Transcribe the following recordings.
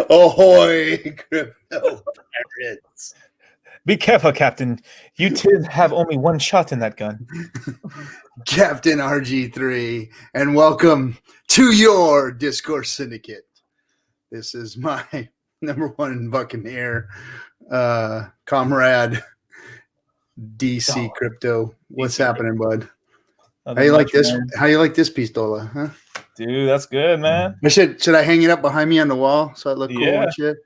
Ahoy, crypto pirates. Be careful, Captain. You two have only one shot in that gun. Captain RG3, and welcome to your Discourse Syndicate. This is my number one Buccaneer comrade, DC Crypto. What's happening, bud? How you like this? Man. How you like this pistola, huh? Dude, that's good, man. Should I hang it up behind me on the wall so I look cool and shit?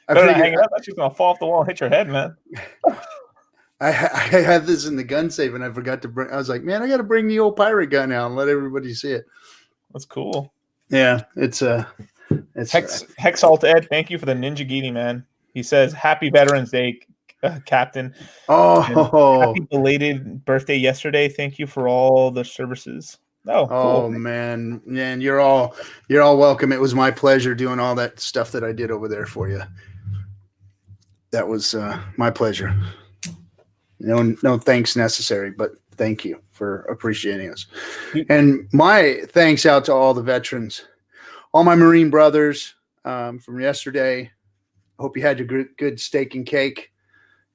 I figured hang it up. That's just gonna fall off the wall and hit your head, man. I had this in the gun safe and I forgot to bring. I was like, man, I got to bring the old pirate gun out and let everybody see it. That's cool. Yeah, it's Hexalt Ed. Thank you for the Ninja Giti, man. He says, "Happy Veterans Day, Captain." Oh, happy belated birthday yesterday. Thank you for all the services. Oh, cool. Man, you're all welcome. It was my pleasure doing all that stuff that I did over there for you. That was my pleasure. No thanks necessary, but thank you for appreciating us. And my thanks out to all the veterans, all my Marine brothers from yesterday. Hope you had your good steak and cake.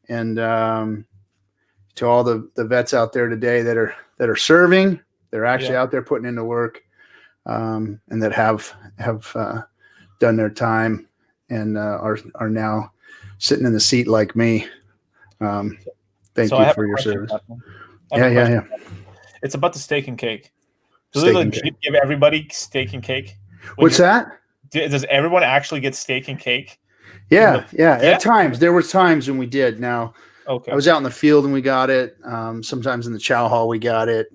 And to all the vets out there today that are serving, they're actually out there putting in the work, and that have done their time and are now sitting in the seat like me. Thank you for your service. Yeah. It's about the steak and cake. Do they legit give everybody steak and cake? What's that? Does everyone actually get steak and cake? Yeah. At times, there were times when we did. Now, okay. I was out in the field and we got it. Sometimes in the chow hall we got it.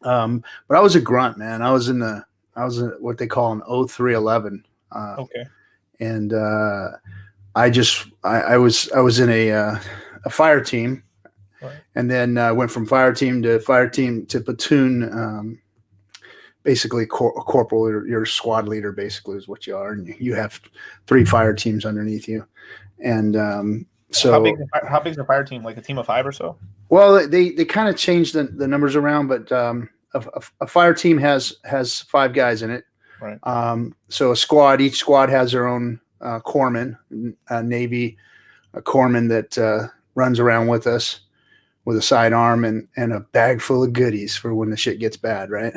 But I was a grunt, man. I was what they call an 0311. Okay. And I was in a fire team, right. And then went from fire team to platoon. Basically, corporal, your squad leader, basically is what you are, and you have 3 fire teams underneath you. And so, how big is a fire team? Like a team of 5 or so? Well, they kind of changed the numbers around, but a fire team has 5 guys in it. Right. So each squad has their own corpsman, Navy corpsman that runs around with us with a sidearm and a bag full of goodies for when the shit gets bad, right?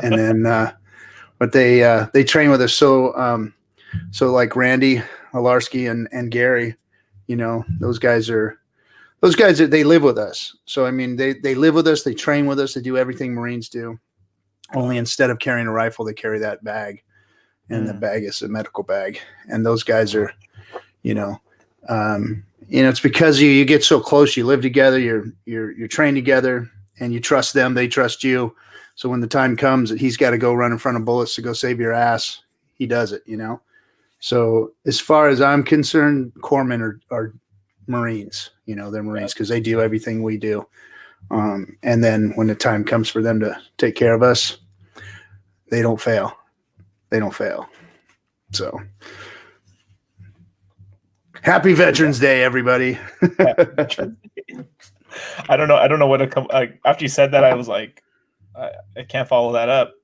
And then, but they train with us. So like Randy Alarski and Gary, those guys they live with us. So, I mean, they live with us, they train with us, they do everything Marines do. Only instead of carrying a rifle, they carry that bag, and the bag is a medical bag. And those guys are, it's because you get so close, you live together, you're trained together, and you trust them, they trust you. So when the time comes that he's got to go run in front of bullets to go save your ass, he does it, So as far as I'm concerned, corpsmen are Marines, they're Marines because they do everything we do. And then when the time comes for them to take care of us, they don't fail. So happy Veterans Day, everybody. I don't know what to come. After you said that, I was like, I can't follow that up.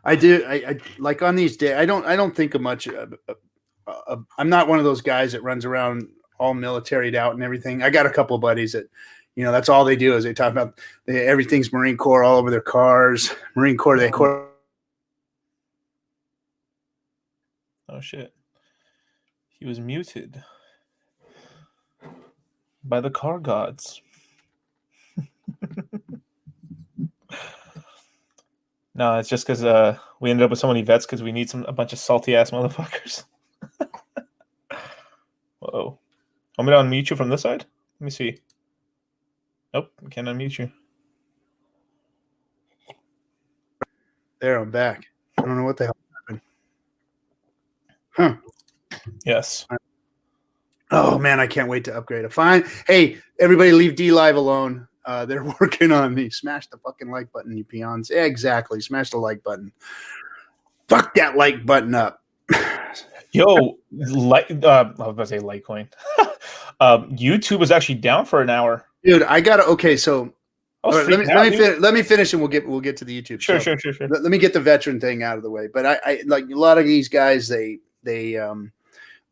I do. I like on these days. I don't think of much. I'm not one of those guys that runs around all militaried out and everything. I got a couple of buddies that, that's all they do is they talk about everything's Marine Corps all over their cars. Marine Corps, Oh shit! He was muted by the car gods. No, it's just because we ended up with so many vets because we need a bunch of salty ass motherfuckers. Whoa. Want me to unmute you from this side? Let me see. Nope, I can't unmute you. There, I'm back. I don't know what the hell happened. Huh. Yes. Oh, man, I can't wait to upgrade it. Fine. Hey, everybody leave Dlive alone. They're working on me. Smash the fucking like button, you peons. Yeah, exactly. Smash the like button. Fuck that like button up. Yo, I was about to say Litecoin. YouTube was actually down for an hour. Dude, so I was All right, let me freaking out, dude. let me finish, and we'll get to the YouTube. Sure. Let me get the veteran thing out of the way. But I like a lot of these guys. They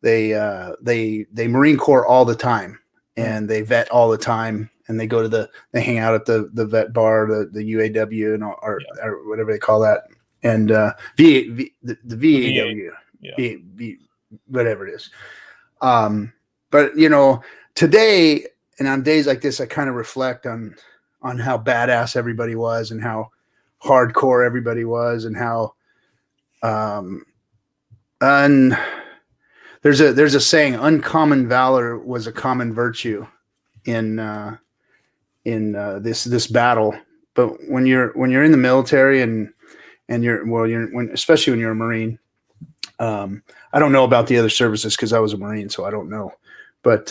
Marine Corps all the time, and they vet all the time, and they go to they hang out at the vet bar, the UAW, and or whatever they call that, and the VAW, whatever it is. But today and on days like this, I kind of reflect on how badass everybody was, and how hardcore everybody was, and how there's a saying, uncommon valor was a common virtue in this battle. But when you're in the military and especially when you're a Marine, I don't know about the other services because I was a Marine, so I don't know. But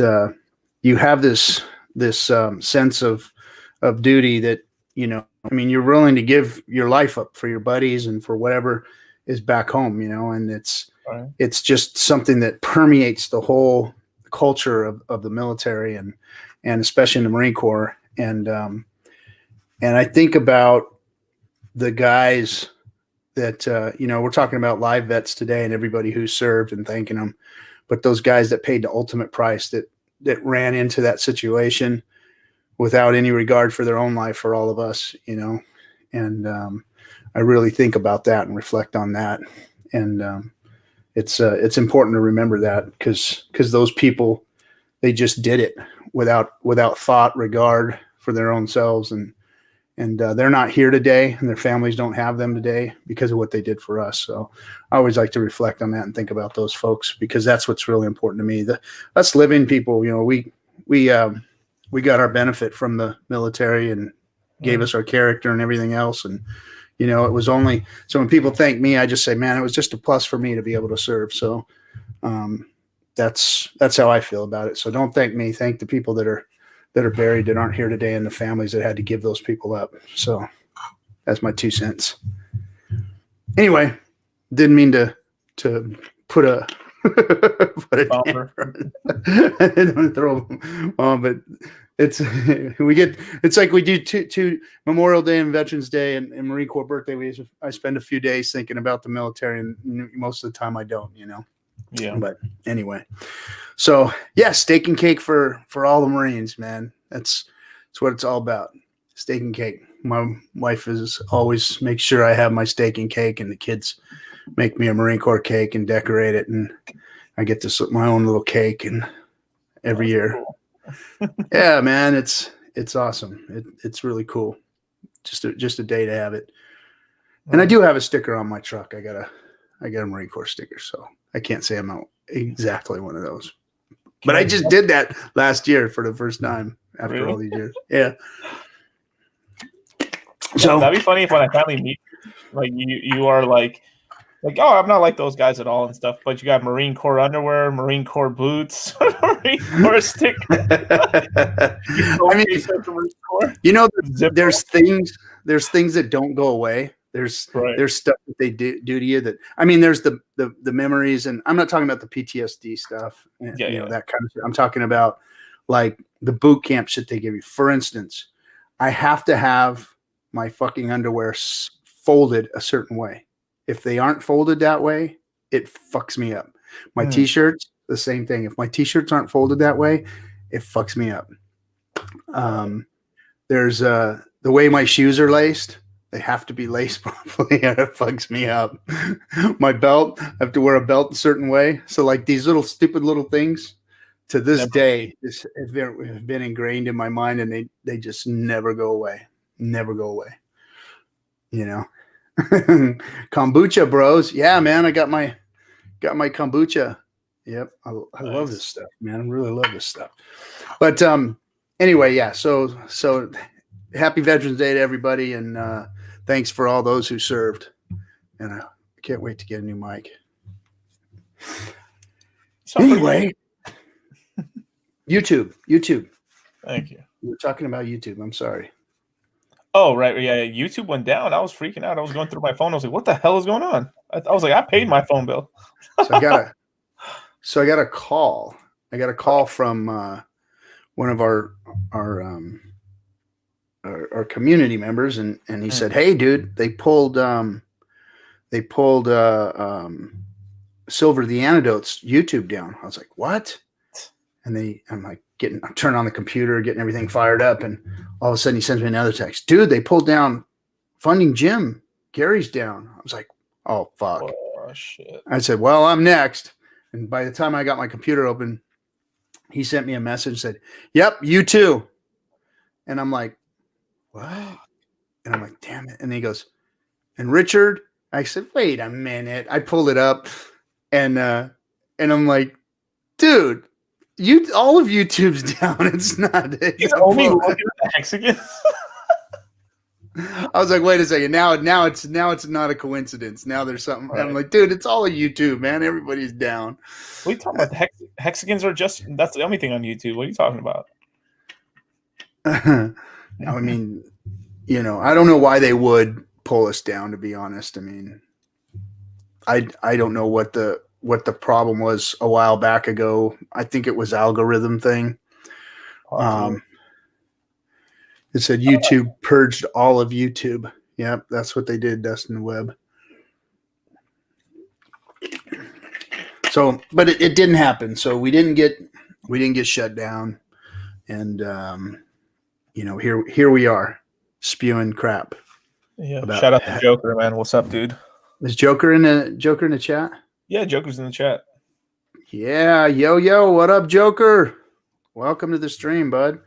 you have this sense of duty that, you're willing to give your life up for your buddies and for whatever is back home, and it's just something that permeates the whole culture of the military and especially in the Marine Corps. And I think about the guys that, we're talking about live vets today and everybody who served and thanking them, but those guys that paid the ultimate price that ran into that situation without any regard for their own life for all of us, and I really think about that and reflect on that. And it's important to remember that because those people, they just did it without thought, regard for their own selves. And they're not here today, and their families don't have them today because of what they did for us. So I always like to reflect on that and think about those folks, because that's what's really important to me. Us living people, we got our benefit from the military and gave us our character and everything else. And, it was only, so when people thank me, I just say, man, it was just a plus for me to be able to serve. So that's how I feel about it. So don't thank me. Thank the people that are buried, that aren't here today, and the families that had to give those people up. So that's my 2 cents. Anyway, didn't mean to put a damper. I didn't want to throw them on, but it's like we do two Memorial Day and Veterans Day and Marine Corps birthday. I spend a few days thinking about the military, and most of the time I don't, Yeah. But anyway, so yeah, steak and cake for all the Marines, man. That's what it's all about. Steak and cake. My wife is always make sure I have my steak and cake, and the kids make me a Marine Corps cake and decorate it, and I get my own little cake and every year. Cool. Yeah, man, it's awesome. It's really cool. Just a day to have it. And I do have a sticker on my truck. I got a Marine Corps sticker, so I can't say I'm not exactly one of those. But I just did that last year for the first time after all these years. Yeah. So that'd be funny if when I finally meet you, like you are like, oh, I'm not like those guys at all and stuff, but you got Marine Corps underwear, Marine Corps boots, Marine Corps sticker. There's things that don't go away. There's stuff that they do to you that, there's the memories, and I'm not talking about the PTSD stuff, that kind of stuff. I'm talking about like the boot camp shit they give you. For instance, I have to have my fucking underwear folded a certain way. If they aren't folded that way, it fucks me up. My t-shirts, the same thing. If my t-shirts aren't folded that way, it fucks me up. There's the way my shoes are laced. They have to be laced properly, and it fucks me up. My belt, I have to wear a belt a certain way. So like these little stupid little things, to this day, have been ingrained in my mind, and they just never go away. Never go away. Kombucha, bros. Yeah, man, I got my kombucha. Yep, I love this stuff, man. I really love this stuff. But anyway, yeah. So happy Veterans Day to everybody, and thanks for all those who served. And I can't wait to get a new mic. Anyway, YouTube. Thank you. We were talking about YouTube. I'm sorry. Oh, right. Yeah, YouTube went down. I was freaking out. I was going through my phone. I was like, what the hell is going on? I was like, I paid my phone bill. So I got a call. I got a call from one of our our community members, and he said, "Hey, dude, they pulled Silver the Antidote's YouTube down." I was like, "What?" And I'm like I'm turning on the computer, getting everything fired up, and all of a sudden he sends me another text. "Dude, they pulled down Funding Jim. Gary's down." I was like, "Oh, fuck." Oh, shit. I said, "Well, I'm next." And by the time I got my computer open, he sent me a message, said, "Yep, you too." And I'm like, "What?" And I'm like, "Damn it." And he goes, "And Richard?" I said, "Wait a minute." I pulled it up, and I'm like, "Dude, all of YouTube's down. It's not." He's only looking at the hexagons. I was like, "Wait a second. Now it's not a coincidence. Now there's something." Right. I'm like, "Dude, it's all of YouTube, man. Everybody's down." What are you talking about? The hexagons are that's the only thing on YouTube. What are you talking about? I mean, I don't know why they would pull us down, to be honest. I mean, I don't know what the problem was a while back ago. I think it was algorithm thing. It said YouTube purged all of YouTube. Yep, that's what they did, Dustin Webb. So, but it didn't happen. So we didn't get shut down, and here we are, spewing crap. Yeah. Shout out to Joker, man. What's up, dude? Is Joker in the chat? Yeah, Joker's in the chat. Yeah, yo, what up, Joker? Welcome to the stream, bud.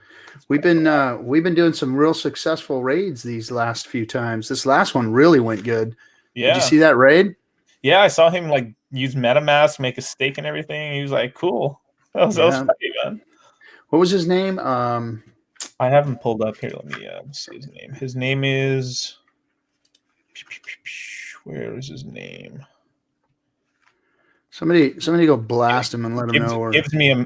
We've been doing some real successful raids these last few times. This last one really went good. Yeah. Did you see that raid? Yeah, I saw him like use MetaMask, make a stake and everything. He was like, cool. That was funny, man. What was his name? I haven't pulled up here. Let me see his name. His name is. Where is his name? Somebody go blast him and let him know. Gives me a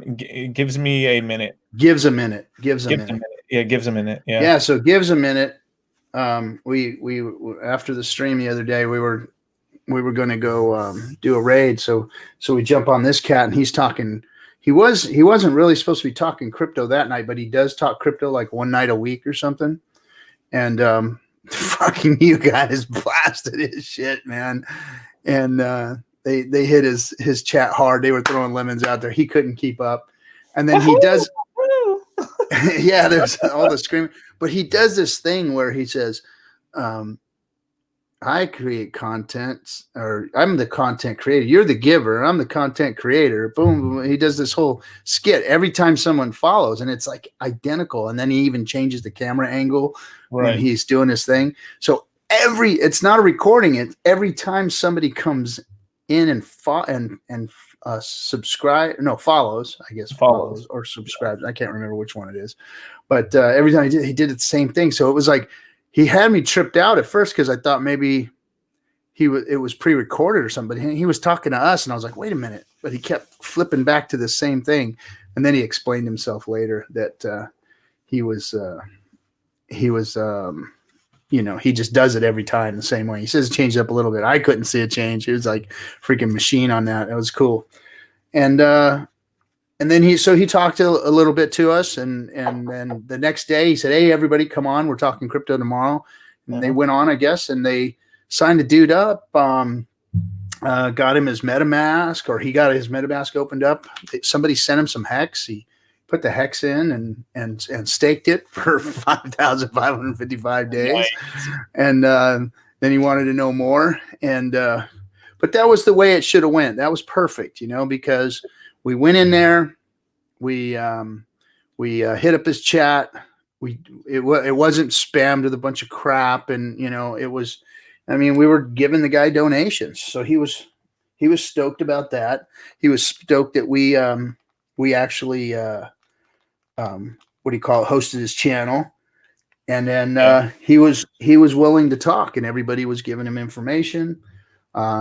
minute. Gives a minute. Yeah, gives a minute. Yeah. Yeah. So gives a minute. We after the stream the other day, we were going to go do a raid. So we jump on this cat, and he's talking. He wasn't really supposed to be talking crypto that night, but he does talk crypto like one night a week or something. And fucking you guys blasted his shit, man. And they hit his chat hard. They were throwing lemons out there. He couldn't keep up. And then he does. Yeah, there's all the screaming. But he does this thing where he says, I create content, or I'm the content creator. You're the giver. I'm the content creator. Boom, boom. He does this whole skit every time someone follows, and it's like identical. And then he even changes the camera angle when he's doing his thing. So it's not a recording. It's every time somebody comes in and follows, I guess, follows or subscribes. I can't remember which one it is. But every time he did the same thing. So it was like, he had me tripped out at first because I thought maybe it was pre-recorded or something. He was talking to us, and I was like, wait a minute. But he kept flipping back to the same thing. And then he explained himself later that he just does it every time the same way. He says it changed up a little bit. I couldn't see a change. It was like freaking machine on that. It was cool. And then he talked a little bit to us, and then the next day he said, "Hey, everybody, come on, we're talking crypto tomorrow." And they went on, I guess, and they signed a dude up, got him his MetaMask, or he got his MetaMask opened up. Somebody sent him some HEX. He put the HEX in and staked it for 5,555 days. Nice. And then he wanted to know more. And but that was the way it should have went. That was perfect, because we went in there, we hit up his chat. It wasn't spammed with a bunch of crap, and it was. I mean, we were giving the guy donations, so he was stoked about that. He was stoked that we actually hosted his channel, and then he was willing to talk, and everybody was giving him information.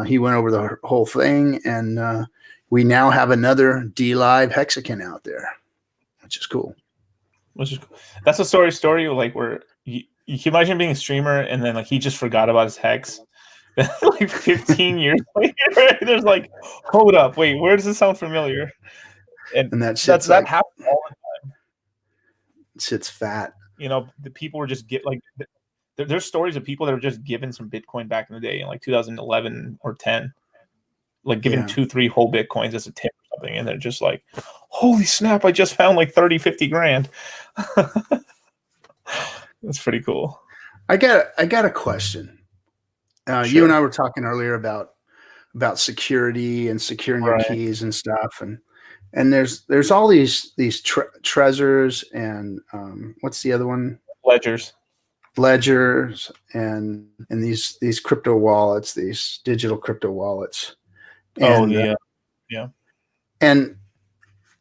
He went over the whole thing, and we now have another Dlive hexagon out there, which is cool. That's a story like where you can imagine being a streamer and then like he just forgot about his hex. Like 15 years later, there's like, hold up, wait, where does this sound familiar? And that happens all the time. Shit's fat. the people were just there's stories of people that were just given some Bitcoin back in the day in like 2011 or 10, like given 2-3 whole Bitcoins as a tip or something. And they're just like, holy snap, I just found like 30-50 grand. That's pretty cool. I got a question. Sure. You and I were talking earlier about security and securing your keys and stuff, and there's all these treasures and what's the other one? Ledgers and these crypto wallets, these digital crypto wallets. And,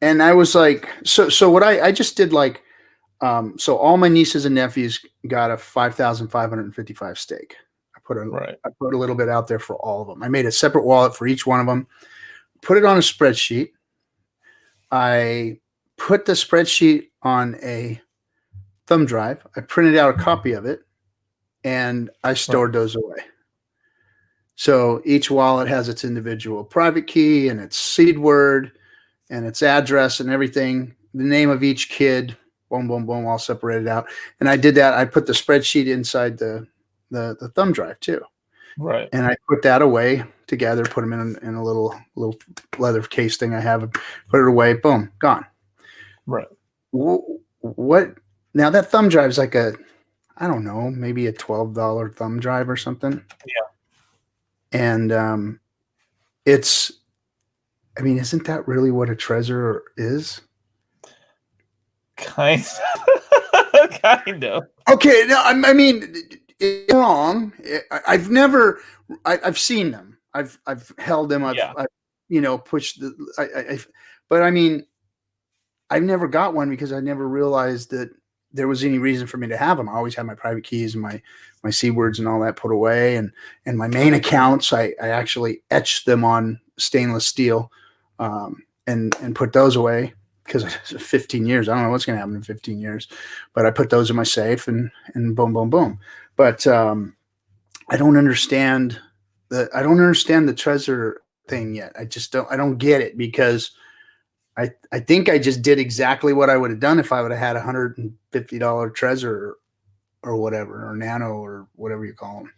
and I was like, so what I just did, like, so all my nieces and nephews got a 5,555 stake. I put a little bit out there for all of them. I made a separate wallet for each one of them, put it on a spreadsheet. I put the spreadsheet on a thumb drive. I printed out a copy of it, and I stored those away. So each wallet has its individual private key and its seed word and its address and everything, the name of each kid, boom, boom, boom, all separated out. And I did that. I put the spreadsheet inside the thumb drive too. Right. And I put that away together, put them in a little leather case thing I have, put it away, boom, gone. Right. What? Now that thumb drive is like I don't know, maybe a $12 thumb drive or something. Yeah. And it's, I mean, isn't that really what a treasure is? Kind of. Okay, no, I mean, it's wrong. I've seen them. I've held them. I've pushed but I mean, I've never got one because I never realized that there was any reason for me to have them. I always had my private keys and my C words and all that put away, and my main accounts, I actually etched them on stainless steel, and put those away because 15 years. I don't know what's going to happen in 15 years, but I put those in my safe and boom, boom, boom. But I don't understand the treasure thing yet. I don't get it, because I think I just did exactly what I would have done if I would have had $150 treasure or whatever, or nano or whatever you call them.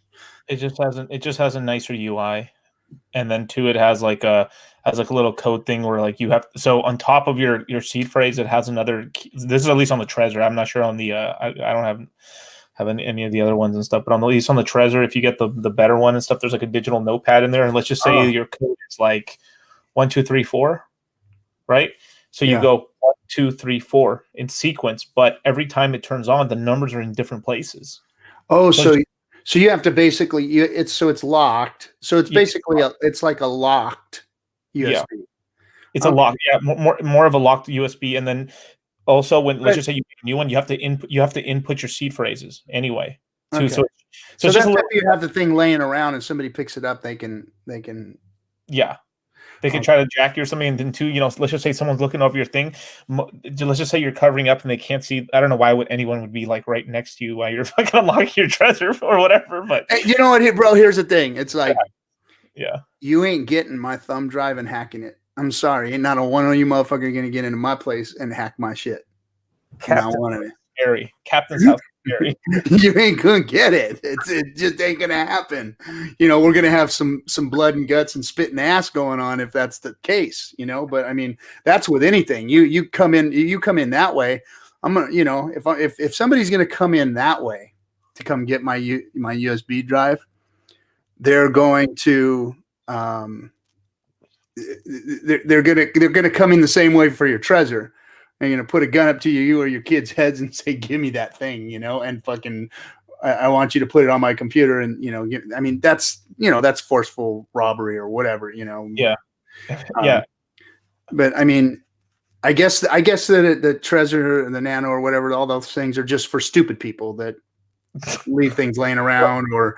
It just has a nicer UI, and then too, it has like a little code thing where like you have, so on top of your seed phrase, it has another key. This is at least on the treasure. I'm not sure on the I don't have any of the other ones and stuff, but at least on the treasure, if you get the better one and stuff, there's like a digital notepad in there, and let's just say your code is like 1 2 3 4. Right? So you go 1 2 3 4 in sequence, but every time it turns on, the numbers are in different places. Oh, so you have to basically it's locked. So it's basically it's like a locked USB. Yeah. It's a lock, more of a locked USB, and then also let's just say you get a new one, you have to input your seed phrases anyway. Okay. So that's if you have the thing laying around and somebody picks it up, they can they can try to jack you or something, and then too, let's just say someone's looking over your thing. Let's just say you're covering up and they can't see. I don't know why anyone would be like right next to you while you're fucking unlocking your treasure or whatever. But hey, you know what, bro? Here's the thing. It's like, you ain't getting my thumb drive and hacking it. I'm sorry, ain't not a one of you motherfucker gonna get into my place and hack my shit. Not one of it. Scary. Captain's house. Scary. You ain't gonna get it. It just ain't gonna happen. We're gonna have some blood and guts and spit and ass going on if that's the case. But I mean, that's with anything. You come in that way. I'm gonna, if somebody's gonna come in that way to come get my USB drive, they're going to they're gonna come in the same way for your treasure. They're gonna put a gun up to you or your kids' heads and say, "Give me that thing," and fucking, I want you to put it on my computer, and I mean, that's forceful robbery or whatever, Yeah. But I mean, I guess that the treasure and the nano or whatever, all those things are just for stupid people that leave things laying around or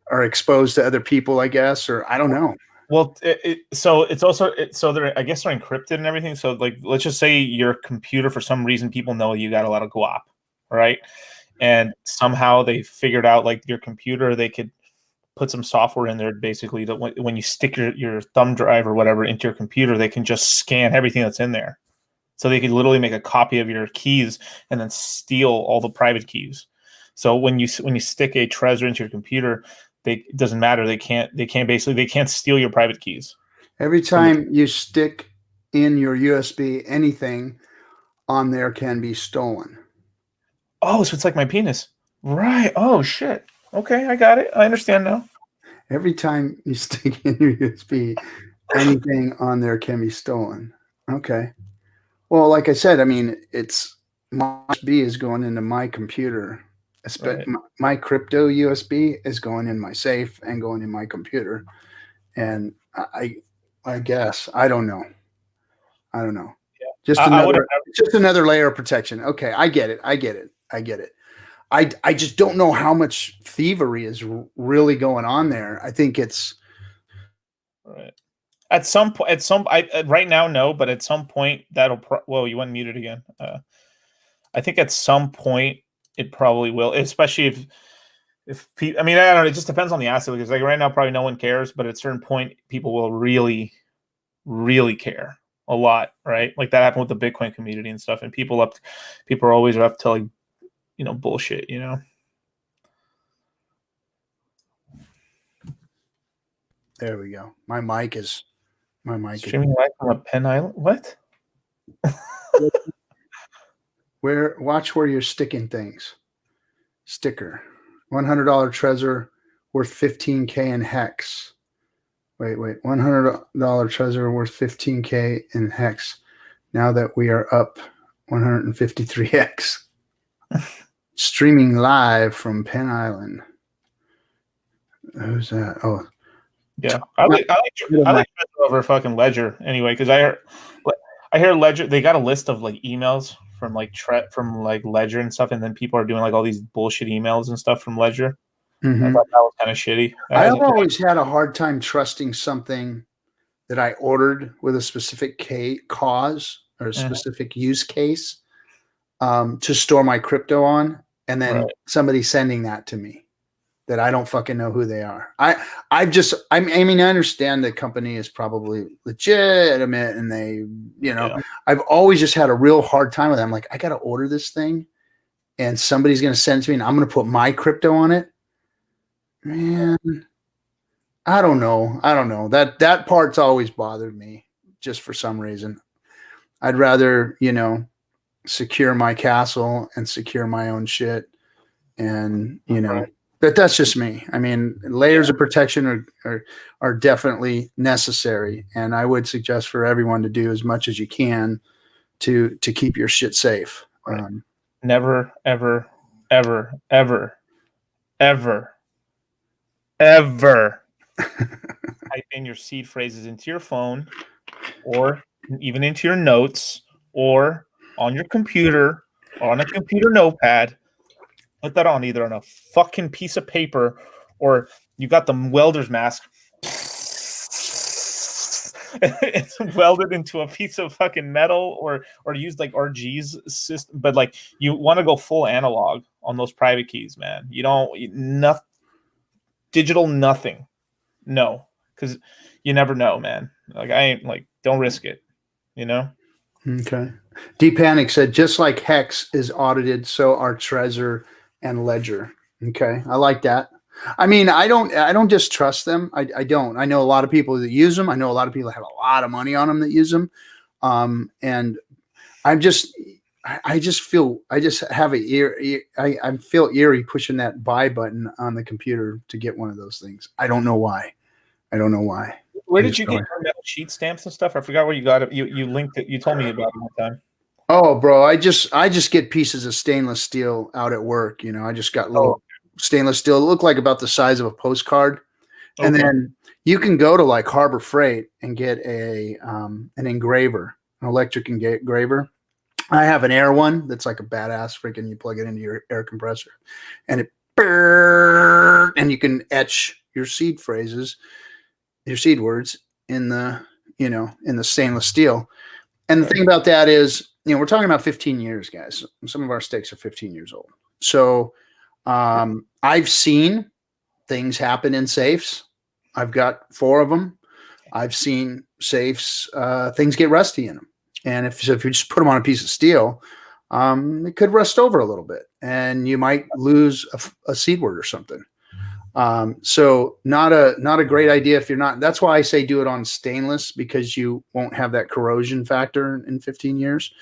are exposed to other people, I guess, or I don't know. Well, so it's also I guess they're encrypted and everything. So like, let's just say your computer, for some reason, people know you got a lot of guap, right? And somehow they figured out, like, your computer, they could put some software in there basically that when you stick your thumb drive or whatever into your computer, they can just scan everything that's in there. So they could literally make a copy of your keys and then steal all the private keys. So when you stick a Trezor into your computer, it doesn't matter. They can't steal your private keys. Every time you stick in your USB, anything on there can be stolen. Oh, so it's like my penis. Right. Oh, shit. Okay, I got it. I understand now. Every time you stick in your USB, anything on there can be stolen. Okay. Well, like I said, I mean, my USB is going into my computer. Right. My crypto USB is going in my safe and going in my computer. And I guess I don't know. Yeah. Just I another layer of protection. Okay, I get it. I just don't know how much thievery is really going on there. I think it's right. At some point, right now, no, but at some point that'll. Whoa, you went muted again. I think at some point it probably will, especially if I mean, I don't know. It just depends on the asset because like right now, probably no one cares, but at a certain point, people will really, really care a lot, right? Like that happened with the Bitcoin community and stuff, and people are always up to like, bullshit, There we go. My mic is streaming live from a Penn Island. What? Watch where you're sticking things. Sticker. $100 Trezor worth 15K in hex. Wait. $100 Trezor worth 15K in hex. Now that we are up 153x. Streaming live from Penn Island. Who's that? Oh, yeah. I like Trezor over fucking Ledger anyway because I hear Ledger. They got a list of like emails from like from like Ledger and stuff, and then people are doing like all these bullshit emails and stuff from Ledger. Mm-hmm. I thought that was kind of shitty. I've always had a hard time trusting something that I ordered with a specific cause or a specific use case to store my crypto on, and then somebody sending that to me that I don't fucking know who they are. I mean, I understand the company is probably legitimate and they, I've always just had a real hard time with them. Like, I got to order this thing and somebody's going to send it to me and I'm going to put my crypto on it. Man, I don't know. That part's always bothered me just for some reason. I'd rather, secure my castle and secure my own shit. And, but that's just me. I mean, layers of protection are definitely necessary. And I would suggest for everyone to do as much as you can to keep your shit safe. Right. Never, ever, ever, ever, ever, ever type in your seed phrases into your phone or even into your notes or on your computer or on a computer notepad. Put that on either on a fucking piece of paper or you got the welder's mask. It's welded into a piece of fucking metal or use like RG's system. But like you want to go full analog on those private keys, man. You don't digital nothing. No, because you never know, man. Like I ain't like don't risk it, Okay. D-Panic said just like Hex is audited, so are Trezor and Ledger. Okay, I like that. I mean, I don't just trust them. I don't. I know a lot of people that use them. I know a lot of people that have a lot of money on them that use them. And I just have I feel eerie pushing that buy button on the computer to get one of those things. I don't know why. Where did you get your metal sheet stamps and stuff? I forgot where you got it. You linked it. You told me about it one time. Oh, bro, I just get pieces of stainless steel out at work. I just got little stainless steel. It look like about the size of a postcard. And then you can go to like Harbor Freight and get an engraver, an electric engraver. I have an air one that's like a badass freaking, you plug it into your air compressor and and you can etch your seed phrases, your seed words in the stainless steel. And the thing about that is, we're talking about 15 years, guys. Some of our stakes are 15 years old. So I've seen things happen in safes. I've got 4 of them. I've seen safes, things get rusty in them. And if you just put them on a piece of steel, it could rust over a little bit, and you might lose a seed word or something. So not a great idea if you're not. That's why I say do it on stainless, because you won't have that corrosion factor in 15 years.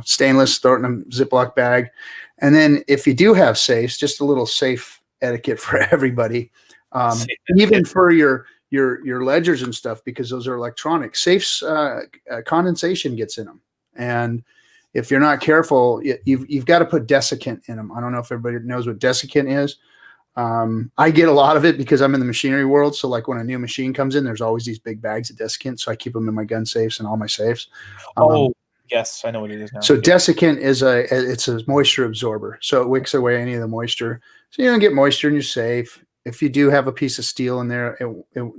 Stainless, throw it in a Ziploc bag. And then if you do have safes, just a little safe etiquette for everybody, even for your ledgers and stuff, because those are electronic. Safes, condensation gets in them. And if you're not careful, you've got to put desiccant in them. I don't know if everybody knows what desiccant is. I get a lot of it because I'm in the machinery world. So like when a new machine comes in, there's always these big bags of desiccant. So I keep them in my gun safes and all my safes. Yes, I know what it is now. So desiccant is it's a moisture absorber. So it wicks away any of the moisture. So you don't get moisture in your safe. If you do have a piece of steel in there,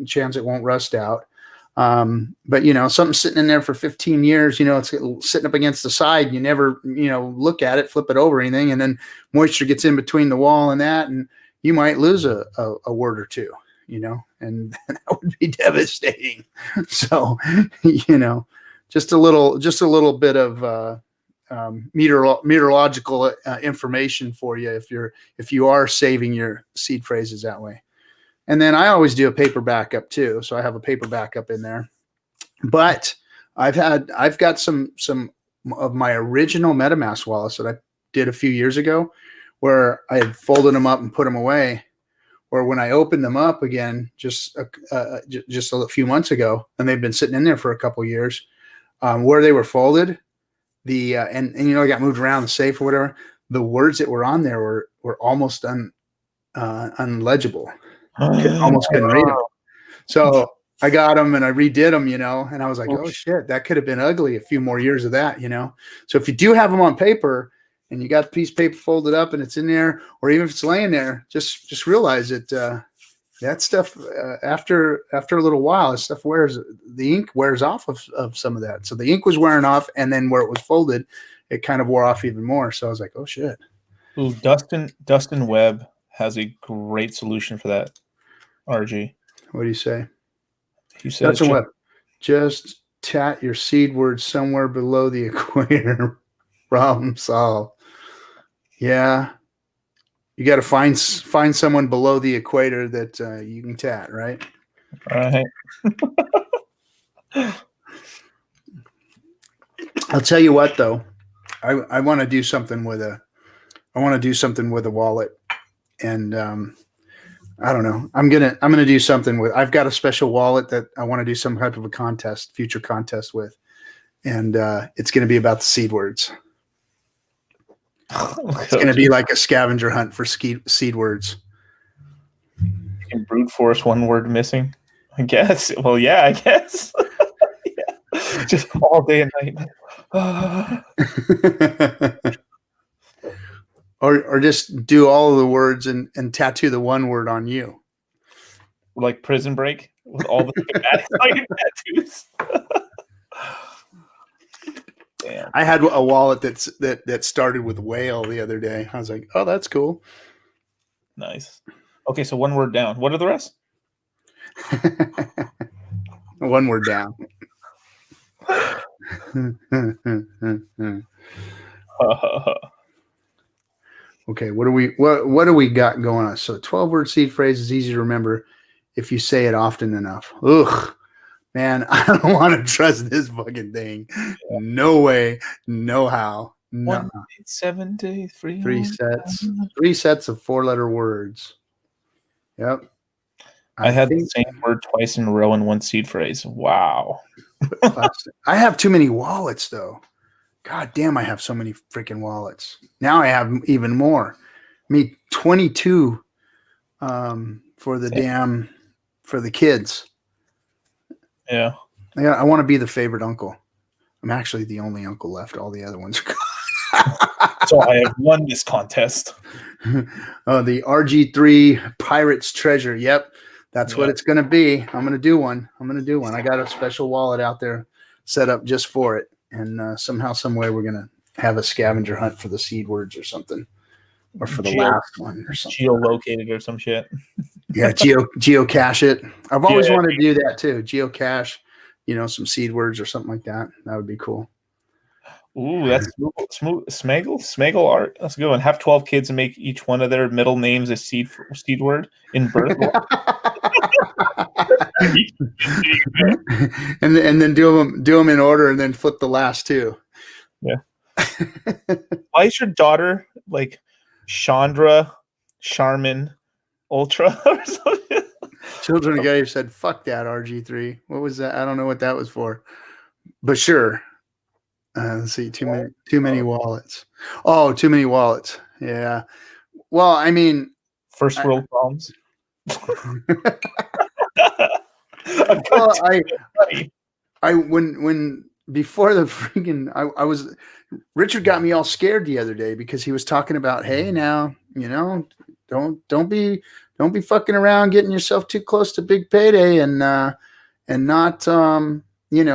chance it won't rust out. But something sitting in there for 15 years, it's sitting up against the side. You never, look at it, flip it over, anything. And then moisture gets in between the wall and that, and you might lose a word or two, and that would be devastating. So, just a little bit of meteorological information for you if you are saving your seed phrases that way. And then I always do a paper backup too, so I have a paper backup in there. But I've got some of my original MetaMask wallets that I did a few years ago, where I had folded them up and put them away. Or when I opened them up again just a few months ago, and they've been sitting in there for a couple years. Where they were folded, I got moved around the safe or whatever. The words that were on there were almost unlegible. Almost couldn't read them. So I got them and I redid them, and I was like, oh shit, that could have been ugly. A few more years of that, So if you do have them on paper and you got the piece of paper folded up and it's in there, or even if it's laying there, just realize that that stuff after a little while, the ink wears off of some of that. So the ink was wearing off, and then where it was folded, it kind of wore off even more. So I was like, oh shit. Ooh, Dustin Webb has a great solution for that. RG. What do you say? He says Dustin Webb, just tat your seed word somewhere below the equator. Problem solved. Yeah. You got to find someone below the equator that you can tat, right? Right. I'll tell you what, though, I want to do something with a wallet, and I don't know. I'm gonna do something with. I've got a special wallet that I want to do some type of a future contest with, and it's going to be about the seed words. It's going to be like a scavenger hunt for seed words. You can brute force one word missing, I guess. Well, yeah, I guess. Yeah. Just all day and night. Or just do all of the words and tattoo the one word on you. Like Prison Break with all the schematics on your tattoos. Damn. I had a wallet that started with whale the other day. I was like, oh, that's cool. Nice. Okay, so one word down. What are the rest? One word down. Okay, what do we got going on? So 12-word seed phrase is easy to remember if you say it often enough. Ugh. Man, I don't want to trust this fucking thing. No way, no how. No. 1 day, 7 days, 3 sets. 3 sets of 4-letter words. Yep. I had the same word twice in a row in one seed phrase. Wow. I have too many wallets, though. God damn, I have so many freaking wallets. Now I have even more. I mean, 22 for the kids. Yeah. I want to be the favorite uncle. I'm actually the only uncle left. All the other ones are gone. So I have won this contest. The RG3 Pirate's Treasure. Yep. That's what it's going to be. I'm going to do one. I got a special wallet out there set up just for it. And somehow, some way, we're going to have a scavenger hunt for the seed words or something. Or for the last one or something. Geolocated or some shit. Yeah, geocache it. I've always wanted to do that too. Geocache some seed words or something like that. That would be cool. Ooh, that's smooth. Smaggle art. That's a good one. Have 12 kids and make each one of their middle names a seed word in birth. and then do them in order, and then flip the last two. Yeah. Why is your daughter like Chandra, Charmin, Ultra or something? Children of Gabe said, "Fuck that RG3." What was that? I don't know what that was for, but sure. Let's see, too many wallets. Oh, too many wallets. Yeah. Well, I mean, first world problems. Well, when before the freaking I was Richard got me all scared the other day because he was talking about, hey, now don't be fucking around getting yourself too close to big payday and not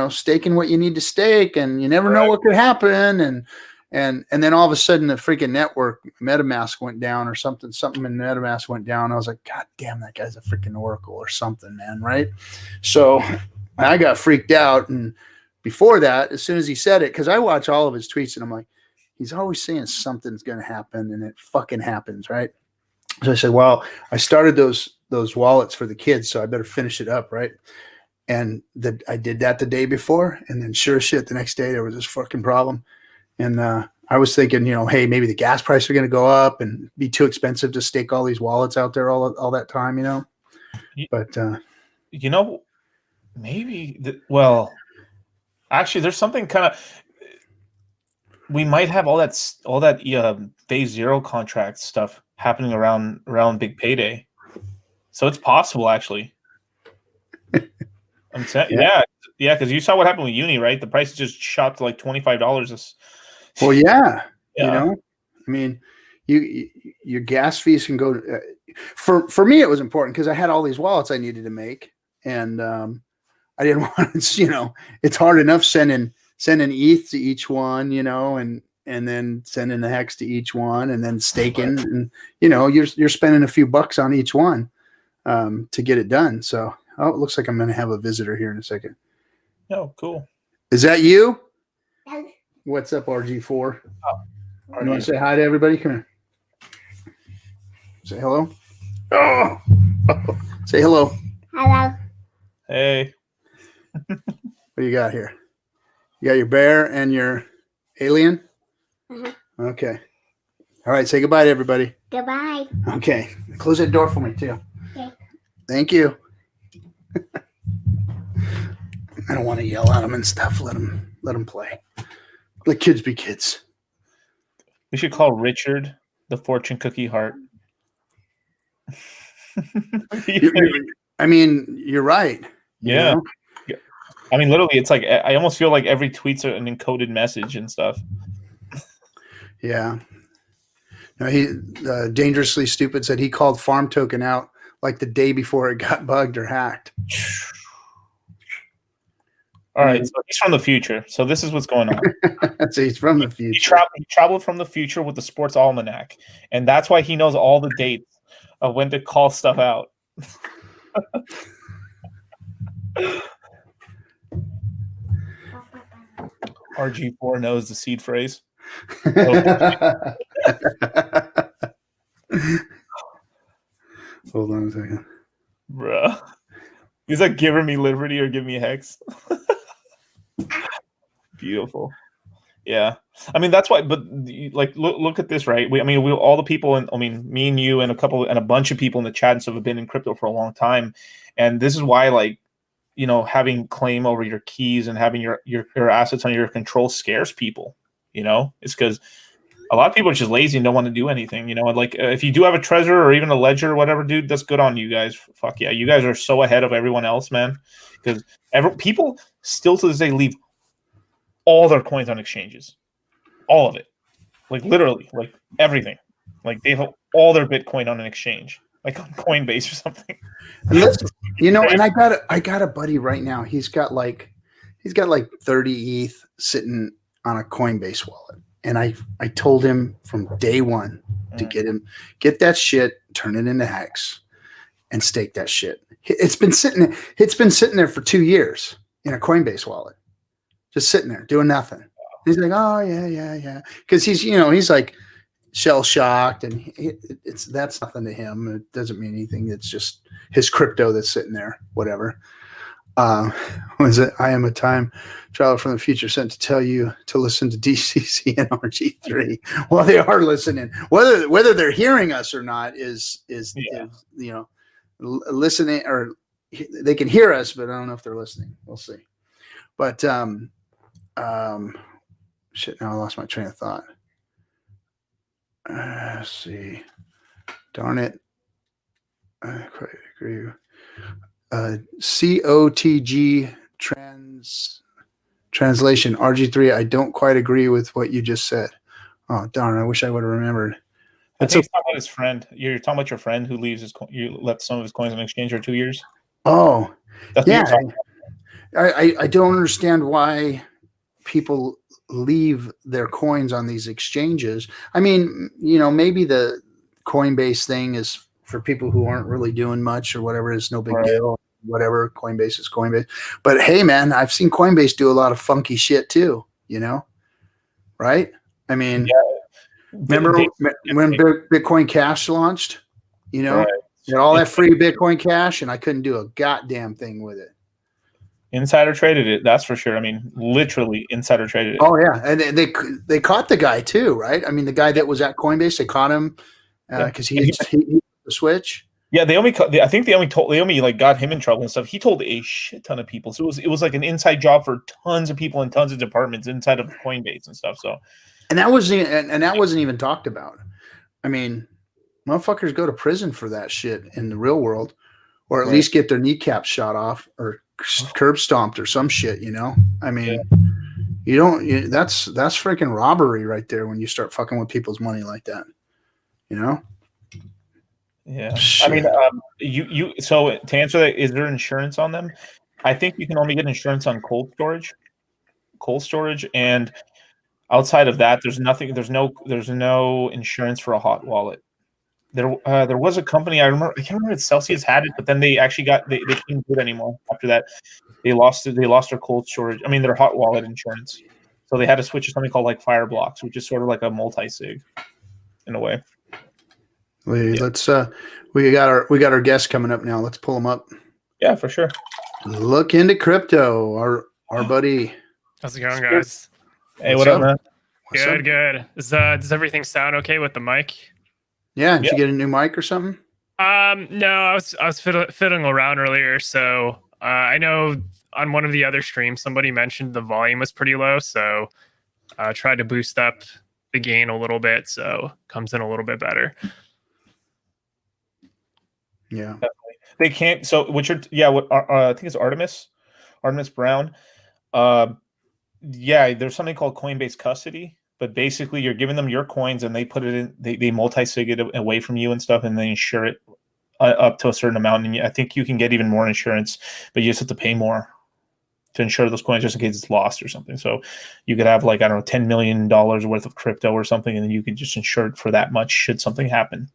staking what you need to stake, and you never know what could happen, and then all of a sudden the freaking network MetaMask went down or something in MetaMask went down. I was like, God damn, that guy's a freaking oracle or something, man, right? So I got freaked out, and before that, as soon as he said it, because I watch all of his tweets and I'm like, he's always saying something's going to happen, and it fucking happens, right? So I said, well, I started those wallets for the kids, so I better finish it up, right? And I did that the day before, and then sure as shit, the next day there was this fucking problem. And I was thinking, hey, maybe the gas prices are going to go up and be too expensive to stake all these wallets out there all that time, But maybe actually, there's something kind of. We might have all that day zero contract stuff happening around big payday, so it's possible actually. I'm saying, yeah, because you saw what happened with Uni, right? The price just shot to like $25. Well, yeah. I mean, your gas fees can go. For me, it was important because I had all these wallets I needed to make, and I didn't want to. It's hard enough sending ETH to each one, and then sending the hex to each one, and then staking, and you're spending a few bucks on each one to get it done. So. Oh, it looks like I'm going to have a visitor here in a second. Oh, cool. Is that you? What's up, RG4? You want to say hi to everybody? Come here. Say hello. Oh. Say hello. Hello. Hey. What do you got here? You got your bear and your alien? Uh-huh. Okay. All right. Say goodbye to everybody. Goodbye. Okay. Close that door for me, too. Okay. Thank you. I don't want to yell at them and stuff. Let them play. Let kids be kids. We should call Richard the fortune cookie heart. I mean, you're right. Yeah. I mean, literally, it's like I almost feel like every tweet's an encoded message and stuff. Yeah. No, he dangerously stupid said he called farm token out like the day before it got bugged or hacked. All right, so he's from the future. So this is what's going on. So he's from the future. He traveled from the future with the sports almanac, and that's why he knows all the dates of when to call stuff out. RG4 knows the seed phrase. Hold on a second. Bruh. He's like giving me liberty or give me hex. Beautiful. Yeah. I mean, that's why, but like, look at this, right? We all the people, me and you and a bunch of people in the chat and stuff have been in crypto for a long time. And this is why, like, having claim over your keys and having your assets under your control scares people, it's because a lot of people are just lazy and don't want to do anything, like if you do have a treasure or even a ledger or whatever, dude, that's good on you guys. Fuck yeah. You guys are so ahead of everyone else, man. Because people still to this day leave all their coins on exchanges, all of it, like literally, like everything, like they have all their Bitcoin on an exchange, like on Coinbase or something. And I got a buddy right now. He's got like 30 ETH sitting on a Coinbase wallet, and I told him from day one to get that shit, turn it into hex, and stake that shit. It's been sitting there for 2 years. in a Coinbase wallet, just sitting there doing nothing. He's like, oh yeah, because he's like shell shocked, and that's nothing to him. It doesn't mean anything. It's just his crypto that's sitting there, whatever. Was it? I am a time traveler from the future sent to tell you to listen to DCC and RG3. Well, they are listening. Whether they're hearing us or not is listening, or they can hear us, but I don't know if they're listening. We'll see. But shit. Now I lost my train of thought. Let's see. Darn it. I quite agree. COTG translation RG3. I don't quite agree with what you just said. Oh darn! I wish I would have remembered. I think it's talking about his friend. You're talking about your friend who leaves you left some of his coins in exchange for 2 years. Oh, yeah. I don't understand why people leave their coins on these exchanges. I mean, maybe the Coinbase thing is for people who aren't really doing much or whatever. It's no big deal. Whatever, Coinbase is Coinbase. But hey, man, I've seen Coinbase do a lot of funky shit too. Right? I mean, remember when Bitcoin Cash launched? You had all that free Bitcoin Cash, and I couldn't do a goddamn thing with it. Insider traded it, that's for sure. I mean, literally insider traded it. Oh yeah, and they caught the guy too, right? I mean, the guy that was at Coinbase, they caught him because he the switch. Yeah, I think they only like got him in trouble and stuff. He told a shit ton of people, so it was like an inside job for tons of people in tons of departments inside of Coinbase and stuff. So, and that wasn't even talked about. I mean, motherfuckers go to prison for that shit in the real world, or at least get their kneecaps shot off or curb stomped or some shit. I mean, you don't. That's freaking robbery right there when you start fucking with people's money like that. Yeah, shit. I mean, you. So to answer that, is there insurance on them? I think you can only get insurance on cold storage, and outside of that, there's nothing. There's no insurance for a hot wallet. There was a company I can't remember if Celsius had it, but then they actually they couldn't do it anymore after that. They lost their cold storage. I mean, their hot wallet insurance. So they had to switch to something called like Fireblocks, which is sort of like a multi-sig in a way. Let's we got our guest coming up now. Let's pull him up. Yeah, for sure. Look into crypto. Our buddy. How's it going, guys? Hey, what up, man? Good. Does everything sound okay with the mic? Yeah. Did you get a new mic or something? No, I was fiddling around earlier, so I know on one of the other streams somebody mentioned the volume was pretty low, so I tried to boost up the gain a little bit, so it comes in a little bit better. Yeah, they can't. So I think it's Artemis Brown. There's something called Coinbase custody, but basically you're giving them your coins and they put it in. They multi-sig it away from you and stuff, and they insure it up to a certain amount. And I think you can get even more insurance, but you just have to pay more to insure those coins just in case it's lost or something. So you could have like, I don't know, $10 million worth of crypto or something, and then you could just insure it for that much should something happen.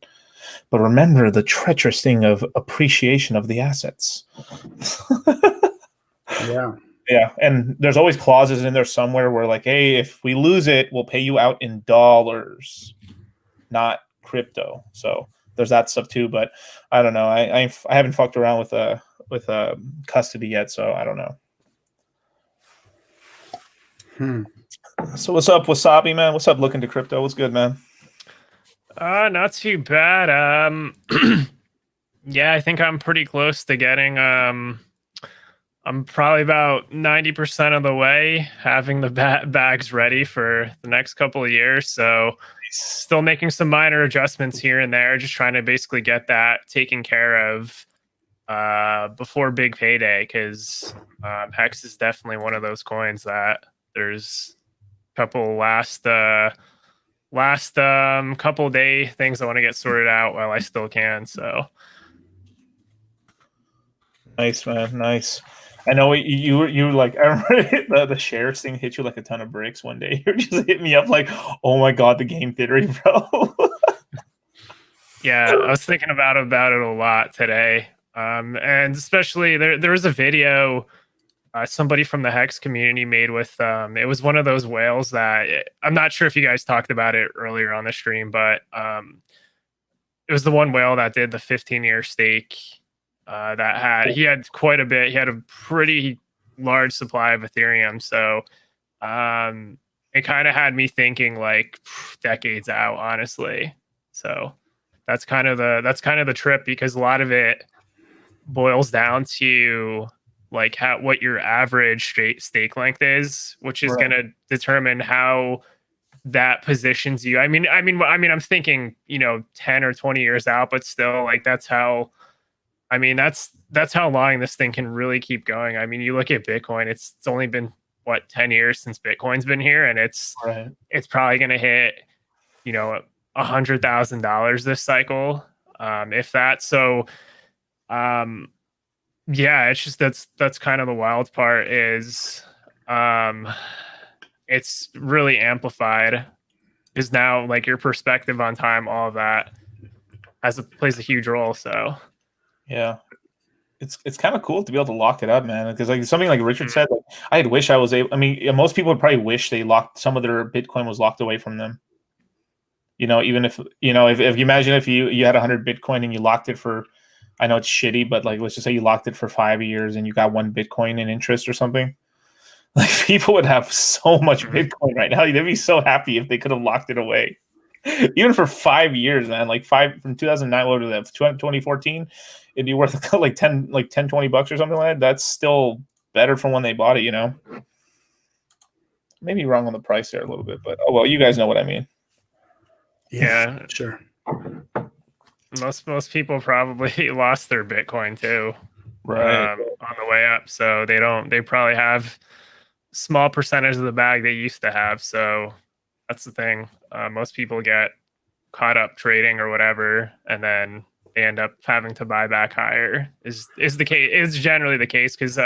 But remember the treacherous thing of appreciation of the assets. Yeah. And there's always clauses in there somewhere where like, hey, if we lose it, we'll pay you out in dollars, not crypto. So there's that stuff too. But I don't know. I haven't fucked around with custody yet, so I don't know. So what's up, Wasabi, man? What's up, Look into Crypto? What's good, man? Not too bad. Yeah, I think I'm pretty close to getting. I'm probably about 90% of the way, having the bags ready for the next couple of years. So, still making some minor adjustments here and there, just trying to basically get that taken care of before big payday. Because Hex is definitely one of those coins that there's a couple last couple day things I want to get sorted out while I still can. So nice, man. Nice. I know you were like, I remember the shares thing hit you like a ton of bricks one day. You just hit me up like, oh my god, the game theory, bro. Yeah, I was thinking about it a lot today. And especially there was a video somebody from the Hex community made with it was one of those whales that I'm not sure if you guys talked about it earlier on the stream, but it was the one whale that did the 15-year stake he had quite a bit. He had a pretty large supply of Ethereum. So it kind of had me thinking like decades out, honestly. So that's kind of the trip, because a lot of it boils down to like what your average stake length is, which is going to determine how that positions you. I mean, I'm thinking, 10 or 20 years out, but still, like that's how long this thing can really keep going. I mean, you look at Bitcoin, it's only been 10 years since Bitcoin's been here, and it's probably going to hit, $100,000 this cycle, if that. So, yeah, it's just that's kind of the wild part is, it's really amplified, is now like your perspective on time, all of that plays a huge role. So yeah, it's kind of cool to be able to lock it up, man. Because like something like Richard said, like, I'd wish I was able. I mean, most people would probably wish they locked some of their Bitcoin was locked away from them. Even if if you imagine if you had 100 Bitcoin and you locked it for, I know it's shitty, but like let's just say you locked it for 5 years and you got 1 Bitcoin in interest or something. Like people would have so much Bitcoin right now. They'd be so happy if they could have locked it away. Even for 5 years, man, like from 2009, what was that, 2014, it'd be worth like 10, $20 or something like that. That's still better from when they bought it, Maybe wrong on the price there a little bit, but oh well, you guys know what I mean. Yeah, sure. Most people probably lost their Bitcoin too, right, on the way up. So they probably have small percentage of the bag they used to have. So that's the thing. Most people get caught up trading or whatever, and then they end up having to buy back higher. Is the case? Is generally the case, because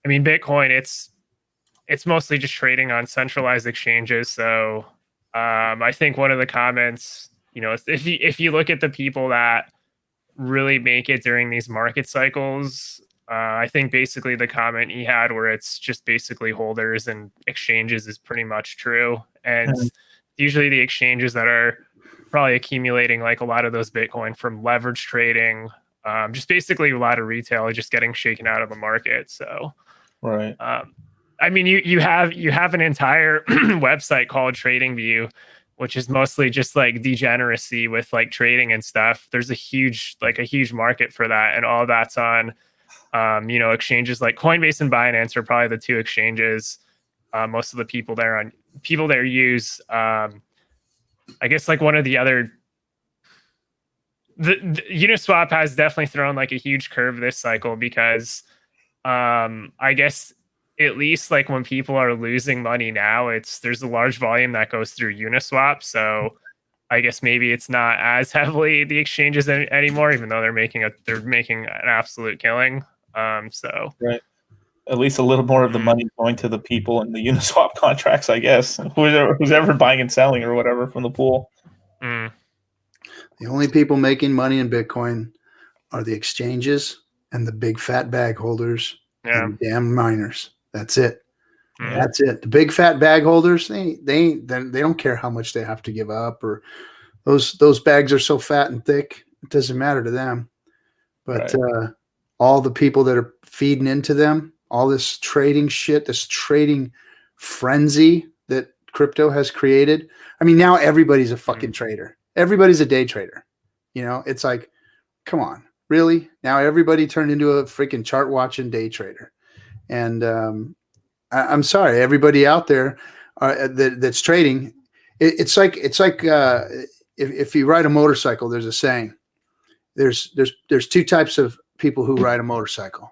Bitcoin, it's mostly just trading on centralized exchanges. So I think one of the comments, if you look at the people that really make it during these market cycles, I think basically the comment he had where it's just basically holders and exchanges is pretty much true. And usually the exchanges that are probably accumulating like a lot of those Bitcoin from leverage trading, just basically a lot of retail just getting shaken out of the market. So, right. You have an entire website called TradingView, which is mostly just like degeneracy with like trading and stuff. There's a huge market for that, and all that's on exchanges like Coinbase and Binance are probably the two exchanges most of the people there use. I guess like one of the other, the Uniswap has definitely thrown like a huge curve this cycle, because I guess at least like when people are losing money now, there's a large volume that goes through Uniswap. So I guess maybe it's not as heavily the exchanges anymore, even though they're making an absolute killing. So right. At least a little more of the money going to the people in the Uniswap contracts, I guess. Who's ever buying and selling or whatever from the pool. The only people making money in Bitcoin are the exchanges and the big fat bag holders and damn miners. That's it. That's it. The big fat bag holders, they don't care how much they have to give up, or those bags are so fat and thick, it doesn't matter to them. But all the people that are feeding into them, all this trading shit, this trading frenzy that crypto has created. I mean, now everybody's a fucking trader. Everybody's a day trader. It's like, come on, really? Now everybody turned into a freaking chart watching day trader. And I'm sorry, everybody out there that's trading. It's like if you ride a motorcycle, there's a saying. There's two types of people who ride a motorcycle: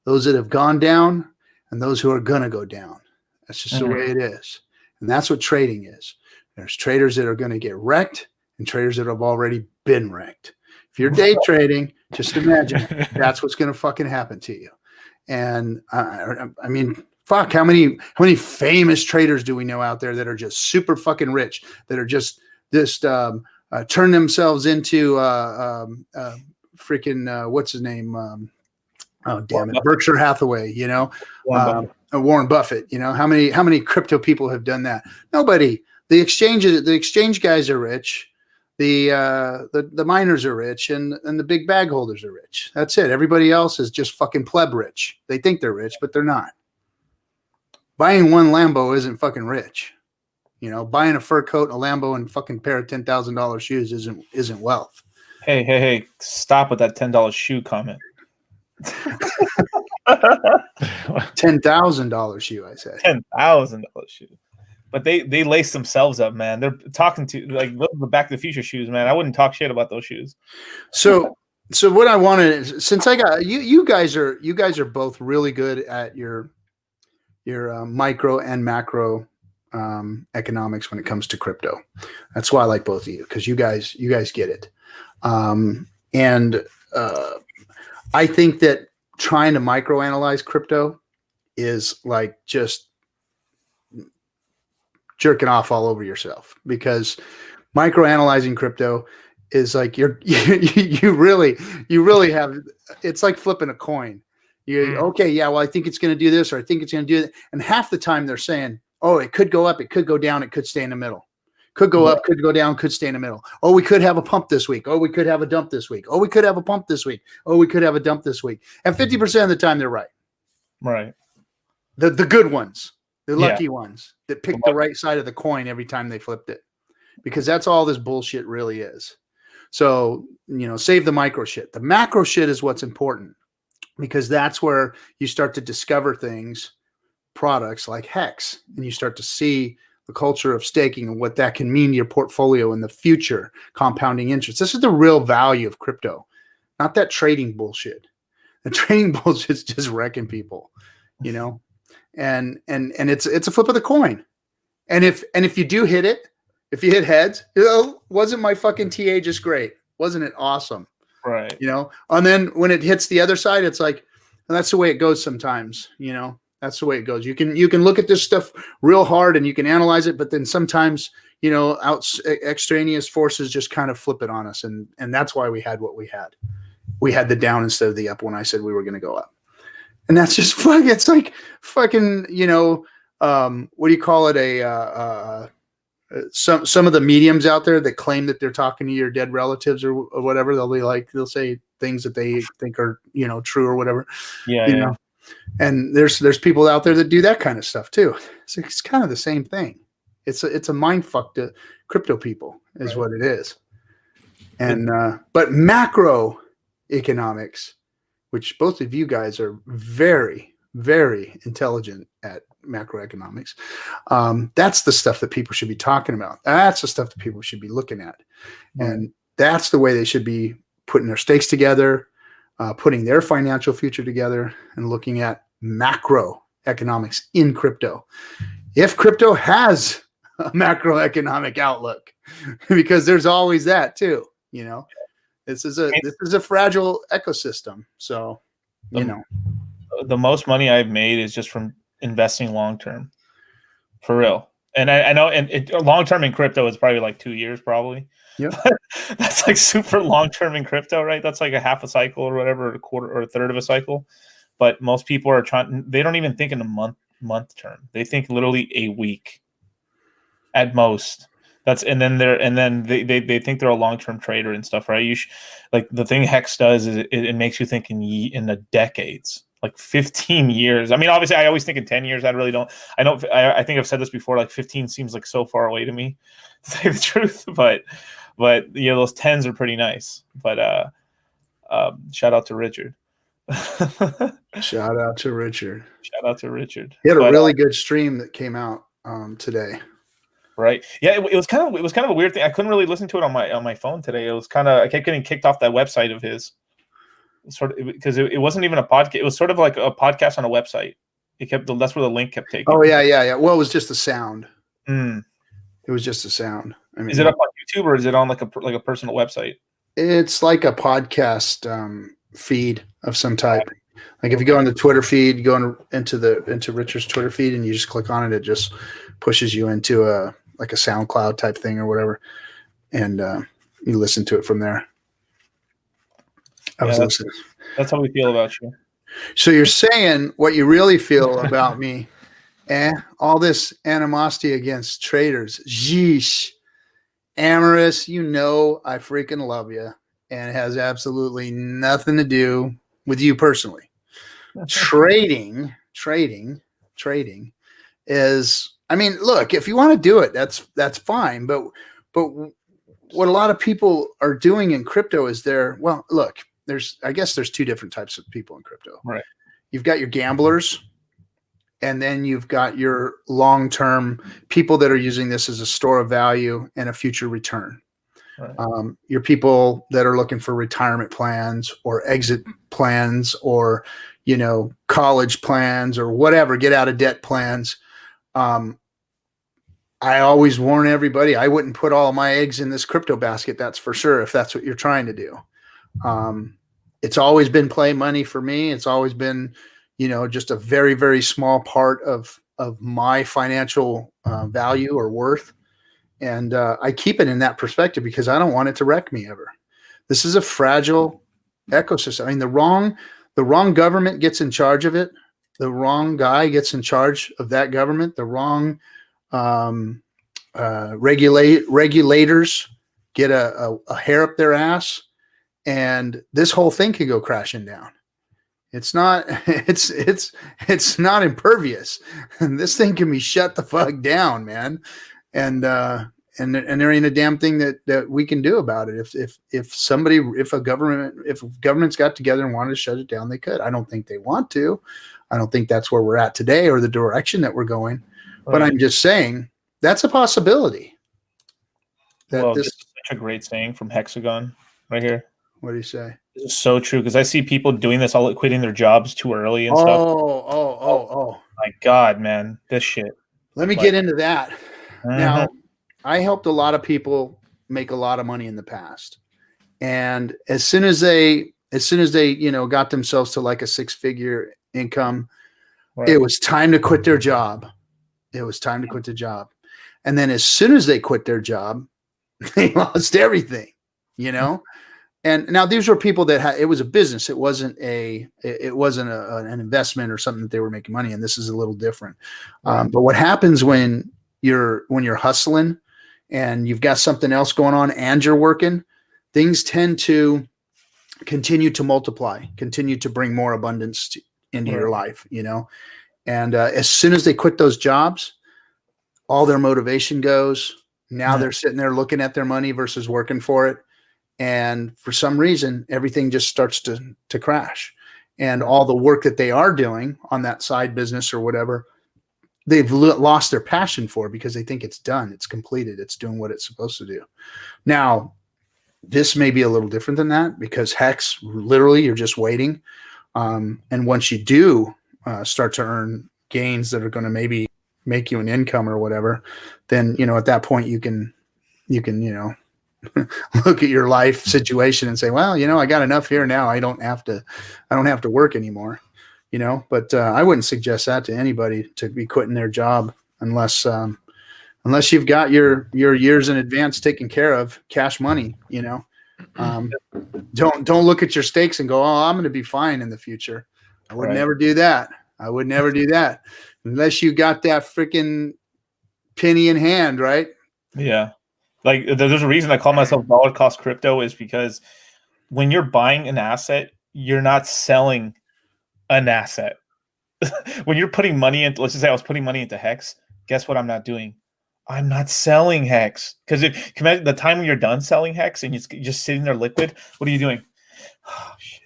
those that have gone down and those who are gonna go down. That's just the way it is, and that's what trading is. There's traders that are going to get wrecked and traders that have already been wrecked. If you're day trading, just imagine that's what's going to fucking happen to you. And I mean, fuck, how many famous traders do we know out there that are just super fucking rich, that are just turn themselves into freaking what's his name, Oh, damn it. Berkshire Hathaway, Warren Warren Buffett, how many crypto people have done that? Nobody. The exchange guys are rich. The miners are rich, and the big bag holders are rich. That's it. Everybody else is just fucking pleb rich. They think they're rich, but they're not. Buying one Lambo isn't fucking rich. Buying a fur coat, a Lambo, and fucking pair of $10,000 shoes isn't wealth. Hey! Stop with that $10 shoe comment. $10,000 shoe, I said. $10,000 shoe. But they lace themselves up, man. They're talking to like the Back to the Future shoes, man. I wouldn't talk shit about those shoes. So what I wanted is, since I got you guys are both really good at your micro and macro economics when it comes to crypto. That's why I like both of you, because you guys get it. And I think that trying to microanalyze crypto is like just jerking off all over yourself, because microanalyzing crypto is like you really have, it's like flipping a coin. Okay, yeah, well, I think it's going to do this, or I think it's going to do that. And half the time they're saying, oh, it could go up, it could go down, it could stay in the middle. Could go up, could go down, could stay in the middle. Oh, we could have a pump this week. Oh, we could have a dump this week. Oh, we could have a pump this week. Oh, we could have a dump this week. And 50% of the time they're right. Right. The good ones, the lucky ones that picked the right side of the coin every time they flipped it. Because that's all this bullshit really is. So, save the micro shit. The macro shit is what's important, because that's where you start to discover things, products like HEX, and you start to see the culture of staking and what that can mean to your portfolio in the future, compounding interest. This is the real value of crypto, not that trading bullshit. The trading bullshit is just wrecking people, and it's a flip of the coin. And if you do hit it, if you hit heads, wasn't my fucking TA just great? Wasn't it awesome? Right. And then when it hits the other side, it's like, well, that's the way it goes sometimes, That's the way it goes. You can look at this stuff real hard and you can analyze it, but then sometimes, extraneous forces just kind of flip it on us. And that's why we had what we had. We had the down instead of the up when I said we were going to go up. And that's just fucking, it's like fucking, what do you call it? Some of the mediums out there that claim that they're talking to your dead relatives or whatever. They'll say things that they think are, true or whatever. Yeah. And there's people out there that do that kind of stuff too. So it's kind of the same thing. It's a mind fuck to crypto people is what it is. And but macroeconomics, which both of you guys are very, very intelligent at macroeconomics, that's the stuff that people should be talking about. That's the stuff that people should be looking at. And that's the way they should be putting their stakes together, putting their financial future together, and looking at macroeconomics in crypto. If crypto has a macroeconomic outlook, because there's always that too, this is a fragile ecosystem. So, the most money I've made is just from investing long-term, for real. And I know, and long-term in crypto is probably like 2 years, probably. Yeah, that's like super long-term in crypto, right? That's like a half a cycle or whatever, or a quarter or a third of a cycle. But most people are they don't even think in a month term. They think literally a week at most. And then they think they're a long-term trader and stuff, right? Like the thing HEX does is it makes you think in the decades, like 15 years. I mean, obviously I always think in 10 years. I really don't. I think I've said this before, like 15 seems like so far away to me, to say the truth, but those 10s are pretty nice. But shout out to Richard. Shout out to Richard. He had a really good stream that came out today. Right. Yeah. It was kind of a weird thing. I couldn't really listen to it on my phone today. It was I kept getting kicked off that website of his, sort of, because it wasn't even a podcast. It was sort of like a podcast on a website. That's where the link kept taking. Oh yeah. Well, it was just a sound. Mm. It was just a sound. I mean, is it up on YouTube or is it on like a personal website? It's like a podcast feed of some type. Like if you go on the Twitter feed, you go into Richard's Twitter feed and you just click on it, it just pushes you into a SoundCloud type thing or whatever, and you listen to it from there. I was listening. That's how we feel about you. So you're saying what you really feel about me, all this animosity against traders. Yeesh. Amorous, you know I freaking love you, and it has absolutely nothing to do with you personally. Trading is, I mean, look, if you want to do it, that's fine. But what a lot of people are doing in crypto is look, I guess there's two different types of people in crypto. Right. You've got your gamblers, and then you've got your long-term people that are using this as a store of value and a future return. Right. Your people that are looking for retirement plans or exit plans or, college plans or whatever, get out of debt plans. I always warn everybody, I wouldn't put all my eggs in this crypto basket. That's for sure. If that's what you're trying to do. It's always been play money for me. It's always been, just a very, very small part of my financial value or worth. And I keep it in that perspective because I don't want it to wreck me ever. This is a fragile ecosystem. I mean, the wrong government gets in charge of it. The wrong guy gets in charge of that government. The wrong regulators get a hair up their ass, and this whole thing could go crashing down. It's not impervious. And this thing can be shut the fuck down, man. And there ain't a damn thing that we can do about it. If governments got together and wanted to shut it down, they could. I don't think they want to. I don't think that's where we're at today or the direction that we're going. Right. But I'm just saying that's a possibility. This is such a great saying from Hexagon right here. What do you say? This is so true because I see people doing this, all quitting their jobs too early and stuff. Oh! My God, man, this shit. Let me get into that. Mm-hmm. Now, I helped a lot of people make a lot of money in the past, and as soon as they got themselves to like a 6-figure income, right. It was time to quit their job. And then as soon as they quit their job, they lost everything, And now these were people that it was a business. It wasn't an investment or something that they were making money in. This is a little different. Right. But what happens when you're hustling and you've got something else going on and you're working, things tend to continue to multiply, continue to bring more abundance into your life, And as soon as they quit those jobs, all their motivation goes. Now they're sitting there looking at their money versus working for it. And for some reason, everything just starts to crash. And all the work that they are doing on that side business or whatever, they've lost their passion for because they think it's done. It's completed. It's doing what it's supposed to do. Now, this may be a little different than that because Hex, literally, you're just waiting. And once you do start to earn gains that are going to maybe make you an income or whatever, then, at that point you can look at your life situation and say, well, I got enough here now. I don't have to work anymore, but I wouldn't suggest that to anybody to be quitting their job unless you've got your years in advance taken care of, cash money, don't look at your stakes and go, oh, I'm going to be fine in the future. I would never do that. Unless you got that freaking penny in hand, right? Yeah. Like there's a reason I call myself dollar cost crypto is because when you're buying an asset, you're not selling an asset. When you're putting money into, let's just say I was putting money into Hex, guess what I'm not doing? I'm not selling Hex. Because the time when you're done selling Hex and you're just sitting there liquid, what are you doing? Oh, shit.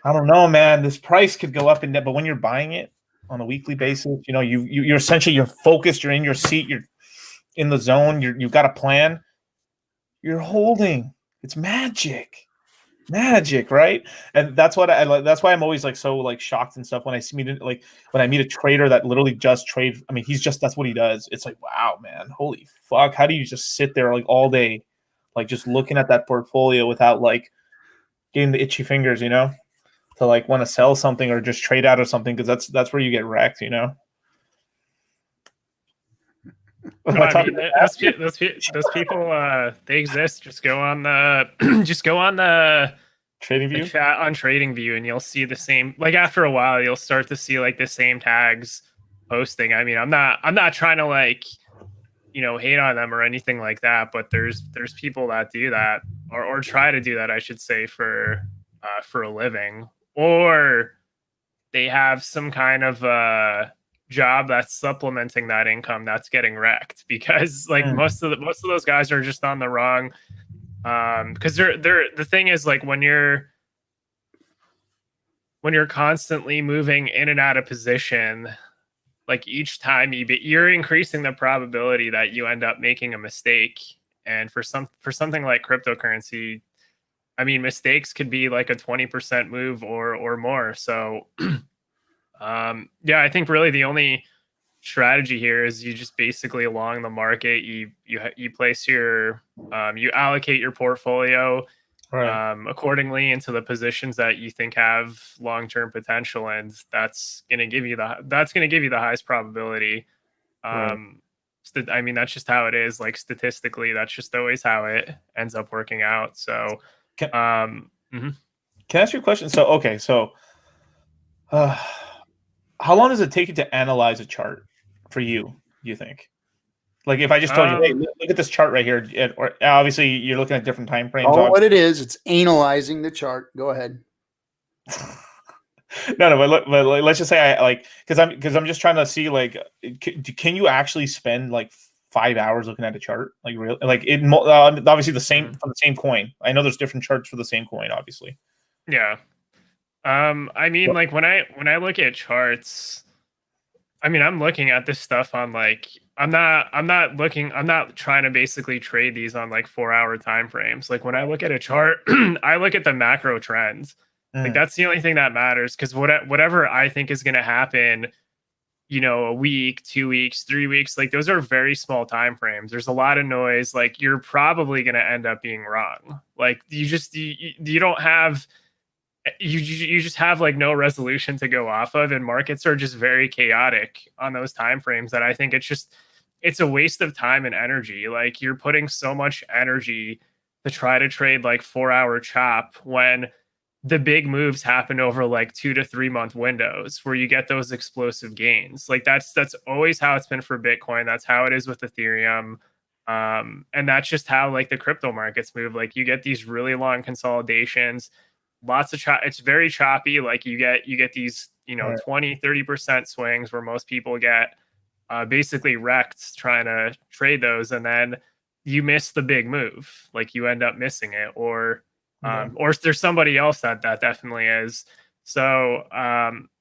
I don't know, man. This price could go up and down, but when you're buying it on a weekly basis, you're essentially, you're focused, you're in your seat, you're in the zone, you've got a plan, you're holding. It's magic, right? And that's what I like. That's why I'm always so shocked and stuff when I meet a trader that literally just trades. I mean, that's what he does. It's like, wow, man, holy fuck, how do you just sit there all day, just looking at that portfolio without getting the itchy fingers, to want to sell something or just trade out or something, because that's where you get wrecked, Well, I mean, those people, they exist. Just go on the TradingView? the chat on TradingView, and you'll see the same. Like after a while, you'll start to see like the same tags posting. I mean, I'm not trying to like, hate on them or anything like that, but there's people that do that or try to do that, I should say, for a living, or they have some kind of job that's supplementing that income that's getting wrecked, because like most of those guys are just on the wrong, because they're the thing is, like, when you're constantly moving in and out of position, like each time you're increasing the probability that you end up making a mistake. And for something like cryptocurrency, I mean, mistakes could be like a 20% move or more. So yeah, I think really the only strategy here is you just basically along the market, you place your you allocate your portfolio accordingly into the positions that you think have long-term potential, and that's going to give you the highest probability. I mean, that's just how it is. Like statistically, that's just always how it ends up working out. So can I ask you a question? So how long does it take you to analyze a chart for you think? Like if I just told you, hey, look at this chart right here, or obviously you're looking at different time frames. Oh, what it is, it's analyzing the chart. Go ahead. No, but let's just say because I'm just trying to see, like, can you actually spend like 5 hours looking at a chart, like real, like it obviously the same for the same coin. I know there's different charts for the same coin, obviously. Yeah. I mean, like when I look at charts, I mean, I'm looking at this stuff on like, I'm not trying to basically trade these on like 4-hour time frames. Like when I look at a chart, I look at the macro trends. Like that's the only thing that matters, because whatever I think is going to happen, a week, 2 weeks, 3 weeks, like those are very small time frames. There's a lot of noise. Like you're probably going to end up being wrong. Like you don't have, you just have like no resolution to go off of, and markets are just very chaotic on those time frames that I think it's a waste of time and energy. Like you're putting so much energy to try to trade like 4-hour chop when the big moves happen over like 2 to 3 month windows where you get those explosive gains. Like that's always how it's been for Bitcoin. That's how it is with Ethereum. And that's just how like the crypto markets move. Like you get these really long consolidations, lots of it's very choppy. Like you get these, 20-30% swings where most people get basically wrecked trying to trade those, and then you miss the big move. Like you end up missing it, or there's somebody else that definitely is. So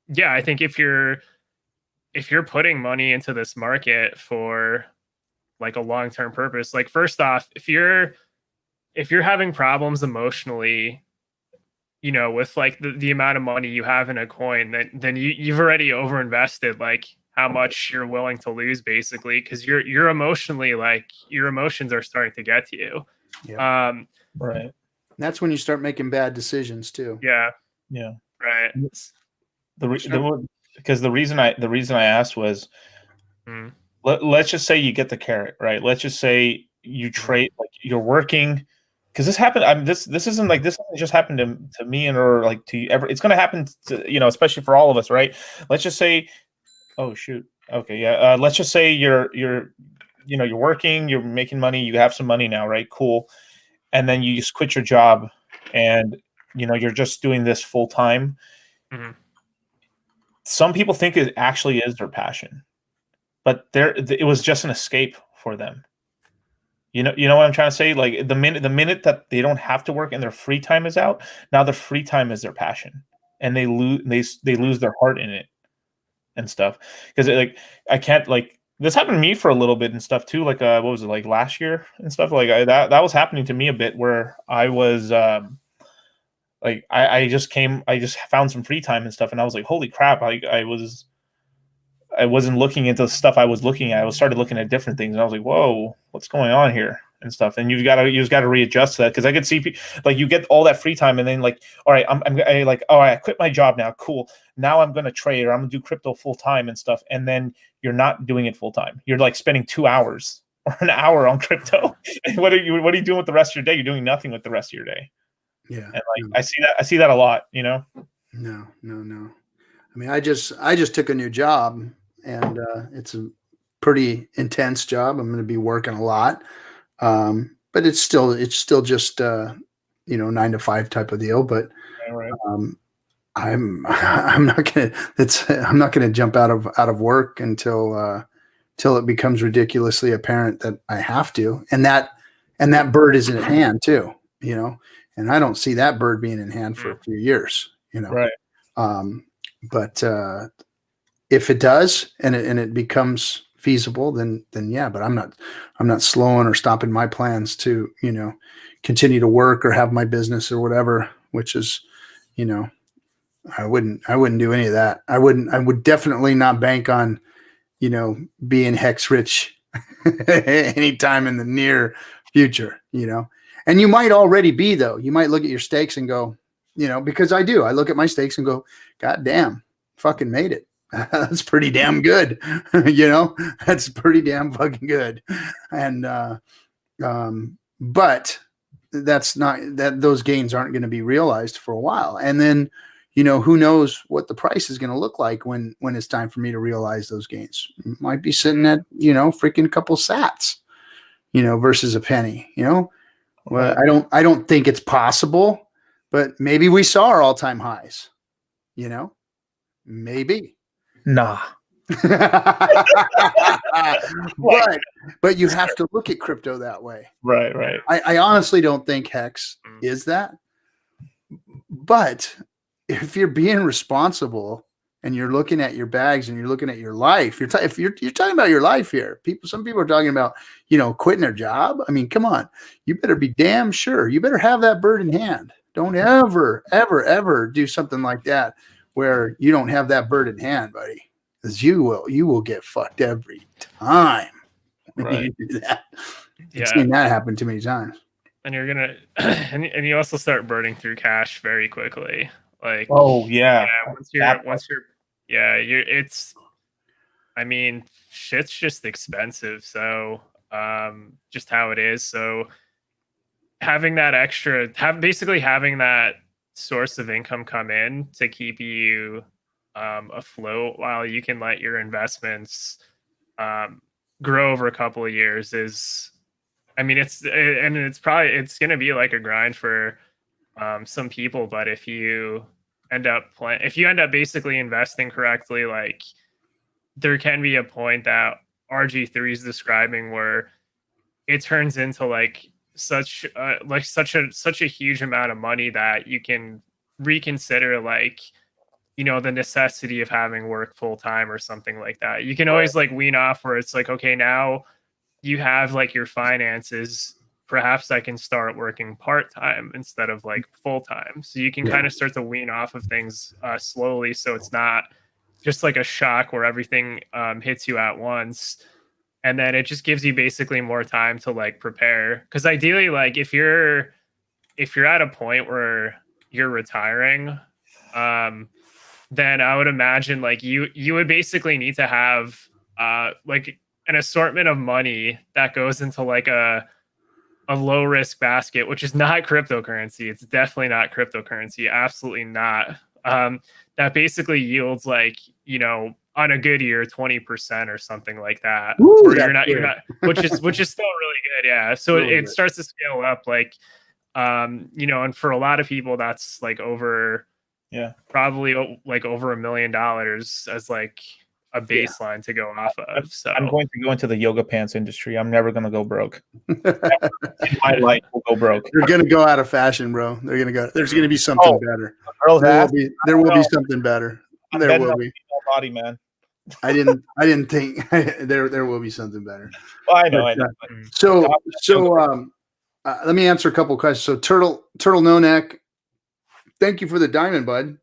yeah, I think if you're putting money into this market for like a long-term purpose, like first off, if you're having problems emotionally, with like the amount of money you have in a coin, then you've already overinvested like how much you're willing to lose, basically, because you're emotionally, like your emotions are starting to get to you. Yeah. Right. That's when you start making bad decisions too. Yeah. Yeah. Right. Because the reason I asked was, let's just say you get the carrot, right? Let's just say you trade, like you're working, because this happened. I mean, this isn't like, this hasn't just happened to me or like to you ever. It's going to happen to, especially for all of us, right? Let's just say, oh shoot, okay, yeah. Let's just say you're working, you're making money, you have some money now, right? Cool. And then you just quit your job, and you're just doing this full time. Some people think it actually is their passion, but it was just an escape for them. You know what I'm trying to say? Like the minute that they don't have to work and their free time is out, now their free time is their passion, and they lose their heart in it and stuff. Because like I can't, like, this happened to me for a little bit and stuff too. Like what was it, like last year and stuff? Like that was happening to me a bit, where I was like I just found some free time and stuff, and I was like, holy crap! I wasn't looking into the stuff I was looking at. I started looking at different things, and I was like, whoa, what's going on here and stuff. And you just got to readjust to that, because I could see like you get all that free time, and then like, all right, I quit my job now. Cool. Now I'm going to trade, or I'm going to do crypto full time and stuff. And then you're not doing it full time. You're like spending 2 hours or an hour on crypto. And what are you doing with the rest of your day? You're doing nothing with the rest of your day. Yeah. And like I see that a lot, you know. No. I mean, I just took a new job, and it's a pretty intense job. I'm going to be working a lot, but it's still just 9 to 5 type of deal. But Right. I'm not gonna jump out of work until it becomes ridiculously apparent that I have to, and that bird is in hand too, and I don't see that bird being in hand for a few years, Right. But if it does and it becomes feasible, then yeah. But I'm not slowing or stopping my plans to continue to work or have my business or whatever, which is I wouldn't do any of that. I would definitely not bank on being hex rich anytime in the near future, and you might already be, though. You might look at your stakes and go, because I look at my stakes and go, God damn, fucking made it. That's pretty damn good. That's pretty damn fucking good. And, but that's not that those gains aren't going to be realized for a while. And then, who knows what the price is going to look like when it's time for me to realize those gains. Might be sitting at, freaking couple sats, versus a penny, Well, I don't think it's possible, but maybe we saw our all-time highs, maybe. Nah. but you have to look at crypto that way. Right. I honestly don't think Hex is that. But if you're being responsible and you're looking at your bags and you're looking at your life, if you're talking about your life here. Some people are talking about, quitting their job. I mean, come on. You better be damn sure. You better have that bird in hand. Don't ever, ever, ever do something like that where you don't have that bird in hand, buddy. Because you will get fucked every time when you do that. I've seen that happen too many times. And you're gonna, and you also start burning through cash very quickly. Like, oh yeah, I mean, shit's just expensive. So, just how it is. So, having that having that source of income come in to keep you afloat while you can let your investments grow over a couple of years is, I mean, it's going to be like a grind for some people, but if you end up basically investing correctly, like there can be a point that RG3 is describing where it turns into like such a huge amount of money that you can reconsider like the necessity of having work full time or something like that. You can always like wean off where it's like, okay, now you have like your finances, perhaps I can start working part-time instead of like full-time. So you can kind of start to wean off of things slowly. So it's not just like a shock where everything hits you at once. And then it just gives you basically more time to like prepare. Because ideally, like if you're at a point where you're retiring, then I would imagine like you would basically need to have like an assortment of money that goes into like a low risk basket, which is not cryptocurrency. It's definitely not cryptocurrency. Absolutely not. That basically yields like, on a good year, 20% or something like that. Ooh, you're not, which is still really good. Yeah. So it starts to scale up like, and for a lot of people that's like over, probably like over $1 million as like a baseline to go off of. So I'm going to go into the yoga pants industry. I'm never going to go broke. In my life, will go broke. They're going to go out of fashion, bro. They're going to go. There's going to be something better. There will be something better. There will be. Body, man. I didn't think there will be something better. Well, I know. So let me answer a couple of questions. So Turtle No Neck, thank you for the diamond, bud.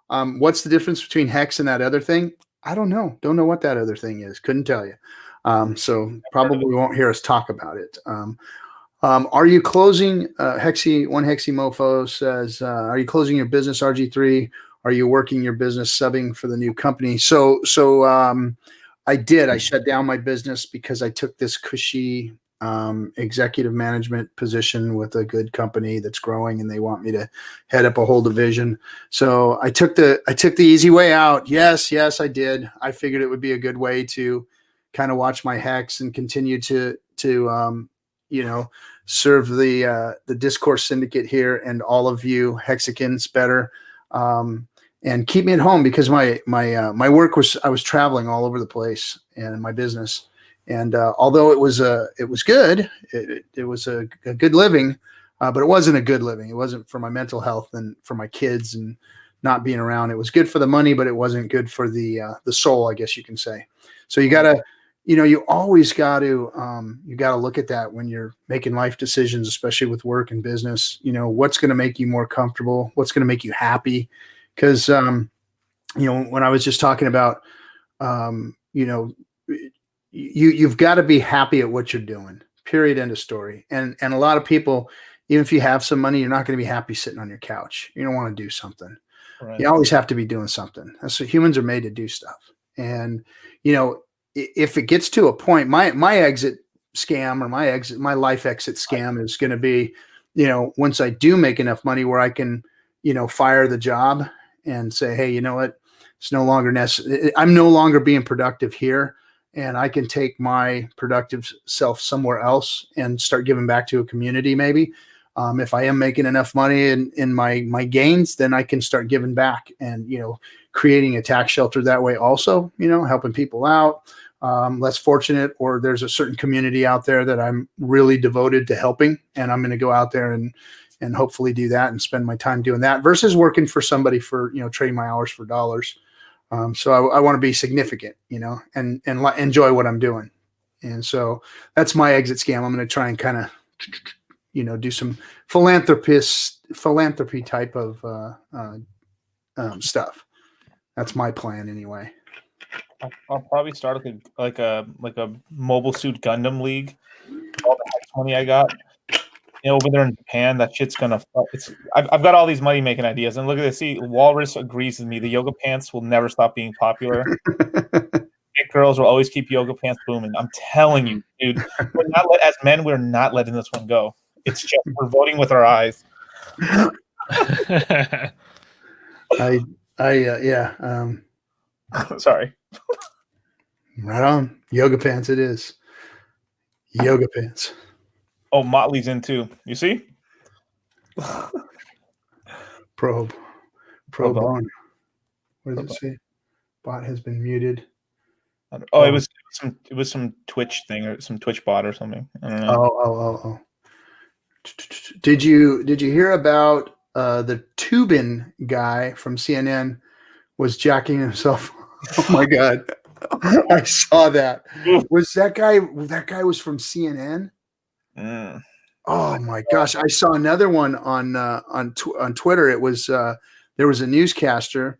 What's the difference between Hex and that other thing? I don't know. Don't know what that other thing is. Couldn't tell you. So probably won't hear us talk about it. Are you closing? One Hexy Mofo says, are you closing your business, RG3? Are you working your business subbing for the new company? So I did. I shut down my business because I took this cushy executive management position with a good company that's growing, and they want me to head up a whole division. So I took the easy way out. Yes, I did. I figured it would be a good way to kind of watch my hex and continue to serve the Discourse Syndicate here and all of you Hexicans better, and keep me at home, because my work was, I was traveling all over the place, and my business. And although it was good, it was a good living, but it wasn't a good living. It wasn't for my mental health and for my kids and not being around. It was good for the money, but it wasn't good for the soul, I guess you can say. So you gotta, you always got to look at that when you're making life decisions, especially with work and business. What's going to make you more comfortable? What's going to make you happy? Because when I was just talking about, you've got to be happy at what you're doing. Period. End of story. And a lot of people, even if you have some money, you're not going to be happy sitting on your couch. You don't want to do something. Right. You always have to be doing something. That's what humans are made to do stuff. And if it gets to a point, my exit scam, or my life exit scam is going to be, once I do make enough money where I can, fire the job and say, hey, you know what? It's no longer necessary. I'm no longer being productive here, and I can take my productive self somewhere else and start giving back to a community. Maybe if I am making enough money in my gains, then I can start giving back and, creating a tax shelter that way also, helping people out, less fortunate, or there's a certain community out there that I'm really devoted to helping, and I'm going to go out there and hopefully do that and spend my time doing that versus working for somebody for, trading my hours for dollars. So I want to be significant, and enjoy what I'm doing. And so that's my exit scam. I'm going to try and kind of, do some philanthropy type of stuff. That's my plan anyway. I'll probably start with like a Mobile Suit Gundam League. All the hex money I got, over there in Japan, that shit's gonna. I've got all these money making ideas, and look at this. See, Walrus agrees with me. The yoga pants will never stop being popular. Big girls will always keep yoga pants booming. I'm telling you, dude. As men, we're not letting this one go. It's just we're voting with our eyes. Yeah. Sorry. Right on. Yoga pants it is. Yoga pants. Oh, Motley's in too. You see? Probe on. What does it say? Bot has been muted. Oh, it was some Twitch thing or some Twitch bot or something. I don't know. Oh. Did you hear about the Tubin guy from CNN was jacking himself? Oh my God. I saw that. Was that guy was from CNN? Mm. Oh my gosh. I saw another one on Twitter. It was there was a newscaster,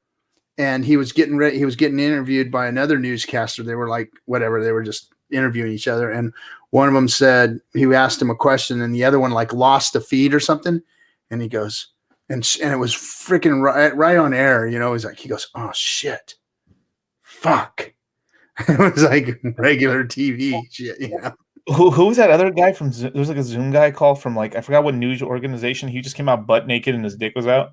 and he was getting ready. He was getting interviewed by another newscaster. They were like, whatever, they were just interviewing each other. And one of them said, he asked him a question, and the other one like lost the feed or something. And he goes, and it was freaking right on air. He's like, he goes, oh shit, fuck. It was like regular TV shit, Who was that other guy from Zoom? There was like a Zoom guy call from like, I forgot what news organization. He just came out butt naked and his dick was out.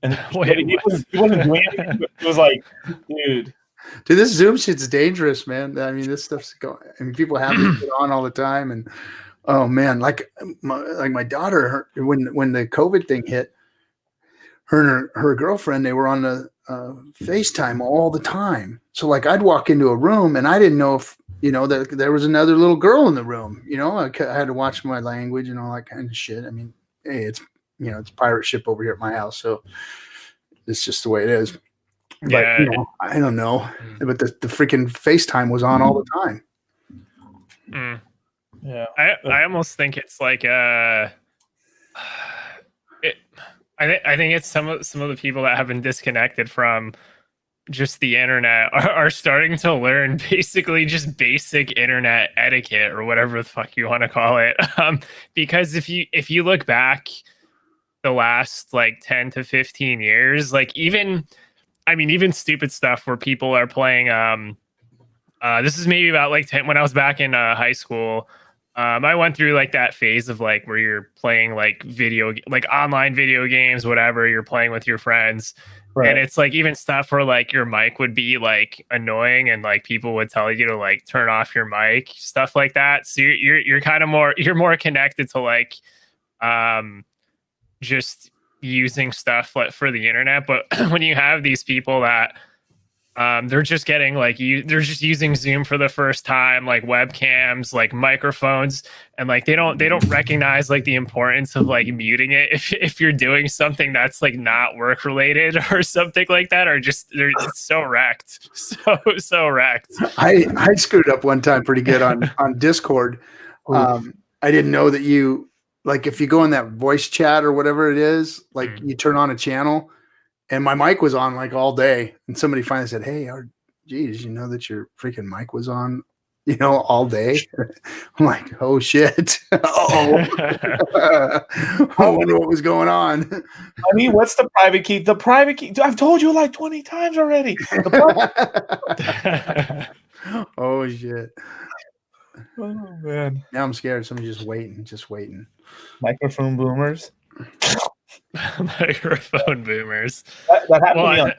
And he wasn't doing anything. It was like, dude, this Zoom shit's dangerous, man. I mean, this stuff's going. I mean, people have it on all the time, and oh man, like my daughter, when the COVID thing hit, her and her girlfriend, they were on the FaceTime all the time. So like, I'd walk into a room and I didn't know if that there was another little girl in the room. I had to watch my language and all that kind of shit. I mean, hey, it's it's pirate ship over here at my house, so it's just the way it is. Yeah. But I don't know, but the freaking FaceTime was on all the time. Mm. Yeah, I almost think it's like I think it's some of the people that have been disconnected from just the internet are starting to learn basically just basic internet etiquette or whatever the fuck you want to call it. Because if you look back the last like 10 to 15 years, like even stupid stuff where people are playing this is maybe about like 10 when I was back in high school. I went through like that phase of like where you're playing like online video games, whatever you're playing with your friends. Right. And it's like even stuff where like your mic would be like annoying and like people would tell you to like turn off your mic, stuff like that. So you're kind of more connected to like just using stuff like for the internet. But when you have these people that they're just getting like they're just using Zoom for the first time, like webcams, like microphones, and like they don't recognize like the importance of like muting it if you're doing something that's like not work related or something like that, or just it's so wrecked, so wrecked. I screwed up one time pretty good on Discord. I didn't know that you like if you go in that voice chat or whatever it is, like you turn on a channel. And my mic was on like all day. And somebody finally said, "Hey, did you know that your freaking mic was on, all day?" I'm like, "Oh shit." I wonder what was going on. I mean, what's the private key? The private key. I've told you like 20 times already. Oh shit. Oh man. Now I'm scared. Somebody's just waiting. Microphone boomers. Microphone boomers. That happened to me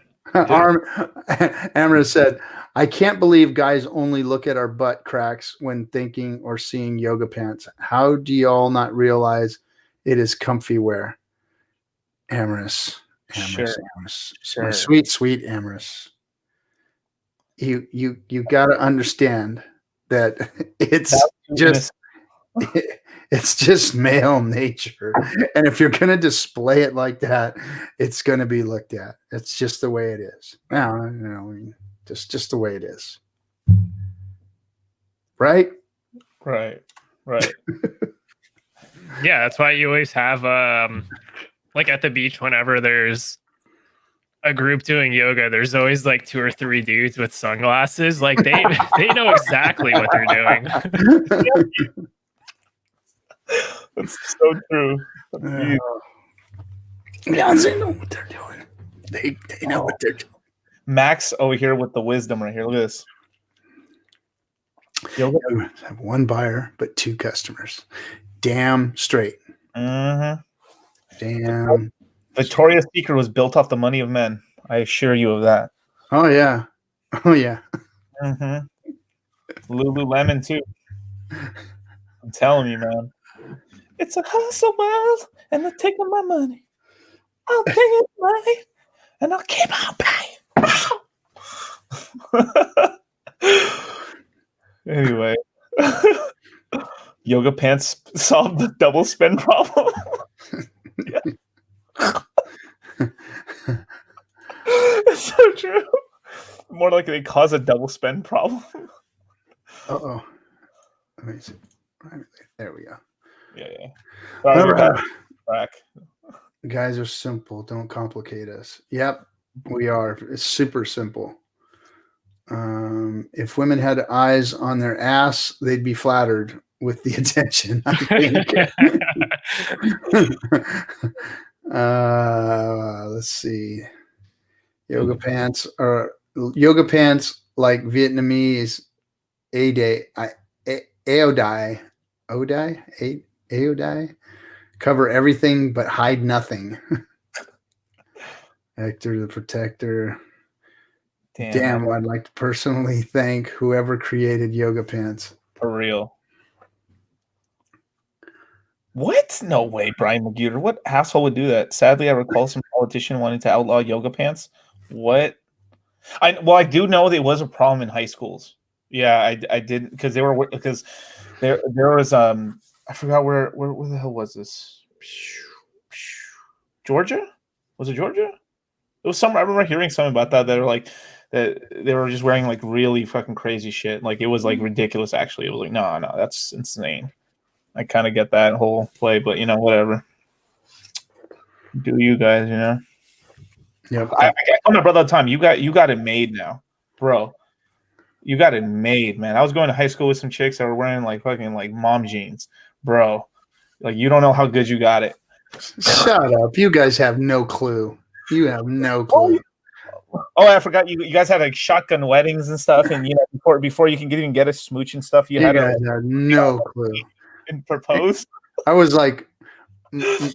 Amra said, "I can't believe guys only look at our butt cracks when thinking or seeing yoga pants. How do y'all not realize it is comfy wear?" Amorous. Sure. My sweet Amorous. You got to understand that it's just male nature, and if you're going to display it like that, it's going to be looked at. It's just the way it is. Just the way it is. Right. Yeah, that's why you always have like at the beach whenever there's a group doing yoga, there's always like 2 or 3 dudes with sunglasses. Like they know exactly what they're doing. That's so true. Yeah, they know what they're doing. They know what they're doing. Max over here with the wisdom right here. Look at this. Yoga have 1 buyer but 2 customers. Damn straight. Mm-hmm. Damn. Victoria's Secret was built off the money of men. I assure you of that. Oh yeah. Mm-hmm. Lululemon too. I'm telling you, man. It's a hustle world, and they're taking my money. I'll pay it money, and I'll keep on paying. Anyway, yoga pants solve the double spend problem. It's so true. More like they cause a double spend problem. Uh-oh. Let me see. There we go. Yeah. Sorry, back. Guys are simple. Don't complicate us. Yep, we are. It's super simple. If women had eyes on their ass, they'd be flattered with the attention, I think. Let's see. Yoga pants like Vietnamese Aodai cover everything but hide nothing. Hector the Protector. Damn, I'd like to personally thank whoever created yoga pants. For real. What? No way, Brian McGuder. What asshole would do that? Sadly, I recall some politician wanting to outlaw yoga pants. What? I do know that it was a problem in high schools. Yeah, I did because there was I forgot where the hell was this? Georgia? Was it Georgia? It was somewhere. I remember hearing something about that. They were like that they were just wearing like really fucking crazy shit. Like it was like ridiculous. Actually, it was like no, that's insane. I kind of get that whole play, but whatever. Do you guys, Yep. I tell my brother all the time, you got it made now, bro. You got it made, man. I was going to high school with some chicks that were wearing like fucking like mom jeans, bro. Like you don't know how good you got it. Shut up. You guys have no clue. You have no clue. Oh, I forgot you guys had like shotgun weddings and stuff, and before you can even get a smooch and stuff, you had guys have no clue. and propose. I was like,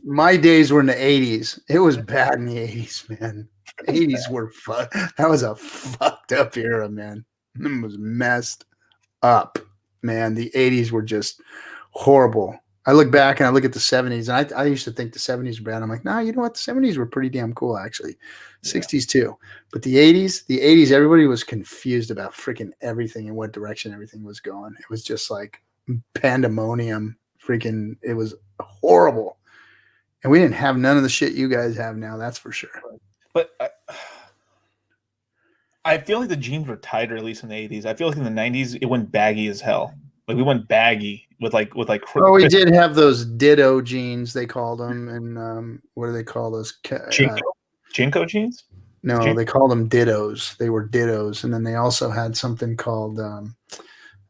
my days were in the 80s. It was bad in the 80s, man. 80s were fun. That was a fucked up era, man. It was messed up, man. The 80s were just horrible. I look back and I look at the 70s, and I used to think the 70s were bad. I'm like, nah, you know what? The 70s were pretty damn cool, actually. 60s too. But the 80s, everybody was confused about freaking everything and what direction everything was going. It was just like pandemonium. Freaking, it was horrible. And we didn't have none of the shit you guys have now, that's for sure. But I feel like the jeans were tighter, at least in the 80s. I feel like in the 90s, it went baggy as hell. Like we went baggy with like. Oh, we did have those Ditto jeans, they called them, and what do they call those? Jinko jeans? No, they called them Dittos. They were Dittos, and then they also had something called.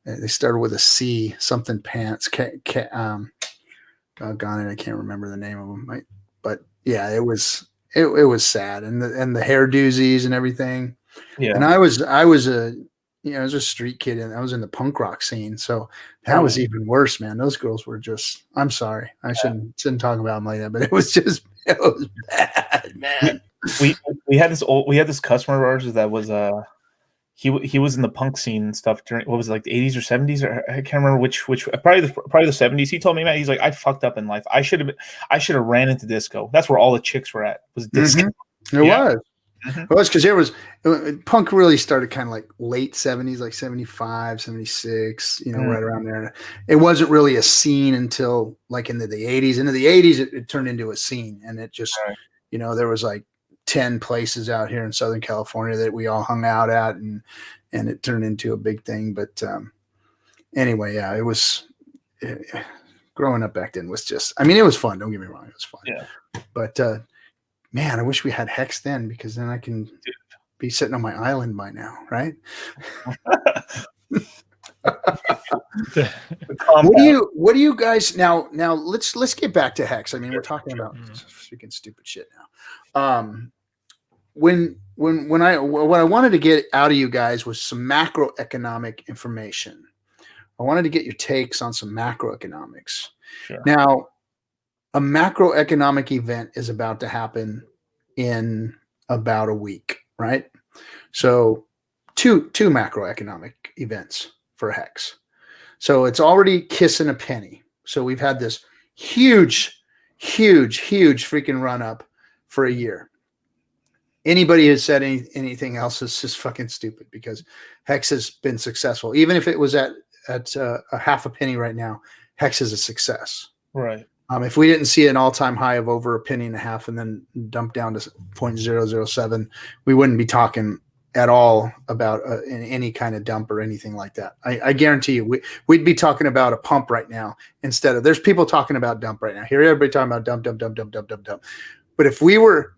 They started with a C, something pants. Doggone it, I can't remember the name of them. But yeah, it was sad, and the hair doozies and everything. Yeah, and I was a street kid, and I was in the punk rock scene, so that was even worse, man. Those girls were just. I'm sorry, I shouldn't talk about them like that, but it was bad, man. We had this customer of ours that was he was in the punk scene and stuff during, what was it, like the 80s or 70s, or I can't remember which probably the 70s. He told me, man, he's like, I fucked up in life. I should have ran into disco. That's where all the chicks were at, was disco. Mm-hmm. It was. It was because punk really started kind of like late 70s, like 75, 76, right around there. It wasn't really a scene until like into the 80s. Into the 80s, it turned into a scene, and it just, there was like 10 places out here in Southern California that we all hung out at, and it turned into a big thing. But anyway, yeah, it was growing up back then was just, I mean, it was fun. Don't get me wrong. It was fun. Yeah. But man, I wish we had Hex then, because then I can be sitting on my island by now, right? What do you guys now let's get back to Hex. I mean, we're talking about freaking stupid shit now. What I wanted to get out of you guys was some macroeconomic information. I wanted to get your takes on some macroeconomics. Sure. Now, a macroeconomic event is about to happen in about a week, right? So two macroeconomic events for Hex. So it's already kissing a penny. So we've had this huge freaking run up for a year. Anybody who said anything else is just fucking stupid, because Hex has been successful. Even if it was at a half a penny right now, Hex is a success. Right. If we didn't see an all-time high of over a penny and a half and then dump down to 0.007, we wouldn't be talking at all about any kind of dump or anything like that. I guarantee you, we'd be talking about a pump right now instead of. There's people talking about dump right now. Hear everybody talking about dump. But if we were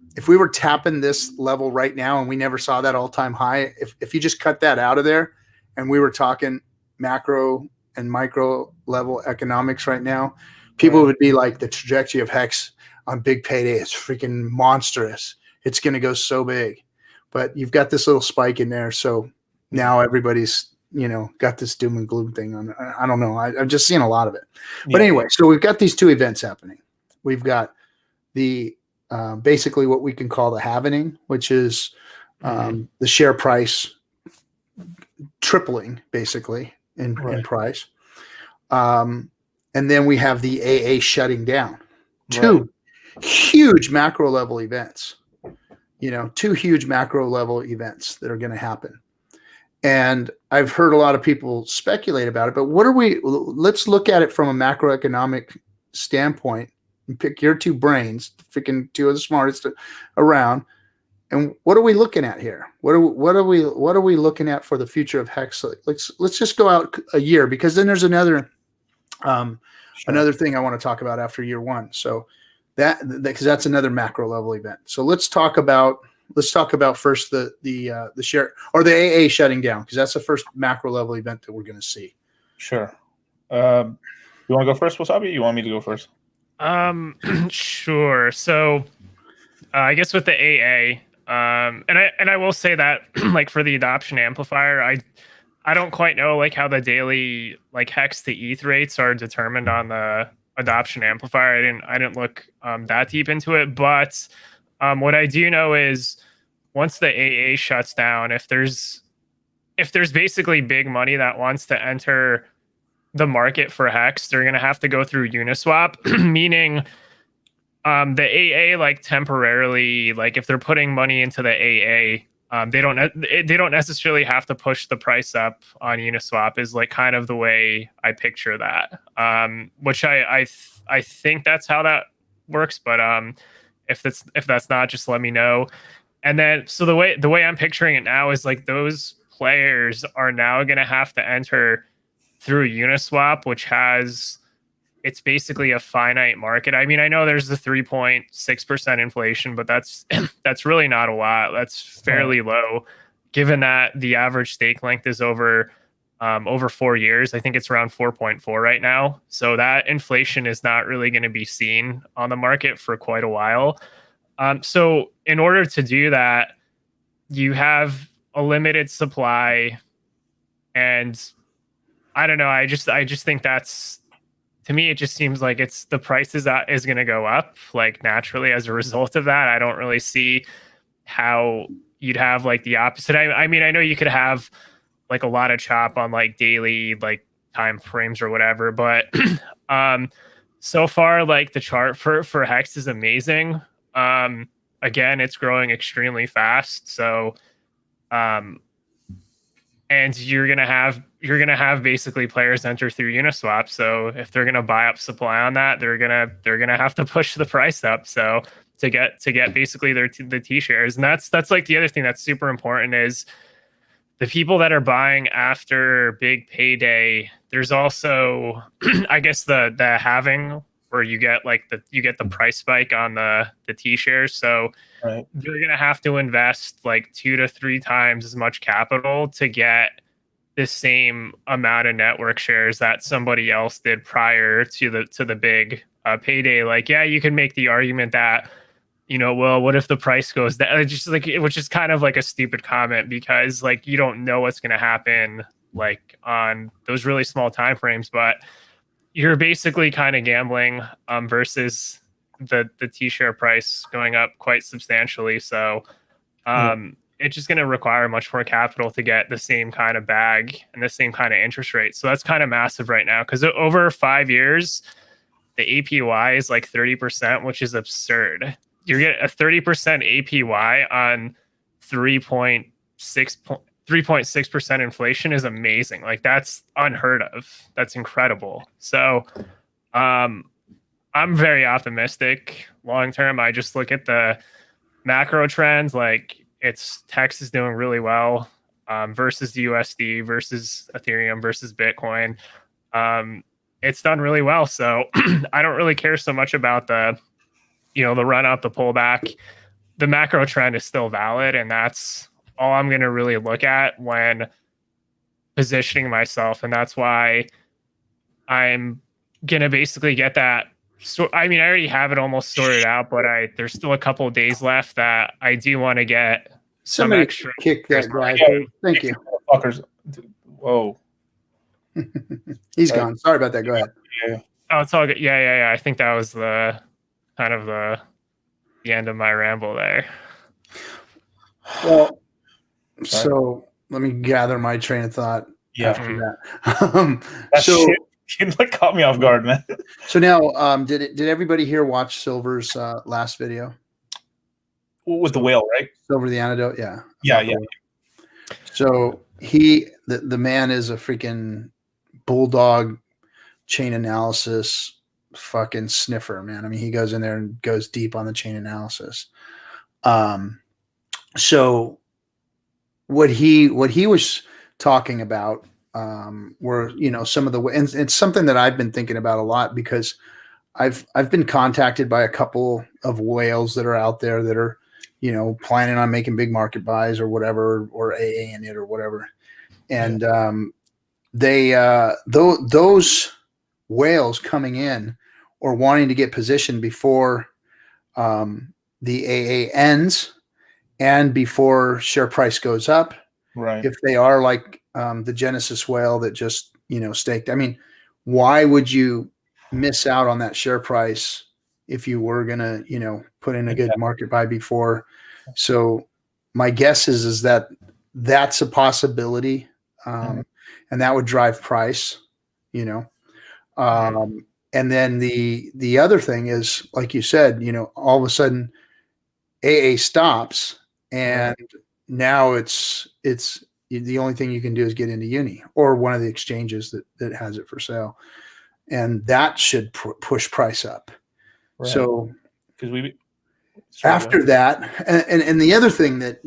tapping this level right now and we never saw that all-time high, if you just cut that out of there and we were talking macro and micro level economics right now, people would be like, the trajectory of Hex on big payday is freaking monstrous. It's going to go so big. But you've got this little spike in there. So now everybody's, got this doom and gloom thing on. I don't know. I've just seen a lot of it. But anyway, so we've got these two events happening. We've got the basically what we can call the halvening, which is the share price tripling basically in price. And then we have the AA shutting down. Two huge macro level events. Two huge macro level events that are going to happen. And I've heard a lot of people speculate about it, but let's look at it from a macroeconomic standpoint and pick your two brains, freaking two of the smartest around. And what are we looking at here? What are we looking at for the future of Hex? Let's just go out a year, because then there's another thing I want to talk about after year one. So because that's another macro level event. So let's talk about first the share or the AA shutting down, because that's the first macro level event that we're going to see. Sure. You want to go first, Wasabi? You want me to go first? Sure. So I guess with the AA, and I will say that like for the adoption amplifier, I don't quite know like how the daily like hex to ETH rates are determined on the adoption amplifier. I didn't look that deep into it, but what I do know is once the AA shuts down, if there's basically big money that wants to enter the market for hex, they're gonna have to go through Uniswap, meaning the AA like temporarily, like if they're putting money into the AA, they don't necessarily have to push the price up on Uniswap is like kind of the way I picture that. Which I think that's how that works, but if that's not, just let me know. And then so the way I'm picturing it now is like those players are now going to have to enter through Uniswap, which has it's basically a finite market. I mean, I know there's the 3.6% inflation, but that's that's really not a lot. That's fairly low, given that the average stake length is over 4 years. I think it's around 4.4 right now. So that inflation is not really going to be seen on the market for quite a while. So in order to do that, you have a limited supply, and I don't know. I just think that's, to me, it just seems like it's the price is going to go up like naturally as a result of that. I don't really see how you'd have like the opposite. I mean, I know you could have like a lot of chop on like daily like time frames or whatever, but so far like the chart for Hex is amazing. Again, it's growing extremely fast. So and you're gonna have basically players enter through Uniswap. So if they're gonna buy up supply on that, they're gonna have to push the price up. So to get basically the T shares, and that's like the other thing that's super important is the people that are buying after big payday. There's also I guess the halving where you get the price spike on the T shares. So Right. you're going to have to invest like 2 to 3 times as much capital to get the same amount of network shares that somebody else did prior to the big payday. Like, yeah, you can make the argument that, well, what if the price goes down? Just like, which is kind of like a stupid comment because like you don't know what's going to happen like on those really small time frames, but you're basically kind of gambling versus the T share price going up quite substantially. So it's just going to require much more capital to get the same kind of bag and the same kind of interest rate. So that's kind of massive right now because over 5 years, the APY is like 30%, which is absurd. You get a 30% APY on 3.6% inflation is amazing. Like that's unheard of. That's incredible. So I'm very optimistic long term. I just look at the macro trends, like Hex is doing really well versus the USD, versus Ethereum, versus Bitcoin. It's done really well. So I don't really care so much about the run up, the pullback. The macro trend is still valid, and that's all I'm going to really look at when positioning myself. And that's why I'm going to basically get that. So, I mean, I already have it almost sorted out, but there's still a couple of days left that I do want to get some Somebody extra. kick that guy. Thank you. Fuckers. Whoa. He's gone. Sorry about that. Go ahead. Yeah. Oh, it's all good. Yeah. I think that was the kind of the end of my ramble there. Well, so let me gather my train of thought after that. That shit like caught me off guard, man. So now, did everybody here watch Silver's last video? With the whale, right? Silver the Antidote, yeah. Yeah. So the man is a freaking bulldog chain analysis fucking sniffer, man. I mean, he goes in there and goes deep on the chain analysis. So what he was talking about were some of the, and it's something that I've been thinking about a lot because I've been contacted by a couple of whales that are out there that are planning on making big market buys or whatever, or AA in it or whatever, and those whales coming in or wanting to get positioned before the AA ends and before share price goes up. Right. If they are like the Genesis whale that just, staked. I mean, why would you miss out on that share price if you were going to, put in a good market buy before? So my guess is that that's a possibility. And that would drive price, and then the other thing is, like you said, all of a sudden AA stops, and now it's the only thing you can do is get into Uni or one of the exchanges that has it for sale, and that should push price up. Right. So because after that, and the other thing that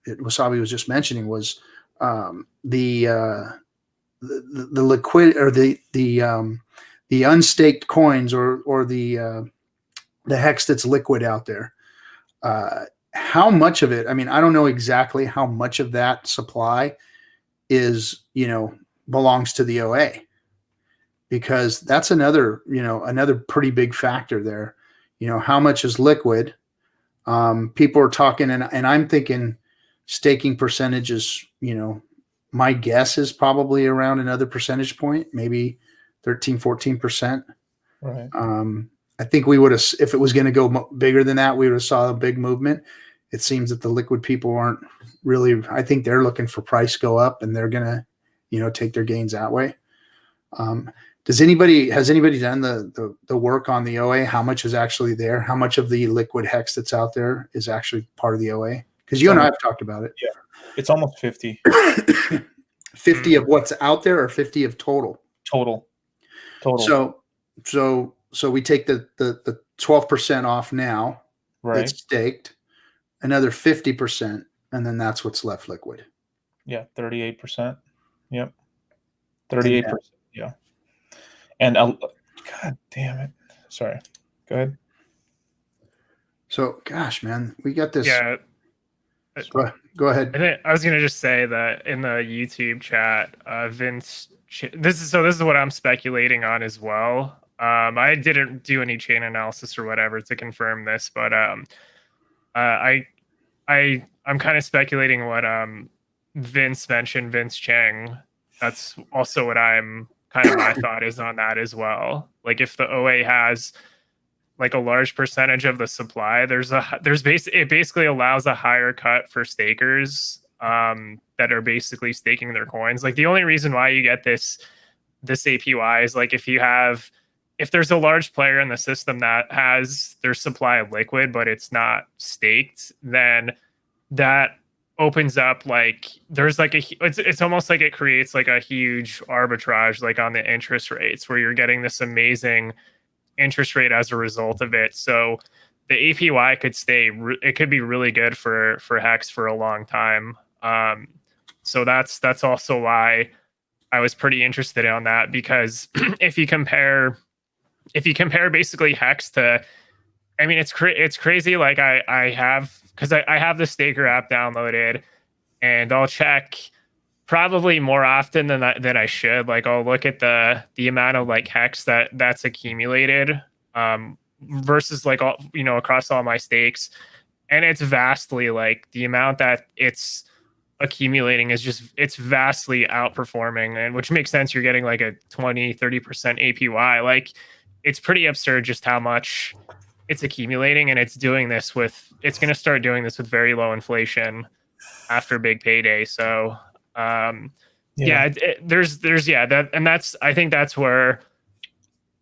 Wasabi was just mentioning was the liquid, or the unstaked coins, or the hex that's liquid out there. How much of it? I mean, I don't know exactly how much of that supply is, belongs to the OA, because that's another pretty big factor there. How much is liquid? People are talking, and I'm thinking staking percentages, my guess is probably around another percentage point, maybe 13-14%. Right. I think we would have, if it was going to go bigger than that, we would have saw a big movement. It seems that the liquid people aren't really, I think they're looking for price go up, and they're going to, take their gains that way. Has anybody done the work on the OA? How much is actually there? How much of the liquid hex that's out there is actually part of the OA? Because you and I have talked about it. Yeah. It's almost 50. 50 of what's out there, or 50 of total? Total. So we take the 12% off now. Right. It's staked, another 50%, and then that's what's left liquid. Yeah, 38%. Yep. 38%. Yeah. And God damn it. Sorry. Go ahead. So, gosh, man, we got this. Yeah. Go ahead. I was going to just say that in the YouTube chat, Vince, this is what I'm speculating on as well. I didn't do any chain analysis or whatever to confirm this, but I'm kind of speculating what Vince mentioned, Vince Chang. That's also what I'm kind of my thought is on that as well. Like, if the OA has like a large percentage of the supply, it basically allows a higher cut for stakers that are basically staking their coins. Like, the only reason why you get this APY is like if there's a large player in the system that has their supply of liquid but it's not staked, then that opens up, like, there's like it's almost like it creates like a huge arbitrage, like on the interest rates, where you're getting this amazing interest rate as a result of it. So the APY it could be really good for Hex for a long time. So that's also why I was pretty interested on that, because if you compare basically Hex to, I mean, it's crazy. Like, I have the Staker app downloaded, and I'll check probably more often than I should. Like, I'll look at the amount of like Hex that's accumulated versus like all, across all my stakes, and it's vastly, like, the amount that it's accumulating is it's vastly outperforming, and which makes sense. You're getting like a 20-30% APY. Like, it's pretty absurd just how much it's accumulating, and it's going to start doing this with very low inflation after big payday. So I think that's where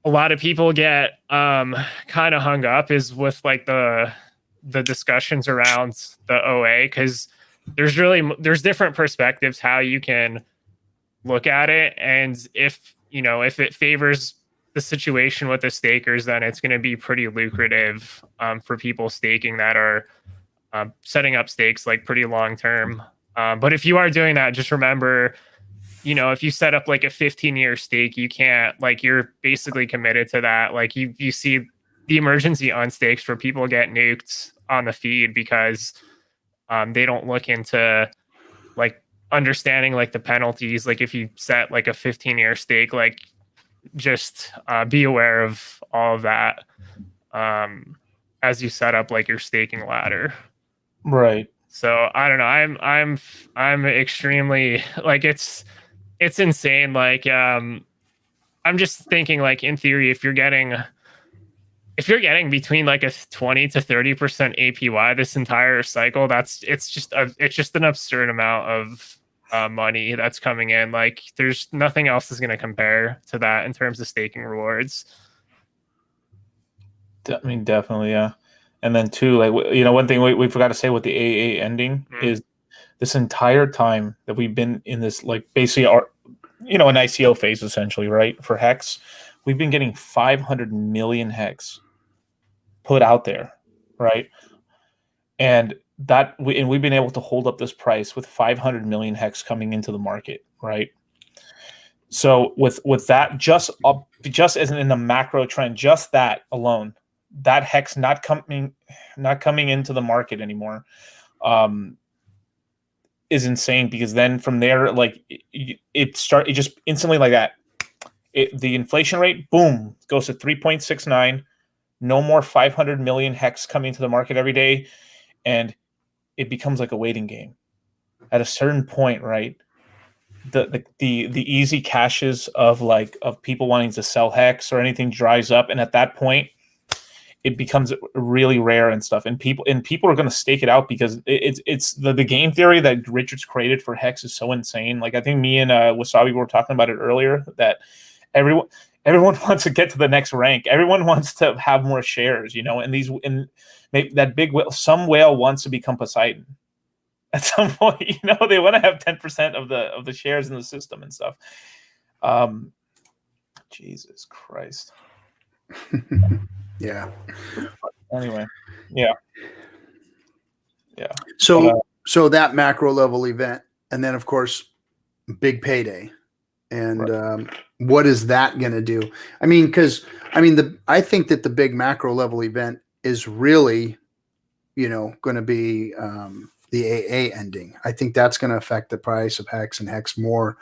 a lot of people get kind of hung up, is with like the discussions around the OA, because there's different perspectives how you can look at it, and if it favors the situation with the stakers, then it's going to be pretty lucrative for people staking that are setting up stakes like pretty long term. But if you are doing that, just remember, if you set up like a 15-year stake, you can't, like, you're basically committed to that. Like, you see the emergency unstakes where people get nuked on the feed because they don't look into like understanding like the penalties. Like, if you set like a 15-year stake, like, just be aware of all of that as you set up like your staking ladder. Right. So I don't know. I'm extremely like it's insane. Like I'm just thinking like in theory, if you're getting between like a 20 to 30% APY this entire cycle, it's just an absurd amount of money that's coming in. Like there's nothing else is going to compare to that in terms of staking rewards. I mean, definitely, yeah. And then two, like, one thing we forgot to say with the AA ending is this entire time that we've been in this, like, basically an ICO phase essentially, right? For Hex, we've been getting 500 million Hex put out there, right? And we've been able to hold up this price with 500 million Hex coming into the market, right? So with that, just as in the macro trend, just that alone, that Hex not coming into the market anymore, is insane, because then from there, like it just instantly like that. The inflation rate, boom, goes to 3.69. No more 500 million Hex coming to the market every day, and it becomes like a waiting game. At a certain point, right? The easy caches of people wanting to sell Hex or anything dries up, and at that point it becomes really rare and stuff, and people are going to stake it out, because it's the game theory that Richard's created for Hex is so insane. Like, I think me and Wasabi were talking about it earlier, that everyone wants to get to the next rank. Everyone wants to have more shares, and maybe that big whale, some whale wants to become Poseidon at some point. They want to have 10% of the shares in the system and stuff. Jesus Christ. Yeah. Anyway, yeah. So that macro level event, and then of course big payday, and right. What is that going to do? I mean, I think that the big macro level event is really, going to be the AA ending. I think that's going to affect the price of Hex and Hex more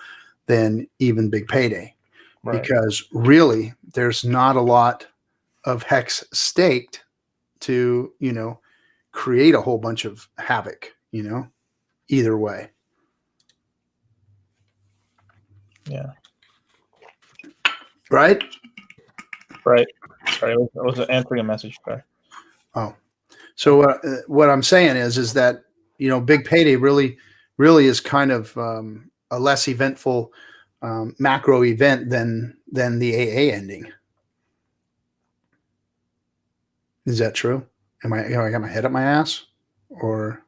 than even big payday, Right. because really there's not a lot of Hex staked to, create a whole bunch of havoc, either way. Yeah. Right. Sorry, I was answering a message. Sorry. Oh, so what I'm saying is that, big payday really is kind of a less eventful macro event than the AA ending. Is that true? I got my head up my ass, or?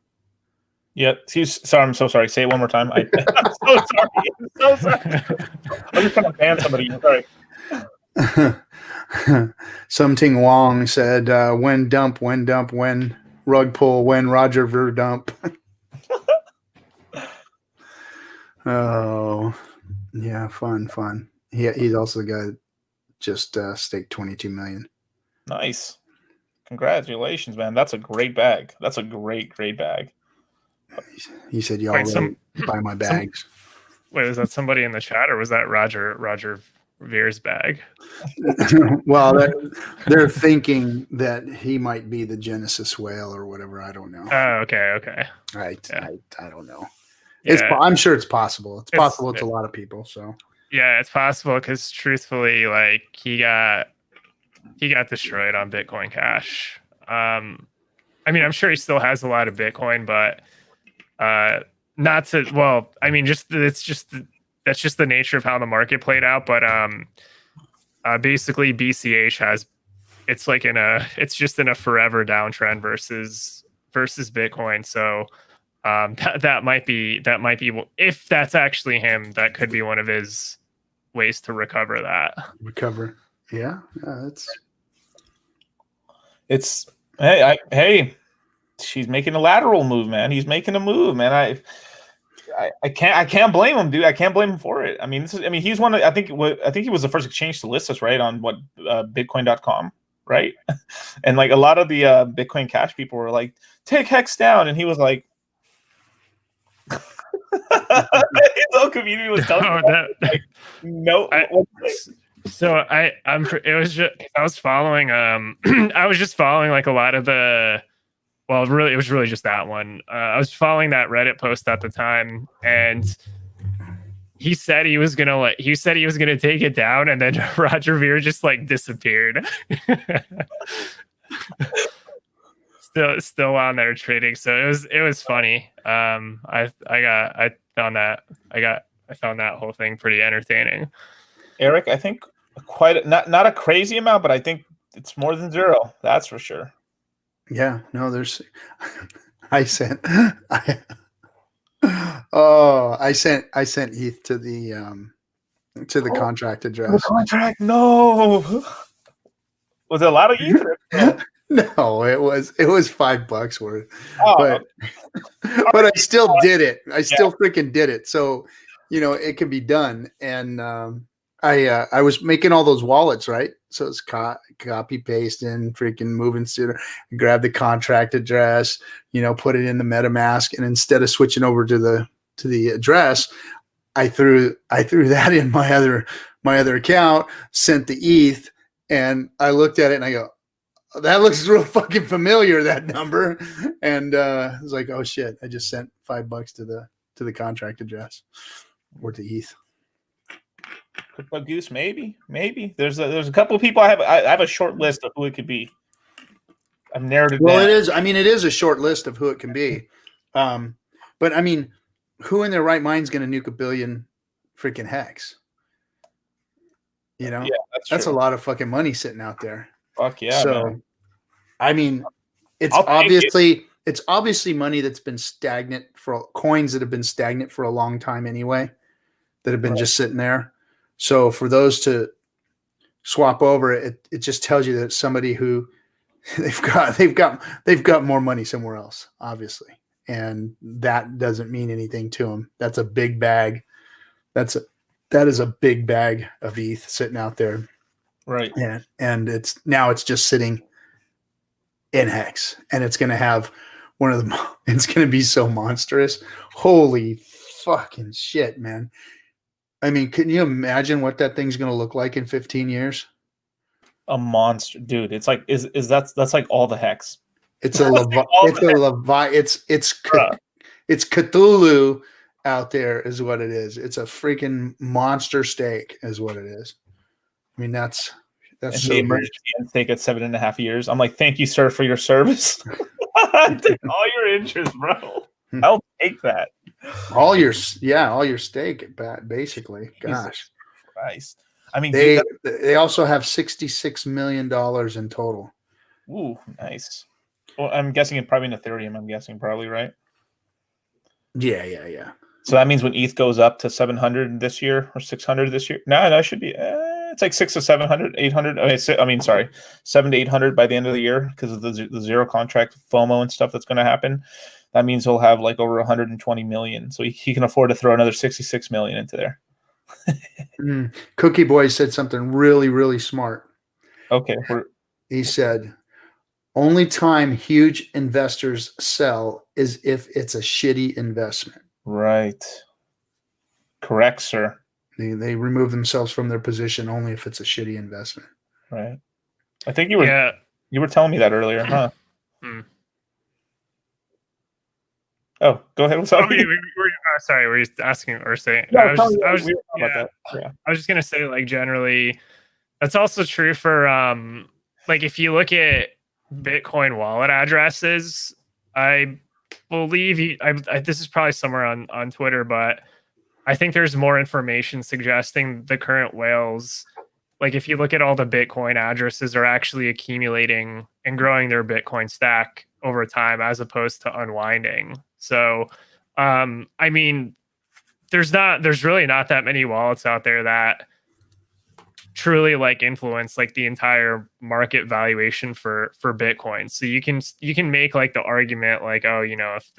Yeah. Sorry, I'm so sorry. Say it one more time. I'm so sorry. I'm so sorry. I'm just trying to ban somebody. I'm sorry. Something Wong said, when dump, when rug pull, when Roger Ver dump. Oh, yeah, fun. He's also the guy that just staked 22 million. Nice. Congratulations, man. That's a great bag. That's a great bag. He said, y'all really buy my bags. Wait, was that somebody in the chat, or was that Roger Veer's bag? Well, they're thinking that he might be the Genesis whale or whatever. I don't know. Oh, okay. Yeah. I don't know. Yeah. I'm sure it's possible. It's possible to a lot of people. So yeah, it's possible, because truthfully, like he got destroyed on Bitcoin Cash. I mean, I'm sure he still has a lot of Bitcoin, but not to. Well, I mean, that's just the nature of how the market played out. But basically, BCH it's just in a forever downtrend versus Bitcoin. So that might be if that's actually him, that could be one of his ways to recover that. Yeah, it's hey, she's making a lateral move, man. He's making a move, man. I can't blame him, dude. I can't blame him for it. I mean, he's one of, I think he was the first exchange to list us, right, on bitcoin.com, right? And like a lot of the Bitcoin Cash people were like, take Hex down, and he was like, his whole community was telling him, like, no. So I was just following I was just following like a lot of the well, really, it was really just that one. I was following that Reddit post at the time, and he said he was gonna take it down, and then Roger Ver just like disappeared. Still on there trading, so it was funny. I found that whole thing pretty entertaining. Eric, I think not a crazy amount, but I think it's more than zero. That's for sure. Yeah, no, there's. I sent ETH to the contract address. Contract? No. Was it a lot of ETH? No, it was $5 worth. Oh, But I still did it. I still freaking did it. So, it can be done. And I was making all those wallets, right? So it's copy paste and freaking moving to grab the contract address, put it in the MetaMask, and instead of switching over to the address, I threw that in my other account, sent the ETH, and I looked at it and I go, that looks real fucking familiar, that number. And I was like, oh shit, I just sent $5 to the contract address or to ETH. Crypto Goose, maybe. There's a couple of people I have a short list of who it could be. I've narrowed it down. Well, it is. I mean, it is a short list of who it can be. But I mean, who in their right mind is going to nuke a billion freaking hex? Yeah, that's a lot of fucking money sitting out there. Fuck yeah. So, man. I mean, it's obviously money that's been stagnant for coins that have been stagnant for a long time anyway, that have been just sitting there. So for those to swap over, it just tells you that it's somebody who they've got more money somewhere else, obviously, and that doesn't mean anything to them. That's a big bag. That is a big bag of ETH sitting out there. Right. And it's just sitting in Hex, and it's going to have it's going to be so monstrous. Holy fucking shit, man. I mean, can you imagine what that thing's going to look like in 15 years? A monster, dude. It's like, that's like all the Hex. It's it's Cthulhu out there is what it is. It's a freaking monster steak is what it is. I mean, that's so the emergency take at 7.5 years. I'm like, thank you, sir, for your service. Take all your interest, bro. I'll take that. All your steak, basically. Gosh, Jesus Christ. I mean, they also have $66 million in total. Ooh, nice. Well, I'm guessing it probably in Ethereum. I'm guessing probably, right? Yeah. So that means when ETH goes up to 700 this year or 600 this year. No, it should be. It's like 600 to 700, 800. Okay, sorry, 700 to 800 by the end of the year because of the zero contract FOMO and stuff that's going to happen. That means he'll have like over 120 million. So he can afford to throw another 66 million into there. Cookie Boy said something really, really smart. Okay. He said, only time huge investors sell is if it's a shitty investment. Right. Correct, sir. They remove themselves from their position only if it's a shitty investment. Right. I think you were telling me that earlier, huh? Oh, go ahead. Sorry. Sorry, were you asking or saying? No, I was just gonna say, like, generally, that's also true for like if you look at Bitcoin wallet addresses. I believe this is probably somewhere on Twitter, but I think there's more information suggesting the current whales. Like if you look at all the Bitcoin addresses are actually accumulating and growing their Bitcoin stack over time as opposed to unwinding. So, I mean, there's really not that many wallets out there that truly like influence like the entire market valuation for Bitcoin. So you can make like the argument like, oh, if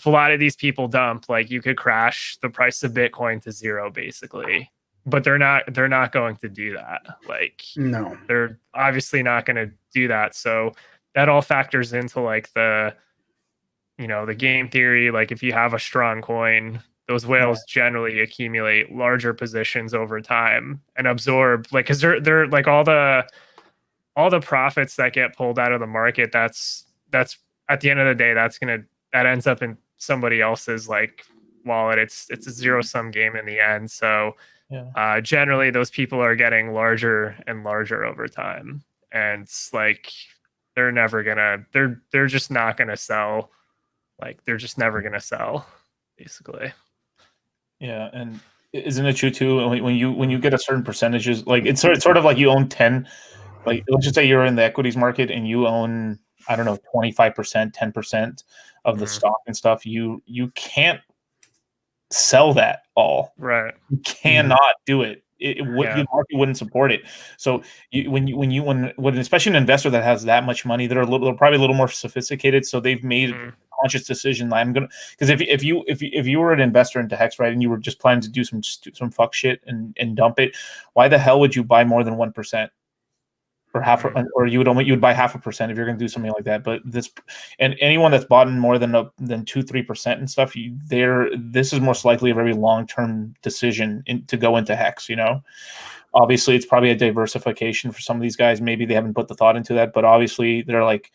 a lot of these people dump, like you could crash the price of Bitcoin to zero basically. But they're not going to do that. Like, no, they're obviously not going to do that. So that all factors into like the game theory. Like if you have a strong coin, those whales generally accumulate larger positions over time and absorb, like, because they're like all the profits that get pulled out of the market. That's that's at the end of the day, that ends up in somebody else's like wallet. It's a zero sum game in the end. So generally those people are getting larger and larger over time, and it's like they're just not gonna sell. Like they're just never gonna sell, basically. Yeah, and isn't it true too? When you get a certain percentages, like it's sort of like you own 10. Like let's just say you're in the equities market and you own, I don't know, 25%, 10% of the stock and stuff. You can't sell that all. Right. You cannot do it. The market wouldn't support it. So when especially an investor that has that much money, they're probably a little more sophisticated. So they've made a conscious decision. Because if you were an investor into Hex, right, and you were just planning to do some fuck shit and dump it, why the hell would you buy more than 1%? Or or you would buy 0.5% if you're going to do something like that. But anyone that's bought in more than 2-3% and stuff, this is most likely a very long-term decision to go into Hex. Obviously it's probably a diversification for some of these guys. Maybe they haven't put the thought into that, but obviously they're like,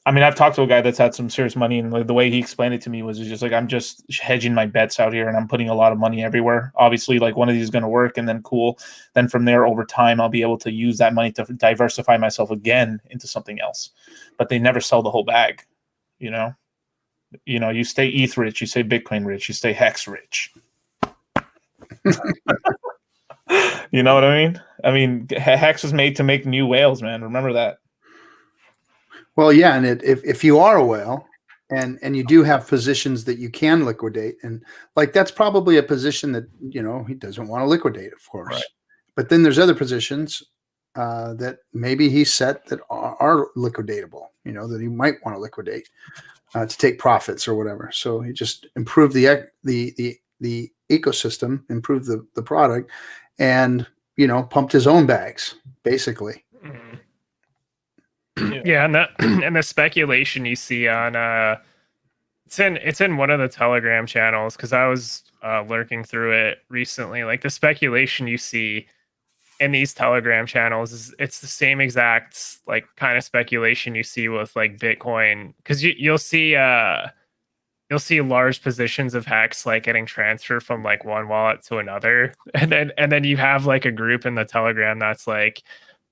I mean, I've talked to a guy that's had some serious money, and the way he explained it to me was just like, I'm just hedging my bets out here and I'm putting a lot of money everywhere. Obviously, like one of these is going to work, and then cool. Then from there, over time, I'll be able to use that money to diversify myself again into something else. But they never sell the whole bag, You stay ETH rich, you stay Bitcoin rich, you stay Hex rich. You know what I mean? I mean, Hex was made to make new whales, man. Remember that. Well, yeah, and if you are a whale and you do have positions that you can liquidate, and like that's probably a position that he doesn't want to liquidate, of course. Right. But then there's other positions that maybe he's set that are liquidatable, that he might want to liquidate to take profits or whatever. So he just improved the ecosystem, improved the product, and pumped his own bags basically. Yeah, and the speculation you see on it's in one of the Telegram channels, because I was lurking through it recently. Like the speculation you see in these Telegram channels it's the same exact like kind of speculation you see with like Bitcoin, because you'll see large positions of Hex like getting transferred from like one wallet to another, and then you have like a group in the Telegram that's like,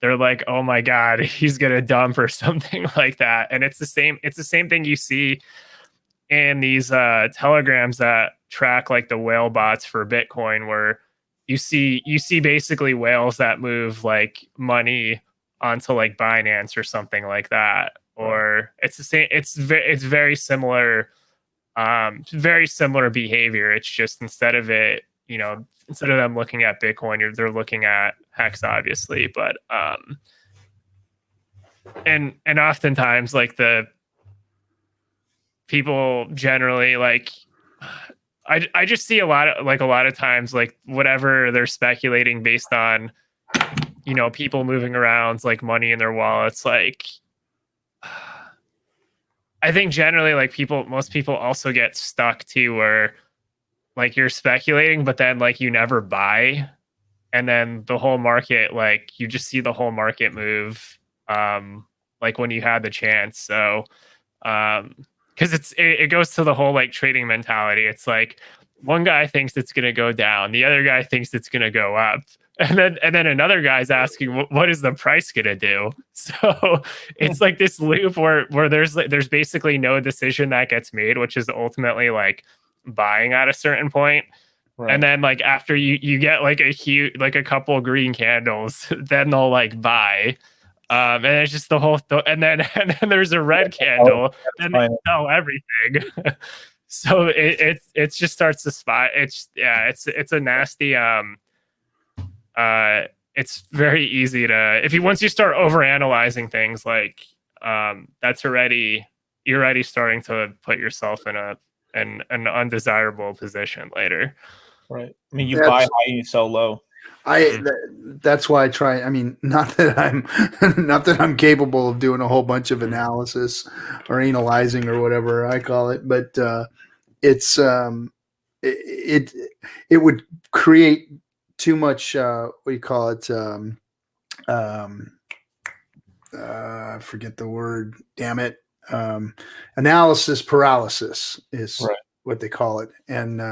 they're like, oh my God, he's gonna dump or something like that. And it's the same thing you see in these telegrams that track like the whale bots for Bitcoin, where you see basically whales that move like money onto like Binance or something like that. Or it's the same, it's very similar, very similar behavior. It's just instead of them looking at Bitcoin, they're looking at Hex, obviously. But and oftentimes like the people generally like, I just see a lot of times like whatever they're speculating based on people moving around like money in their wallets, like I think generally like most people also get stuck to where like you're speculating, but then like you never buy, and then the whole market, like you just see the whole market move like when you had the chance. So because it goes to the whole like trading mentality. It's like one guy thinks it's going to go down, the other guy thinks it's going to go up, and then another guy's asking what is the price going to do. So it's like this loop where there's basically no decision that gets made, which is ultimately like buying at a certain point. Right. And then like after you get like a couple green candles, then they'll like buy. And it's just the whole and then there's a red candle, and they sell everything. So it just starts to spot. It's a nasty it's very easy to, once you start overanalyzing things, like you're already starting to put yourself in an undesirable position later. Right. I mean, you buy high, you sell low. That's why I try. I mean, not that I'm capable of doing a whole bunch of analysis or analyzing or whatever I call it, but it would create too much. What do you call it? I forget the word, damn it. Analysis paralysis is what they call it. And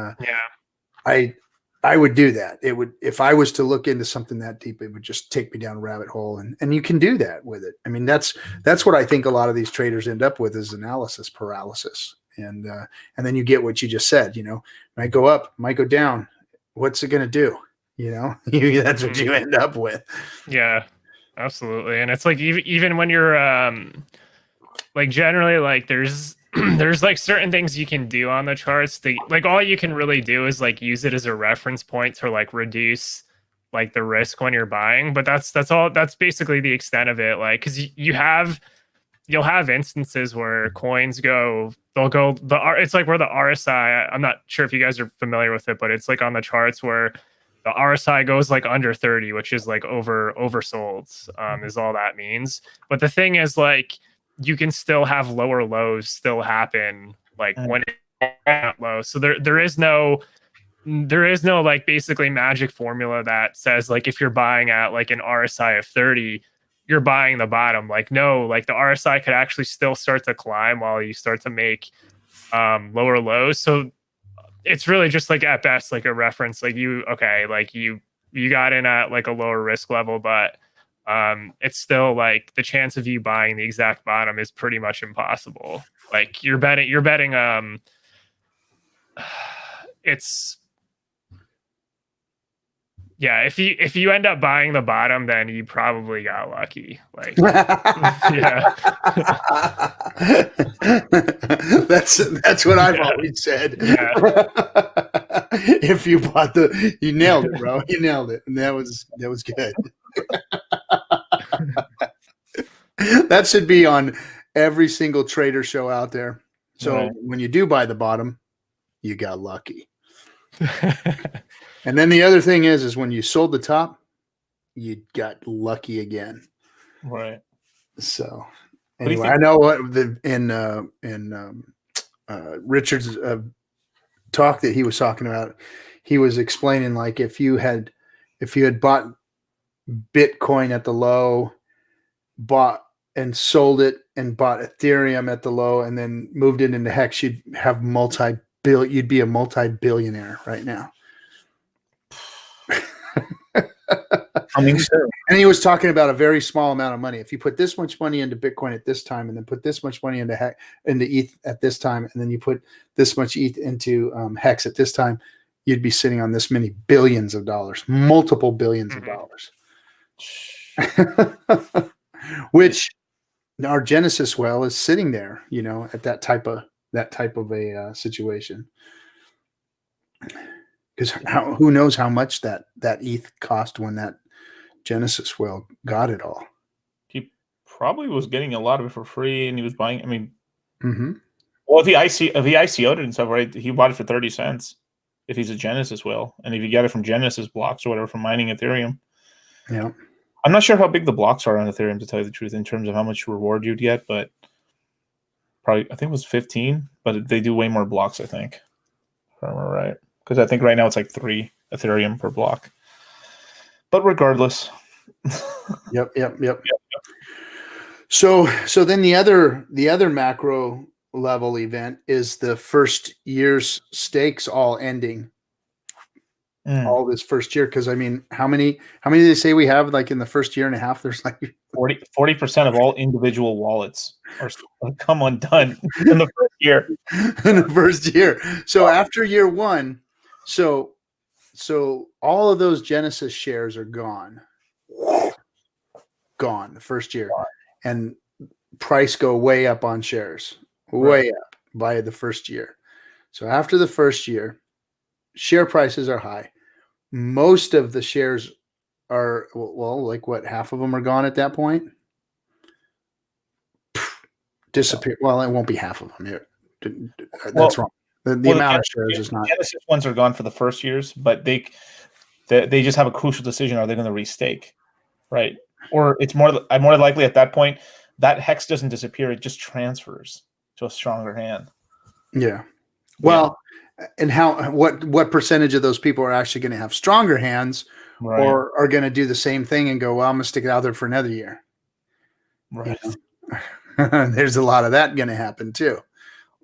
I would do that. It would, if I was to look into something that deep, it would just take me down a rabbit hole. And you can do that with it. I mean, that's what I think a lot of these traders end up with is analysis paralysis. And then you get what you just said, might go up, might go down. What's it going to do? That's what you end up with. Yeah, absolutely. And it's like, even when you're, like generally, like there's like certain things you can do on the charts. Like all you can really do is like use it as a reference point to like reduce like the risk when you're buying. But that's basically the extent of it. Like, cause you'll have instances where coins it's like where the RSI, I'm not sure if you guys are familiar with it, but it's like on the charts where the RSI goes like under 30, which is like oversold, is all that means. But the thing is, like, you can still have lower lows still happen like when it's at low. So there is no like basically magic formula that says like if you're buying at like an RSI of 30, you're buying the bottom. Like no, like the RSI could actually still start to climb while you start to make lower lows. So it's really just like at best like a reference. Like you got in at like a lower risk level, but it's still like the chance of you buying the exact bottom is pretty much impossible. Like you're betting it's if you end up buying the bottom, then you probably got lucky. Like yeah. That's what I've always said. Yeah. If you bought you nailed it, bro. You nailed it. And that was good. That should be on every single trader show out there. So when you do buy the bottom, you got lucky. And then the other thing is when you sold the top, you got lucky again. Right. So anyway, I know what in Richard's talk that he was talking about, he was explaining like if you had bought Bitcoin at the low, bought and sold it and bought Ethereum at the low and then moved it into Hex, you'd be a multi-billionaire right now. I mean, sure. And he was talking about a very small amount of money. If you put this much money into Bitcoin at this time, and then put this much money into ETH at this time, and then you put this much ETH into Hex at this time, you'd be sitting on this many billions of dollars, multiple billions of dollars. Which our Genesis well is sitting there, at that type of a situation. Because who knows how much that ETH cost when that Genesis well got it all. He probably was getting a lot of it for free, and he was buying. I mean, well, if he ICO'd it and stuff, right? He bought it for 30 cents. If he's a Genesis whale, and if you get it from Genesis blocks or whatever from mining Ethereum, yeah. I'm not sure how big the blocks are on Ethereum, to tell you the truth, in terms of how much reward you'd get, but probably I think it was 15, but they do way more blocks, I think. If I remember right. Because I think right now it's like 3 Ethereum per block. But regardless. Yep. So then the other macro level event is the first year's stakes all ending. All this first year, because I mean, how many do they say we have like in the first year and a half? There's like 40% of all individual wallets are come undone in the first year. In the first year. So after year one, so all of those Genesis shares are gone the first year, and price go way up on shares, way up by the first year. So after the first year, share prices are high. Most of the shares are, like what, half of them are gone at that point? Disappear. Well, it won't be half of them. That's wrong. The amount of shares is not. Genesis ones are gone for the first years, but they just have a crucial decision: are they going to restake, right? Or it's more likely at that point that Hex doesn't disappear; it just transfers to a stronger hand. Yeah. Well. And what percentage of those people are actually going to have stronger hands, or are going to do the same thing and go, well, I'm going to stick it out there for another year? Right. You know? There's a lot of that going to happen too.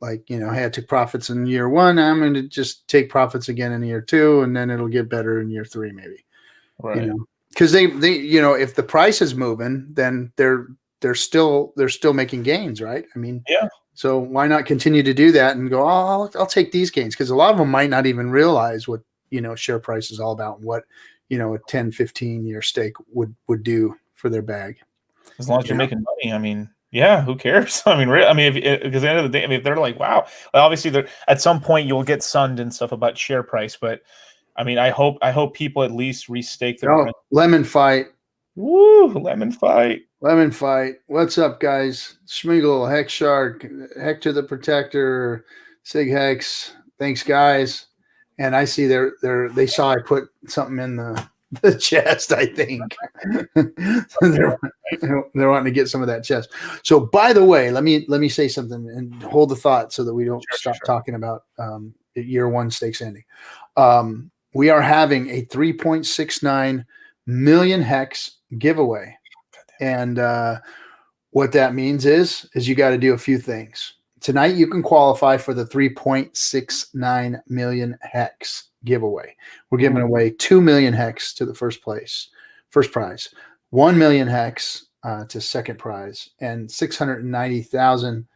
Like, hey, I took profits in year 1. I'm going to just take profits again in year 2, and then it'll get better in year 3, maybe. Right. Because they if the price is moving, then they're still making gains, right? I mean, Yeah. So why not continue to do that and go, oh, I'll take these gains? Because a lot of them might not even realize what, share price is all about and what, a 10, 15-year stake would do for their bag. As long as you're making money, I mean, yeah, who cares? I mean, because at the end of the day, I mean, if they're like, wow, well, obviously, at some point you'll get sunned and stuff about share price, but I mean, I hope people at least restake their lemon fight. Woo, lemon fight. Lemon fight. What's up, guys? Schmigel, Hex Shark, Hector the Protector, Sig Hex. Thanks, guys. And I see they saw I put something in the chest, I think. they're wanting to get some of that chest. So, by the way, let me say something and hold the thought so that we don't stop talking about year 1 stakes ending. We are having a 3.69 million hex giveaway. And what that means is you got to do a few things. Tonight, you can qualify for the 3.69 million hex giveaway. We're giving away 2 million hex to the first prize, 1 million hex to second prize, and 690,000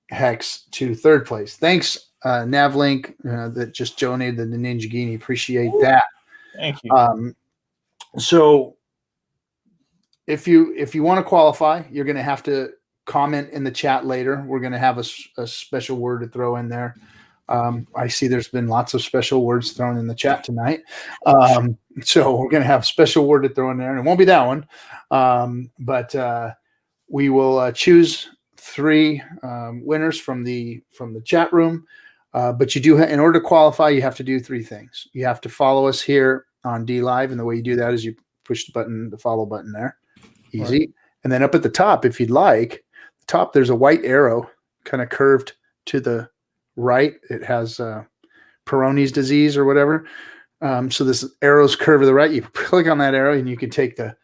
hex to third place. Thanks, Navlink, that just donated the Ninja Genie. Appreciate that. Thank you. So if you want to qualify, you're going to have to comment in the chat later. We're going to have a special word to throw in there. I see there's been lots of special words thrown in the chat tonight. So we're going to have a special word to throw in there, and it won't be that one. But we will choose 3 winners from the chat room. But you do, in order to qualify, you have to do 3 things. You have to follow us here on Dlive, and the way you do that is you push the follow button there. Easy. Right. And then up at the top, if you'd like, there's a white arrow kind of curved to the right. It has Peyronie's disease or whatever. So this arrow's curved to the right. You click on that arrow and you can take the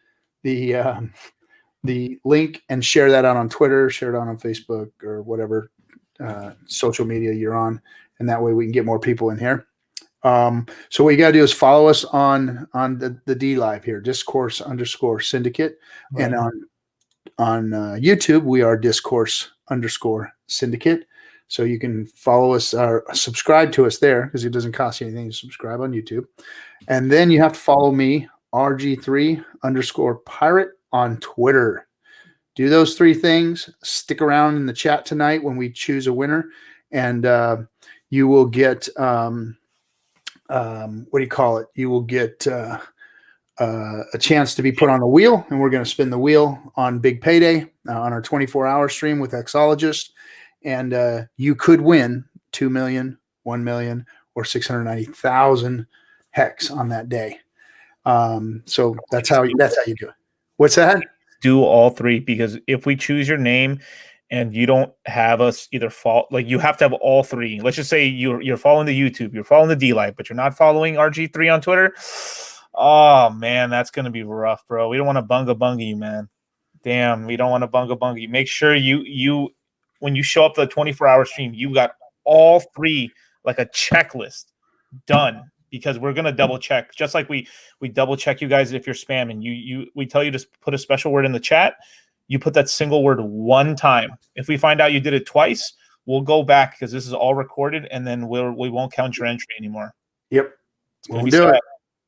link and share that out on Twitter, share it out on Facebook or whatever social media you're on. And that way we can get more people in here. So what you got to do is follow us on the Dlive here, Discourse _Syndicate. Right. And on YouTube, we are Discourse _Syndicate. So you can follow us or subscribe to us there because it doesn't cost you anything to subscribe on YouTube. And then you have to follow me, RG3 _Pirate on Twitter. Do those 3 things. Stick around in the chat tonight when we choose a winner, and you will get you will get a chance to be put on a wheel, and we're going to spin the wheel on Big Payday on our 24-hour stream with Hexologist, and you could win 2 million, 1 million, or 690,000 hex on that day. So that's how you do it. What's that? Do all 3, because if we choose your name and you don't have us either you have to have all 3. Let's just say you're following the YouTube, you're following the Dlive, but you're not following RG3 on Twitter. Oh man, that's gonna be rough, bro. We don't want to bunga you, man. Damn, we don't want to bunga you. Make sure you when you show up to the 24-hour stream, you got all 3 like a checklist done, because we're gonna double check, just like we double check you guys if you're spamming. We tell you to put a special word in the chat. You put that single word 1 time. If we find out you did it twice, we'll go back because this is all recorded, and then we won't count your entry anymore. Yep, we'll do it.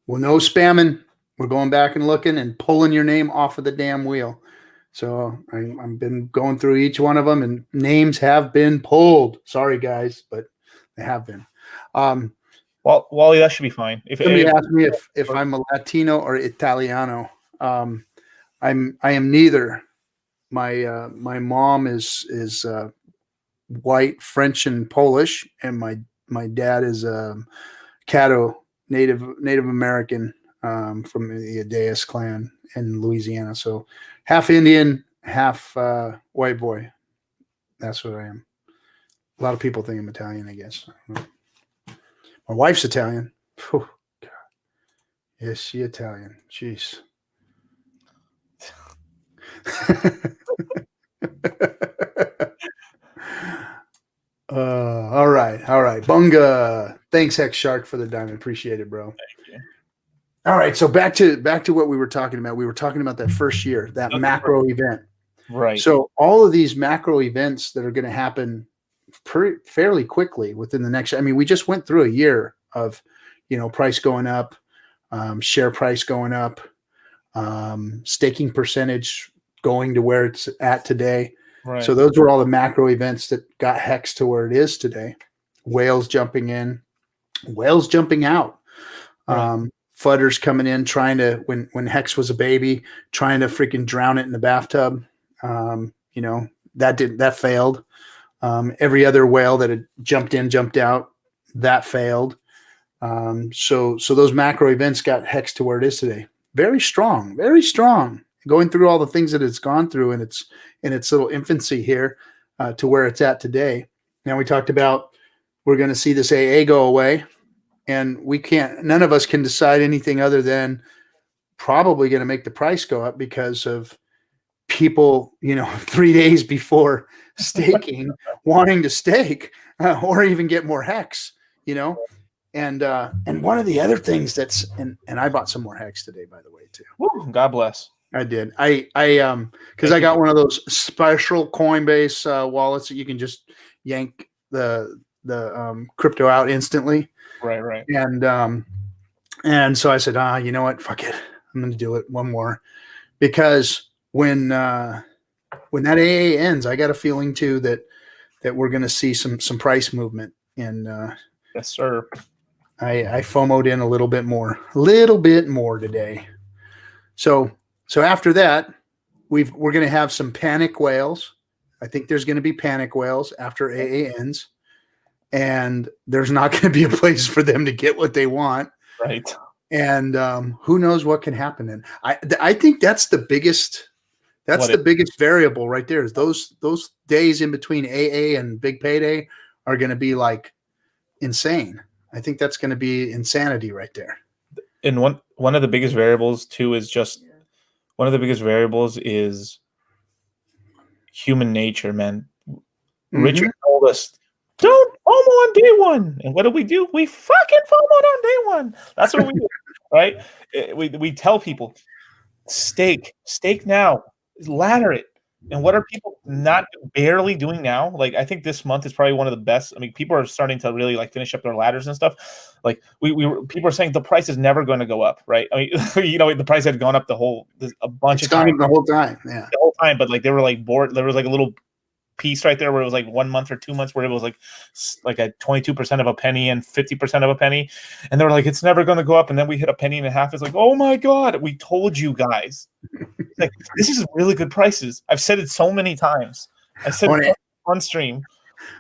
Well, no spamming. We're going back and looking and pulling your name off of the damn wheel. So I've been going through each one of them, and names have been pulled. Sorry, guys, but they have been. Well, Wally, that should be fine. Somebody asked me if I'm a Latino or Italiano. I am neither. My mom is white, French, and Polish, and my dad is Caddo, Native American from the Adeus clan in Louisiana. So half Indian, half white boy. That's what I am. A lot of people think I'm Italian, I guess. My wife's Italian. Whew, God. Yes, she Italian. Jeez. All right. Bunga. Thanks, Hex Shark, for the diamond. Appreciate it, bro. Thank you. All right. So back to what we were talking about. We were talking about that first year, that macro event. Right. So all of these macro events that are going to happen fairly quickly within the next. I mean, we just went through a year of, price going up, share price going up, staking percentage going to where it's at today. Right. So those were all the macro events that got Hex to where it is today. Whales jumping in, whales jumping out. Right. Fudders coming in, trying to, when Hex was a baby, trying to freaking drown it in the bathtub. That failed. Every other whale that had jumped in, jumped out, that failed. So those macro events got Hex to where it is today. Very strong, going through all the things that it's gone through in its little infancy here, to where it's at today. Now we talked about, we're going to see this AA go away, and none of us can decide anything other than probably going to make the price go up because of people, 3 days before staking wanting to stake, or even get more Hex, and one of the other things that's, and I bought some more Hex today, by the way, too. Woo, God bless. I did. Because I got one of those special Coinbase wallets that you can just yank the crypto out instantly. Right. And so I said, you know what? Fuck it. I'm going to do it one more, because when that AA ends, I got a feeling too that we're going to see some price movement. And yes, sir. I FOMO'd in a little bit more today. So after that, we're going to have some panic whales. I think there's going to be panic whales after AA ends, and there's not going to be a place for them to get what they want. Right. And who knows what can happen then. I think that's the biggest variable right there, is those days in between AA and big payday are going to be like insane. I think that's going to be insanity right there. And one of the biggest variables too is human nature, man. Mm-hmm. Richard told us, don't FOMO on day one. And what do? We fucking FOMO on day one. That's what we do, right? We tell people, stake now, ladder it. And what are people not barely doing now? Like, I think this month is probably one of the best. I mean, people are starting to really like finish up their ladders and stuff. Like people are saying the price is never going to go up, right? I mean, the price had gone up a bunch of times. The whole time, yeah. The whole time, but like they were like bored. There was like a little piece right there where it was like 1 month or 2 months where it was like a 22% of a penny and 50% of a penny. And they were like, it's never going to go up. And then we hit a penny and a half. It's like, oh my God, we told you guys. Like, this is really good prices. I've said it so many times. I said it on stream.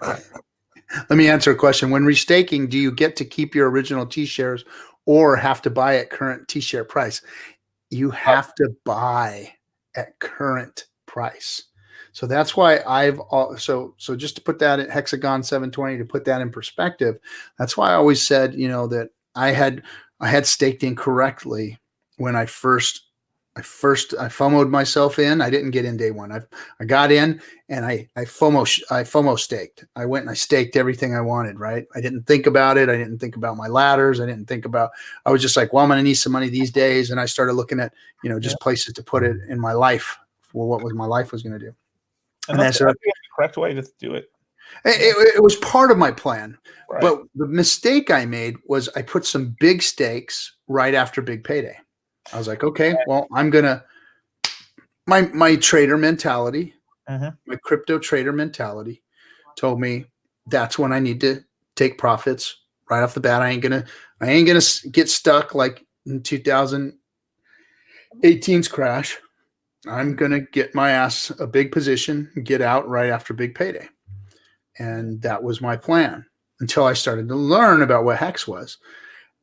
Let me answer a question. When restaking, do you get to keep your original T-shares or have to buy at current T-share price? You have to buy at current price. So that's why so just to put that at Hexagon 720, to put that in perspective, that's why I always said, that I had staked incorrectly when I FOMO'd myself in. I didn't get in day one. I got in and I FOMO staked. I went and I staked everything I wanted, right? I didn't think about it. I didn't think about my ladders. I was just like, well, I'm going to need some money these days. And I started looking at, just places to put it in my life for what my life was going to do. And that's the correct way to do it. It was part of my plan. Right. But the mistake I made was I put some big stakes right after big payday. I was like, okay, well, I'm going to, my trader mentality, my crypto trader mentality told me that's when I need to take profits right off the bat. I ain't going to get stuck like in 2018's crash. I'm going to get my ass a big position, get out right after big payday. And that was my plan until I started to learn about what Hex was.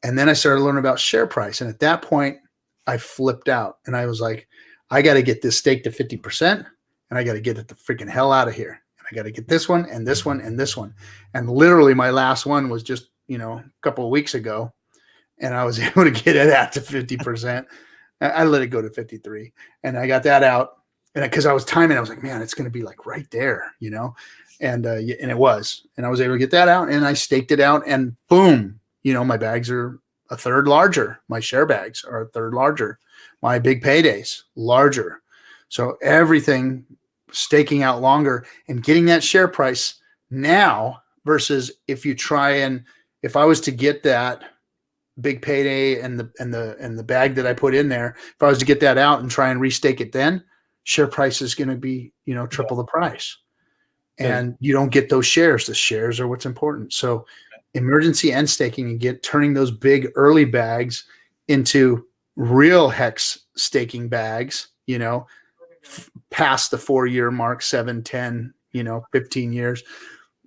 And then I started to learn about share price. And at that point, I flipped out and I was like, I got to get this stake to 50% and I got to get it the freaking hell out of here. And I got to get this one and this one and this one. And literally my last one was just, a couple of weeks ago. And I was able to get it out to 50%. I let it go to 53 and I got that out. And because I was timing, I was like, man, it's going to be like right there, you know? And it was. And I was able to get that out, and I staked it out, and boom, you know, my bags are a third larger. My share bags are a third larger. My big paydays larger. So everything staking out longer and getting that share price now versus if I was to get that big payday and the bag that I put in there, if I was to get that out and try and restake it, then share price is going to be, you know, triple the price. And you don't get those shares. The shares are what's important. So emergency end staking and turning those big early bags into real hex staking bags, you know, past the 4-year mark, 7, 10, you know, 15 years.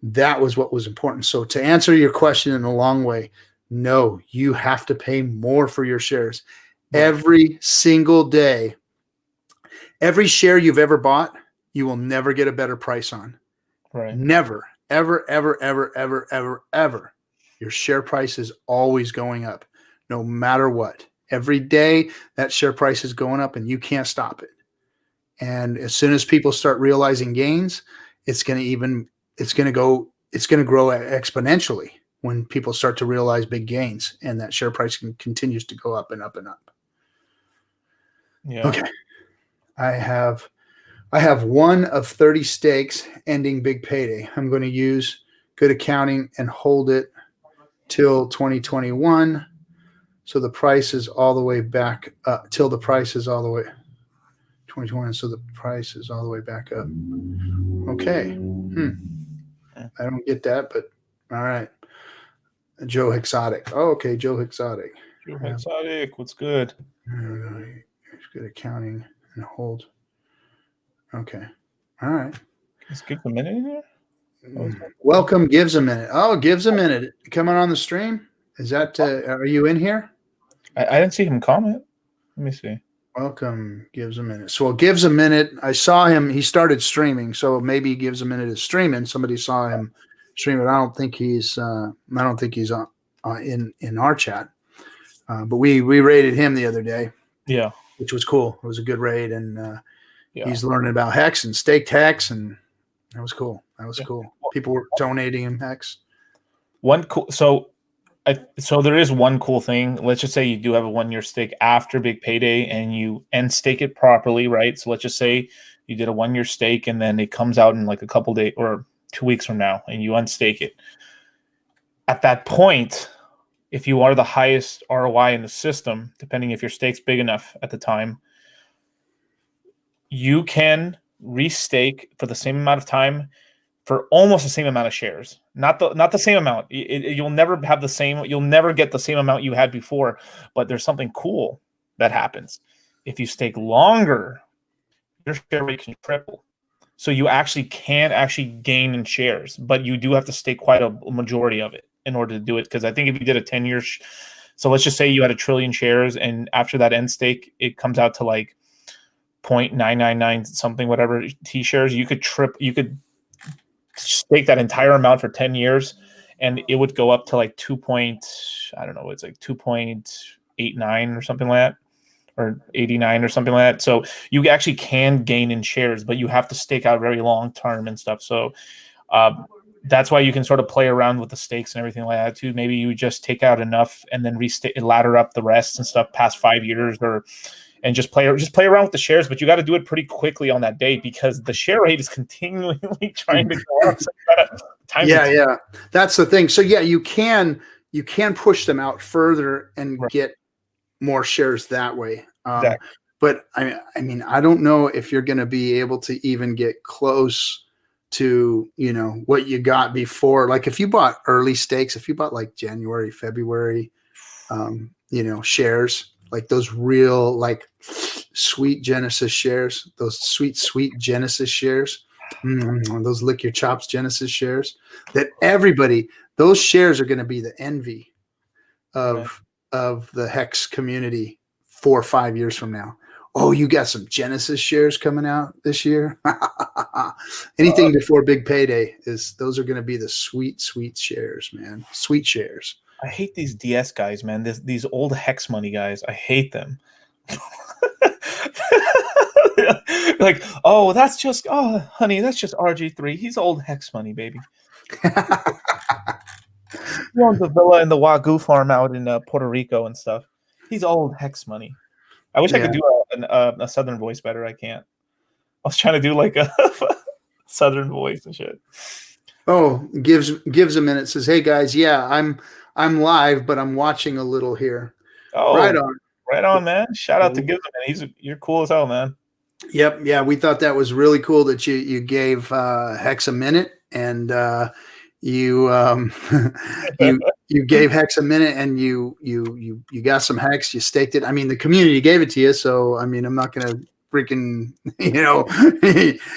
That was what was important. So to answer your question in a long way, no, you have to pay more for your shares every single day. Every share you've ever bought, you will never get a better price on. Right. Never, ever, ever, ever, ever, ever, ever. Your share price is always going up, no matter what. Every day that share price is going up, and you can't stop it. And as soon as people start realizing gains, it's going to grow exponentially when people start to realize big gains, and that share price continues to go up and up and up. Yeah. Okay. I have one of 30 stakes ending big payday. I'm going to use good accounting and hold it till 2021. So the price is all the way back up till the price is all the way 2021. So the price is all the way back up. Okay. I don't get that, but all right. Joe Hexotic. Oh, okay. Joe Hexotic. Joe Hexotic. What's good? Good accounting and hold. Okay. All right. Let's give a minute in here. Welcome, Gives a Minute. Oh, Gives a Minute. Coming on the stream? Is that, are you in here? I didn't see him comment. Let me see. Welcome, Gives a Minute. So, Gives a Minute. I saw him. He started streaming, so maybe Gives a Minute is streaming. Somebody saw him stream it. I don't think he's on in our chat. But we raided him the other day. Yeah, which was cool. It was a good raid, and he's learning about Hex and staked Hex, and that was cool. That was cool. People were donating him Hex. So there is one cool thing. Let's just say you do have a 1-year stake after big payday, and you end stake it properly, right? So let's just say you did a 1-year stake, and then it comes out in like a couple days or 2 weeks from now, and you unstake it. At that point, if you are the highest ROI in the system, depending if your stake's big enough at the time, you can restake for the same amount of time for almost the same amount of shares. Not the same amount. You'll never have the same. You'll never get the same amount you had before. But there's something cool that happens. If you stake longer, your share rate can triple. So you actually can gain in shares, but you do have to stake quite a majority of it in order to do it. Because I think if you did a 10-year, so let's just say you had 1 trillion shares, and after that end stake, it comes out to like 0.999 something, whatever T shares. You could stake that entire amount for 10 years, and it would go up to like 2.89 or something like that, or 89 or something like that. So you actually can gain in shares, but you have to stake out very long term and stuff. So that's why you can sort of play around with the stakes and everything like that too. Maybe you just take out enough and then ladder up the rest and stuff past 5 years, and just play around with the shares. But you got to do it pretty quickly on that day, because the share rate is continually trying to go up. So yeah, that's the thing. So yeah, you can push them out further and get more shares that way. Exactly. But I mean, I don't know if you're going to be able to even get close to, you know, what you got before. Like if you bought early stakes, if you bought like January, February, you know, shares, like those real like sweet Genesis shares, those sweet Genesis shares, those lick your chops Genesis shares, that those shares are going to be the envy of the Hex community 4 or 5 years from now. Oh, you got some Genesis shares coming out this year. Anything before big payday those are going to be the sweet shares, man. Sweet shares. I hate these DS guys, man. These old Hex money guys. I hate them. Like, oh, that's just, oh, honey, that's just RG3. He's old Hex money, baby. He owns a villa in the Wagyu farm out in Puerto Rico and stuff. He's old Hex money. I wish I could do a Southern voice better. I can't. I was trying to do like a Southern voice and shit. Oh, gives a minute. Says, "Hey guys, yeah, I'm live, but I'm watching a little here." Oh, right on, man! Shout out to Gives a Minute. You're cool as hell, man. Yep, yeah, we thought that was really cool that you gave Hex a minute, and you you gave Hex a minute, and you got some Hex, you staked it. I mean, the community gave it to you, so I mean, I'm not gonna freaking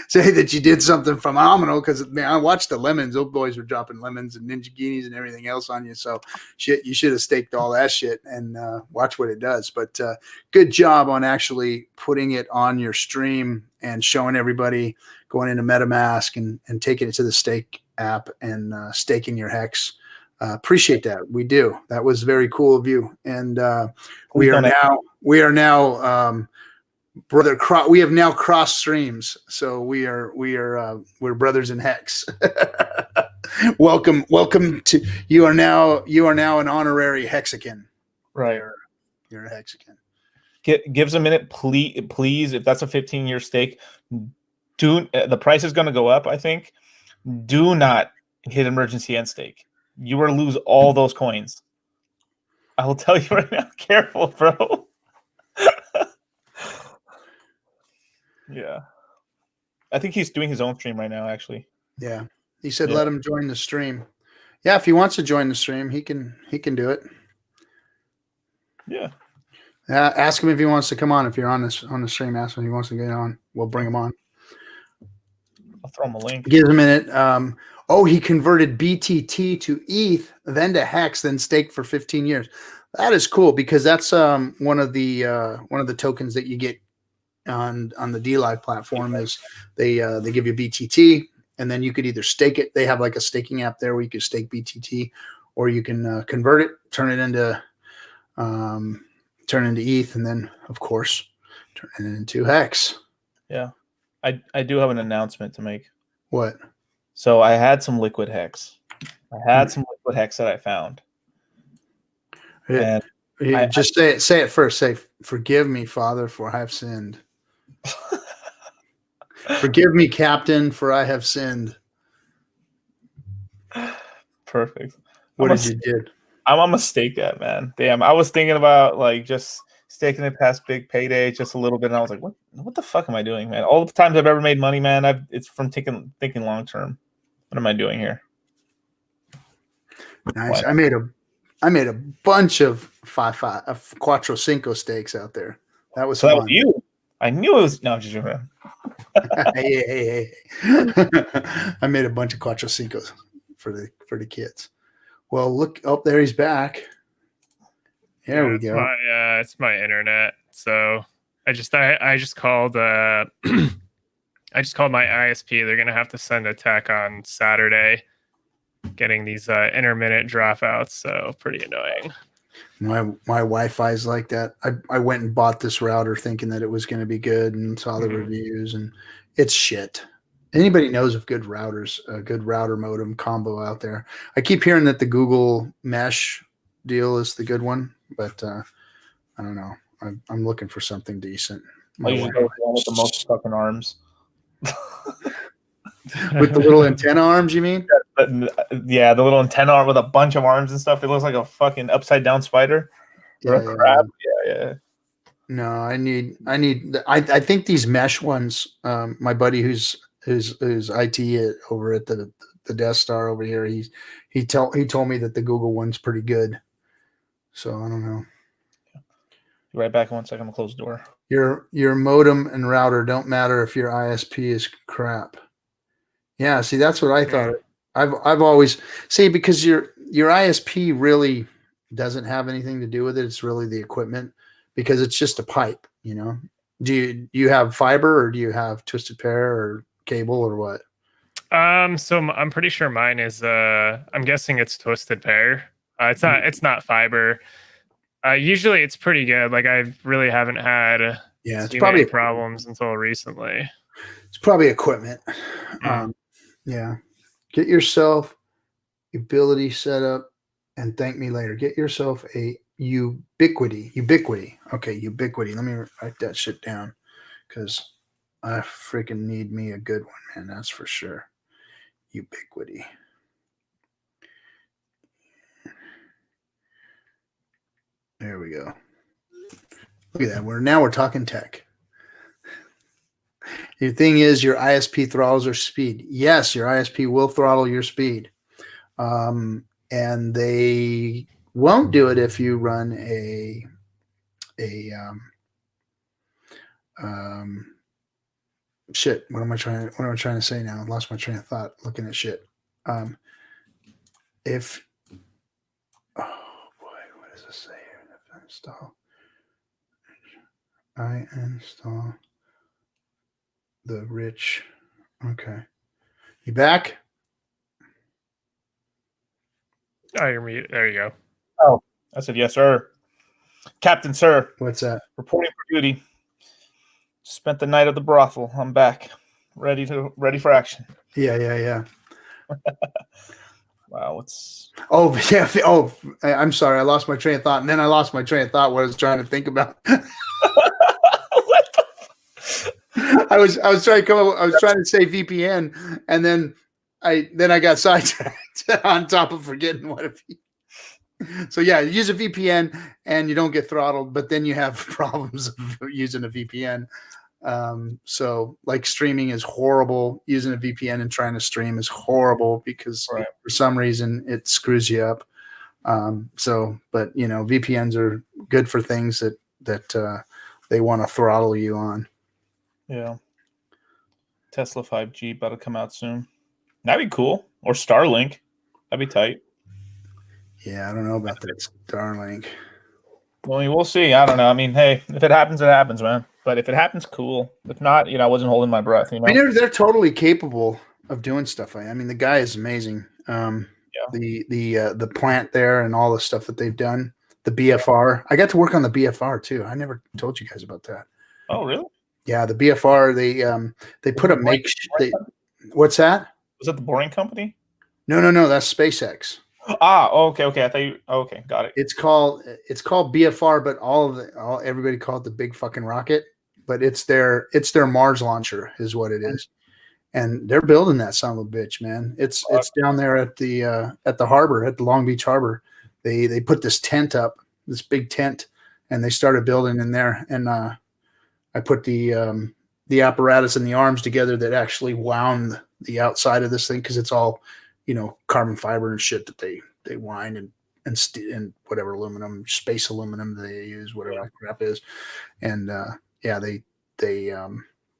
say that you did something phenomenal, because man, I watched the lemons. Those boys were dropping lemons and ninjaginis and everything else on you. So shit, you should have staked all that shit and watch what it does. But good job on actually putting it on your stream and showing everybody, going into MetaMask and taking it to the stake app and staking your Hex. Appreciate that. We do. That was very cool of you. And we are now we have now crossed streams, so we're brothers in Hex. welcome to you are now an honorary Hexican. Right, you're a Hexican. Gives a minute, please. If that's a 15-year stake, the price is going to go up. I think. Do not hit emergency end stake. You will lose all those coins. I will tell you right now. Careful, bro. Yeah, I think he's doing his own stream right now. Actually, yeah, he said let him join the stream. Yeah, if he wants to join the stream, he can do it. Yeah, ask him if he wants to come on. If you're on the stream, ask him if he wants to get on. We'll bring him on. I'll throw him a link. Give him a minute. He converted BTT to ETH, then to Hex, then staked for 15 years. That is cool, because that's one of the tokens that you get on the Dlive platform. Is they give you BTT, and then you could either stake it. They have like a staking app there where you can stake BTT, or you can convert it, turn it into ETH, and then of course turn it into Hex. Yeah, I do have an announcement to make. What? So I had some liquid Hex. Some liquid Hex that I found. And just say it first. Say, "Forgive me, Father, for I have sinned." Forgive me, Captain, for I have sinned. Perfect. What did you do? I'm a stake that, man. Damn, I was thinking about like just staking it past big payday just a little bit, and I was like, what the fuck am I doing, man? All the times I've ever made money, man, it's from thinking long term. What am I doing here? Nice. What? I made a bunch of Quattro Cinco stakes out there. That was fun. That was you. I knew it was. No, just hey. I made a bunch of Quattro Cincos for the kids. Well, look, there he's back. There we go. It's my internet. So I just called I just called my ISP. They're gonna have to send a tech on Saturday, getting these intermittent dropouts. So pretty annoying. My Wi-Fi is like that. I went and bought this router thinking that it was going to be good and saw the reviews, and it's shit. Anybody knows of good routers, a good router modem combo out there? I keep hearing that the Google Mesh deal is the good one, but I don't know. I'm looking for something decent. I usually go with the most fucking arms. With the little antenna arms, you mean? Yeah, the little antenna arm with a bunch of arms and stuff. It looks like a fucking upside down spider or a crab. Yeah. No, I think these mesh ones. My buddy who's IT over at the Death Star over here. He told me that the Google one's pretty good. So I don't know. Be right back in 1 second. I'm gonna close the door. Your modem and router don't matter if your ISP is crap. Yeah, see, that's what I thought. I've always because your ISP really doesn't have anything to do with it. It's really the equipment, because it's just a pipe, you know. Do you have fiber, or do you have twisted pair or cable, or what? So I'm pretty sure mine is I'm guessing it's twisted pair. It's not fiber. Usually it's pretty good. Like I really haven't had Yeah, it's seen probably any problems until recently. It's probably equipment. Mm. Yeah. Get yourself Utility set up and thank me later. Get yourself a Ubiquity. Okay, Ubiquity. Let me write that shit down because I freaking need me a good one, man. That's for sure. Ubiquity. There we go. Look at that. We're talking tech. The thing is, your ISP throttles your speed. Yes, your ISP will throttle your speed. And they won't do it if you run a shit. What am I trying to say now? I lost my train of thought looking at shit. If what does it say here? I install the rich. Okay. You back? Oh, you're mute. There you go. Oh, I said yes, sir. Captain, sir. What's that? Reporting for duty. Spent the night at the brothel. I'm back. Ready for action. Yeah. Wow, it's Oh, yeah. Oh, I'm sorry. I lost my train of thought. And then I lost my train of thought what I was trying to think about. I was trying to say VPN, and then I got sidetracked on top of forgetting what a VPN. So yeah, use a VPN and you don't get throttled, but then you have problems of using a VPN. So like streaming is horrible. Using a VPN and trying to stream is horrible because for some reason it screws you up. But VPNs are good for things that they want to throttle you on. Yeah. Tesla 5G about to come out soon. That'd be cool. Or Starlink. That'd be tight. Yeah, I don't know about that Starlink. Well, we'll see. I don't know. I mean, hey, if it happens, it happens, man. But if it happens, cool. If not, I wasn't holding my breath. I mean, they're totally capable of doing stuff. I mean, the guy is amazing. The plant there and all the stuff that they've done. The BFR. I got to work on the BFR too. I never told you guys about that. Oh, really? Yeah, the BFR. They put a what's that? Was that the Boring Company? No. That's SpaceX. Okay. I thought you. Okay, got it. It's called BFR, but everybody call it the big fucking rocket. But it's their Mars launcher, is what it is, and they're building that son of a bitch, man. It's down there at the harbor, at the Long Beach Harbor. They put this tent up, this big tent, and they started building in there. And I put the apparatus and the arms together that actually wound the outside of this thing because it's all carbon fiber and shit that they wind and whatever aluminum, space aluminum they use, whatever that crap is. And they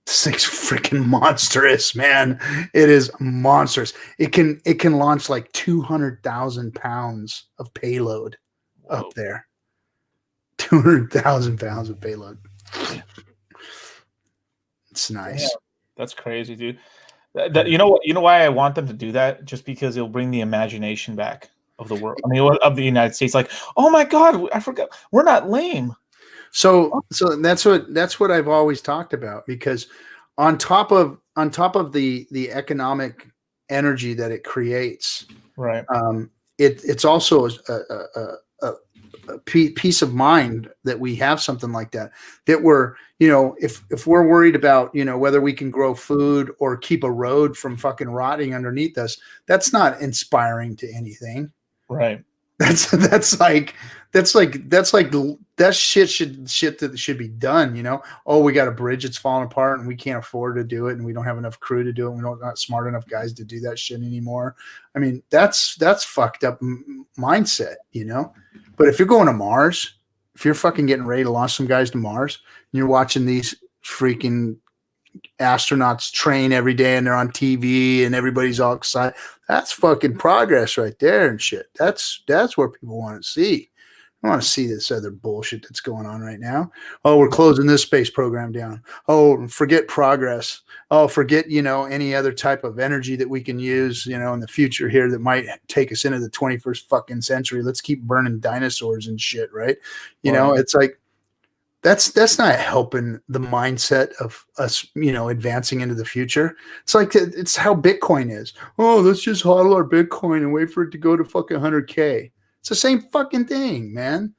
this thing's freaking monstrous, man. It is monstrous. It can launch like 200,000 pounds of payload up there. 200,000 pounds of payload. It's nice. Yeah, that's crazy, dude. You know why I want them to do that? Just because it'll bring the imagination back of the world. I mean, of the United States. Like, oh my God, I forgot. We're not lame. So that's what I've always talked about, because on top of the economic energy that it creates, right? It's also a peace of mind that we have something like that we're, if we're worried about, whether we can grow food or keep a road from fucking rotting underneath us, that's not inspiring to anything. Right. That shit that should be done. Oh, we got a bridge that's falling apart and we can't afford to do it, and we don't have enough crew to do it. We're not smart enough guys to do that shit anymore. I mean, that's fucked up mindset, But if you're going to Mars, if you're fucking getting ready to launch some guys to Mars, and you're watching these freaking astronauts train every day and they're on TV and everybody's all excited, that's fucking progress right there and shit. That's what people want to see. I want to see this other bullshit that's going on right now. Oh, we're closing this space program down. Oh, forget progress. Oh, forget, any other type of energy that we can use, in the future here that might take us into the 21st fucking century. Let's keep burning dinosaurs and shit, right? It's like, That's not helping the mindset of us, advancing into the future. It's like it's how Bitcoin is. Oh, let's just hodl our Bitcoin and wait for it to go to fucking 100K. It's the same fucking thing, man.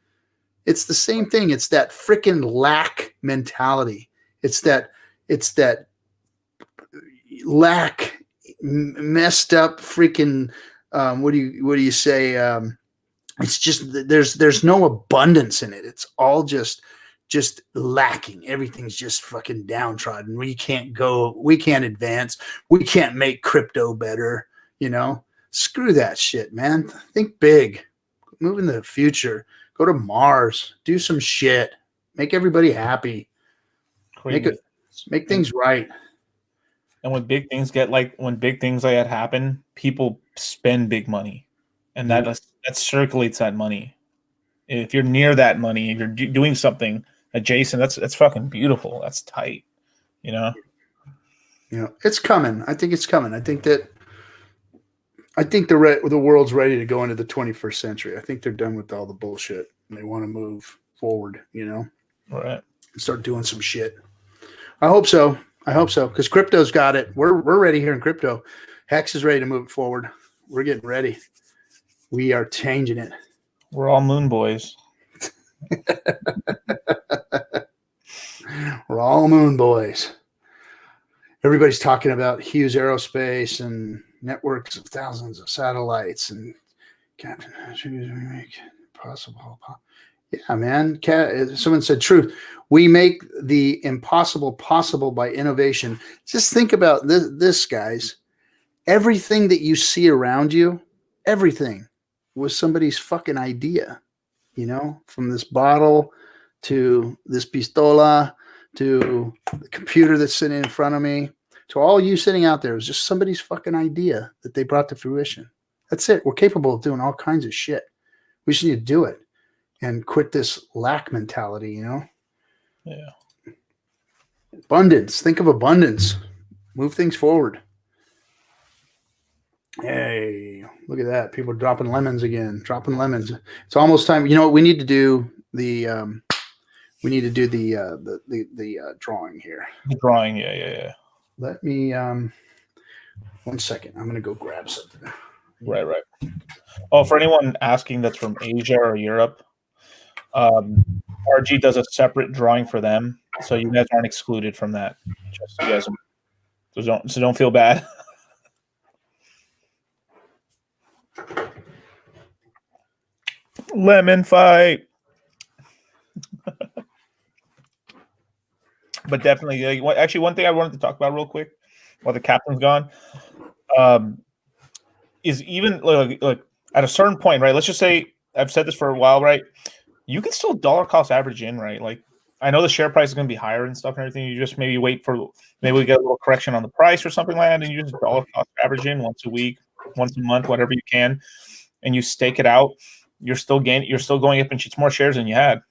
It's the same thing. It's that freaking lack mentality. It's that lack messed up freaking what do you say? It's just there's no abundance in it. It's all just lacking. Everything's just fucking downtrodden. We can't advance. We can't make crypto better. Screw that shit, man. Think big. Move in the future. Go to Mars. Do some shit. Make everybody happy. Make things right. And when big things like that happen, people spend big money, and that circulates that money. If you're near that money, if you're doing something adjacent, that's fucking beautiful. That's tight, It's coming. I think it's coming. I think the world's ready to go into the 21st century. I think they're done with all the bullshit and they want to move forward. Right. Start doing some shit. I hope so. Because crypto's got it. We're ready here in crypto. Hex is ready to move it forward. We're getting ready. We are changing it. We're all moon boys. We're all moon boys. Everybody's talking about Hughes Aerospace and networks of thousands of satellites and possible. Yeah, man. Someone said truth. We make the impossible possible by innovation. Just think about this, guys. Everything that you see around you, everything was somebody's fucking idea. From this bottle to this pistola to the computer that's sitting in front of me to all you sitting out there. It was just somebody's fucking idea that they brought to fruition. That's it. We're capable of doing all kinds of shit. We just need to do it and quit this lack mentality, Yeah. Abundance. Think of abundance. Move things forward. Hey, look at that. People are dropping lemons again. Dropping lemons. It's almost time. You know what? We need to do the drawing here. The drawing, yeah. Let me 1 second. I'm gonna go grab something. Right. Oh, for anyone asking that's from Asia or Europe, RG does a separate drawing for them, so you guys aren't excluded from that. Just so you guys don't feel bad. Lemon fight. But definitely, actually, one thing I wanted to talk about real quick while the captain's gone, is even like at a certain point, right? Let's just say I've said this for a while, right? You can still dollar cost average in, right? Like I know the share price is going to be higher and stuff and everything. You just maybe wait for maybe we get a little correction on the price or something like that, and you just dollar cost average in once a week, once a month, whatever you can, and you stake it out. You're still going up and more shares than you had.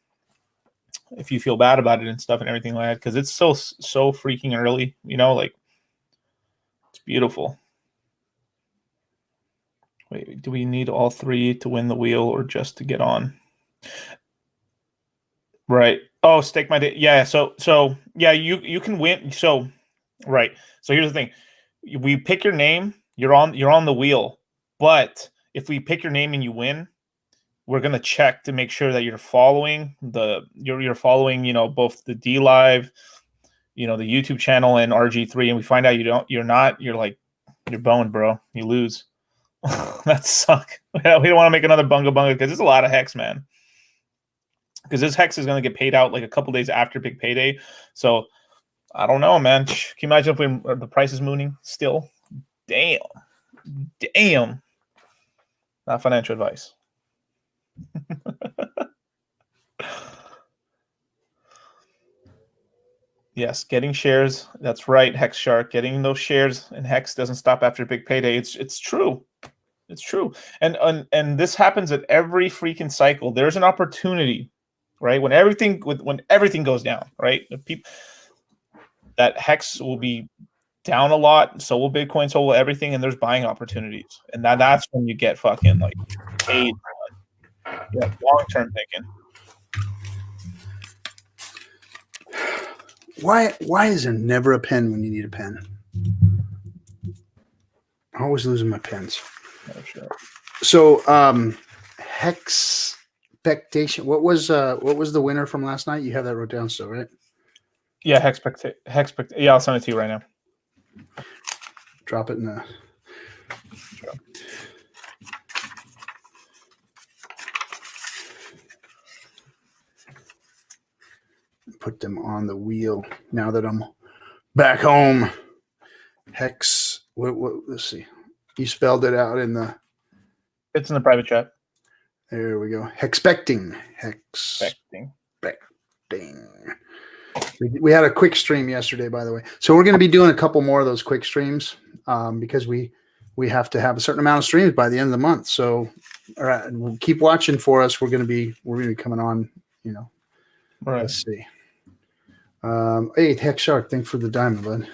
If you feel bad about it and stuff and everything like that, because it's still so freaking early, like it's beautiful. Wait, do we need all three to win the wheel or just to get on? Right. Oh, stake my day. Yeah. So yeah, you can win. So right. So here's the thing: we pick your name, you're on the wheel. But if we pick your name and you win, we're gonna check to make sure that you're following you're following, both the Dlive, the YouTube channel and RG3, and we find out you're not, you're boned, bro. You lose. That suck. We don't want to make another bunga because it's a lot of hex, man. Because this hex is gonna get paid out like a couple days after big payday. So I don't know, man. Can you imagine if the price is mooning still? Damn. Not financial advice. Yes, getting shares. That's right, Hex Shark. Getting those shares in Hex doesn't stop after big payday. It's true. It's true. And this happens at every freaking cycle. There's an opportunity, right? When everything goes down, right? That Hex will be down a lot, so will Bitcoin, so will everything, and there's buying opportunities. And that's when you get fucking like paid. Yeah, long-term thinking. Why is there never a pen when you need a pen? I'm always losing my pens. Oh, sure. So Hex Expectation. What was the winner from last night? You have that wrote down still, right? Yeah, yeah, I'll send it to you right now. Drop it in the. Sure. Put them on the wheel now that I'm back home. Hex. Let's see. You spelled it out in the. It's in the private chat. There we go. Hexpecting. Expecting. We had a quick stream yesterday, by the way. So we're going to be doing a couple more of those quick streams because we have to have a certain amount of streams by the end of the month. So, all right, we'll keep watching for us. We're going to be coming on. Right. Let's see. Hey, Hex Shark, thanks for the diamond, bud.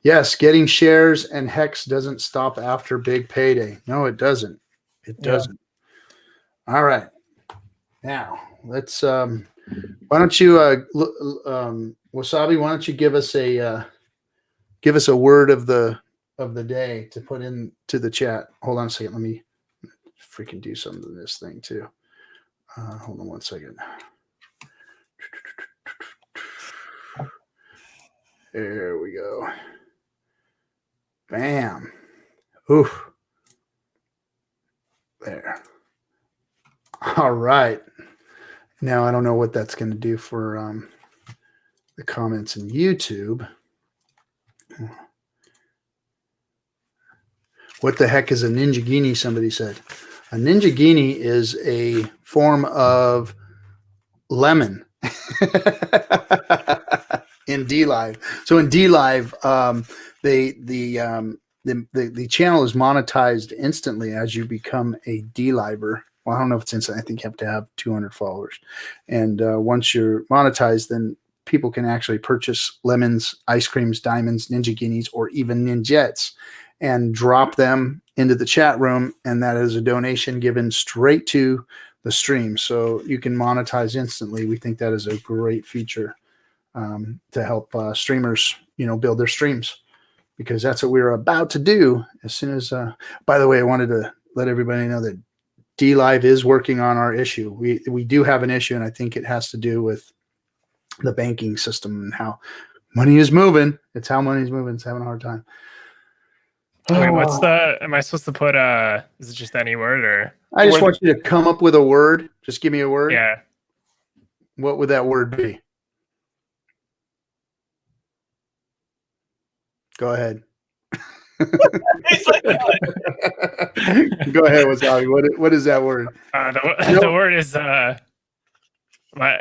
Yes, getting shares and Hex doesn't stop after big payday. No, it doesn't. It doesn't. Yeah. All right. Now let's. Why don't you, Wasabi? Why don't you give us a word of the day to put into the chat? Hold on a second. Let me freaking do something to this thing too. Hold on one second. There we go. Bam. Oof. There. All right. Now I don't know what that's going to do for the comments in YouTube. What the heck is a Ninjagini? Somebody said. A Ninjagini is a form of lemon in Dlive. So in Dlive, the channel is monetized instantly as you become a Dliver. Well, I don't know if it's instant. I think you have to have 200 followers. And once you're monetized, then people can actually purchase lemons, ice creams, diamonds, Ninjaginis, or even ninjets and drop them into the chat room. And that is a donation given straight to the stream. So you can monetize instantly. We think that is a great feature to help streamers, build their streams, because that's what we're about to do as soon as, by the way, I wanted to let everybody know that Dlive is working on our issue. We do have an issue, and I think it has to do with the banking system and how money is moving. It's how money is moving. It's having a hard time. Wait, am I supposed to put, is it just any word or? I just want you to come up with a word. Just give me a word. Yeah. What would that word be? Go ahead. Go ahead, Wasabi. What is that word? The word is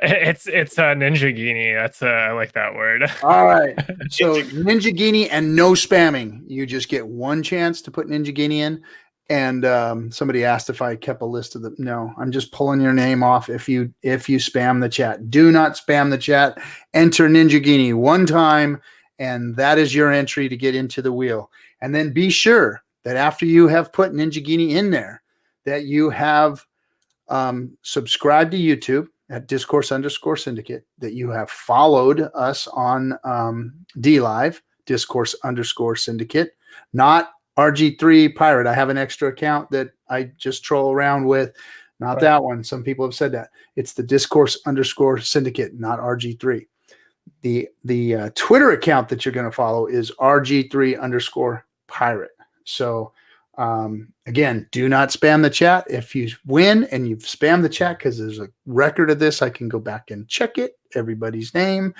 it's Ninjagini. That's I like that word. All right. So Ninjagini and no spamming. You just get one chance to put Ninjagini in. And somebody asked if I kept a list of them. No, I'm just pulling your name off if you spam the chat. Do not spam the chat. Enter Ninjagini one time, and that is your entry to get into the wheel. And then be sure that after you have put Ninjagini in there, that you have subscribed to YouTube at Discourse_Syndicate, that you have followed us on Dlive, Discourse_Syndicate, not RG3 Pirate. I have an extra account that I just troll around with. Not that one. Some people have said that. It's the Discourse_Syndicate, not RG3. The Twitter account that you're going to follow is RG3_Pirate. So again, do not spam the chat. If you win and you've spammed the chat, because there's a record of this, I can go back and check it, everybody's name,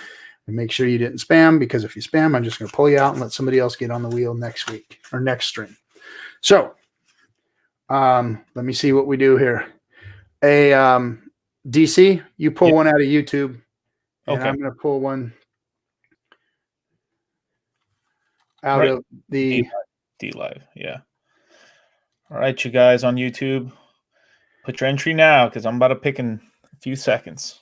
and make sure you didn't spam, because if you spam, I'm just going to pull you out and let somebody else get on the wheel next week or next stream. So let me see what we do here. DC, you pull one out of YouTube, and I'm going to pull one out of the Dlive. Yeah. All right, you guys on YouTube, put your entry now, because I'm about to pick in a few seconds.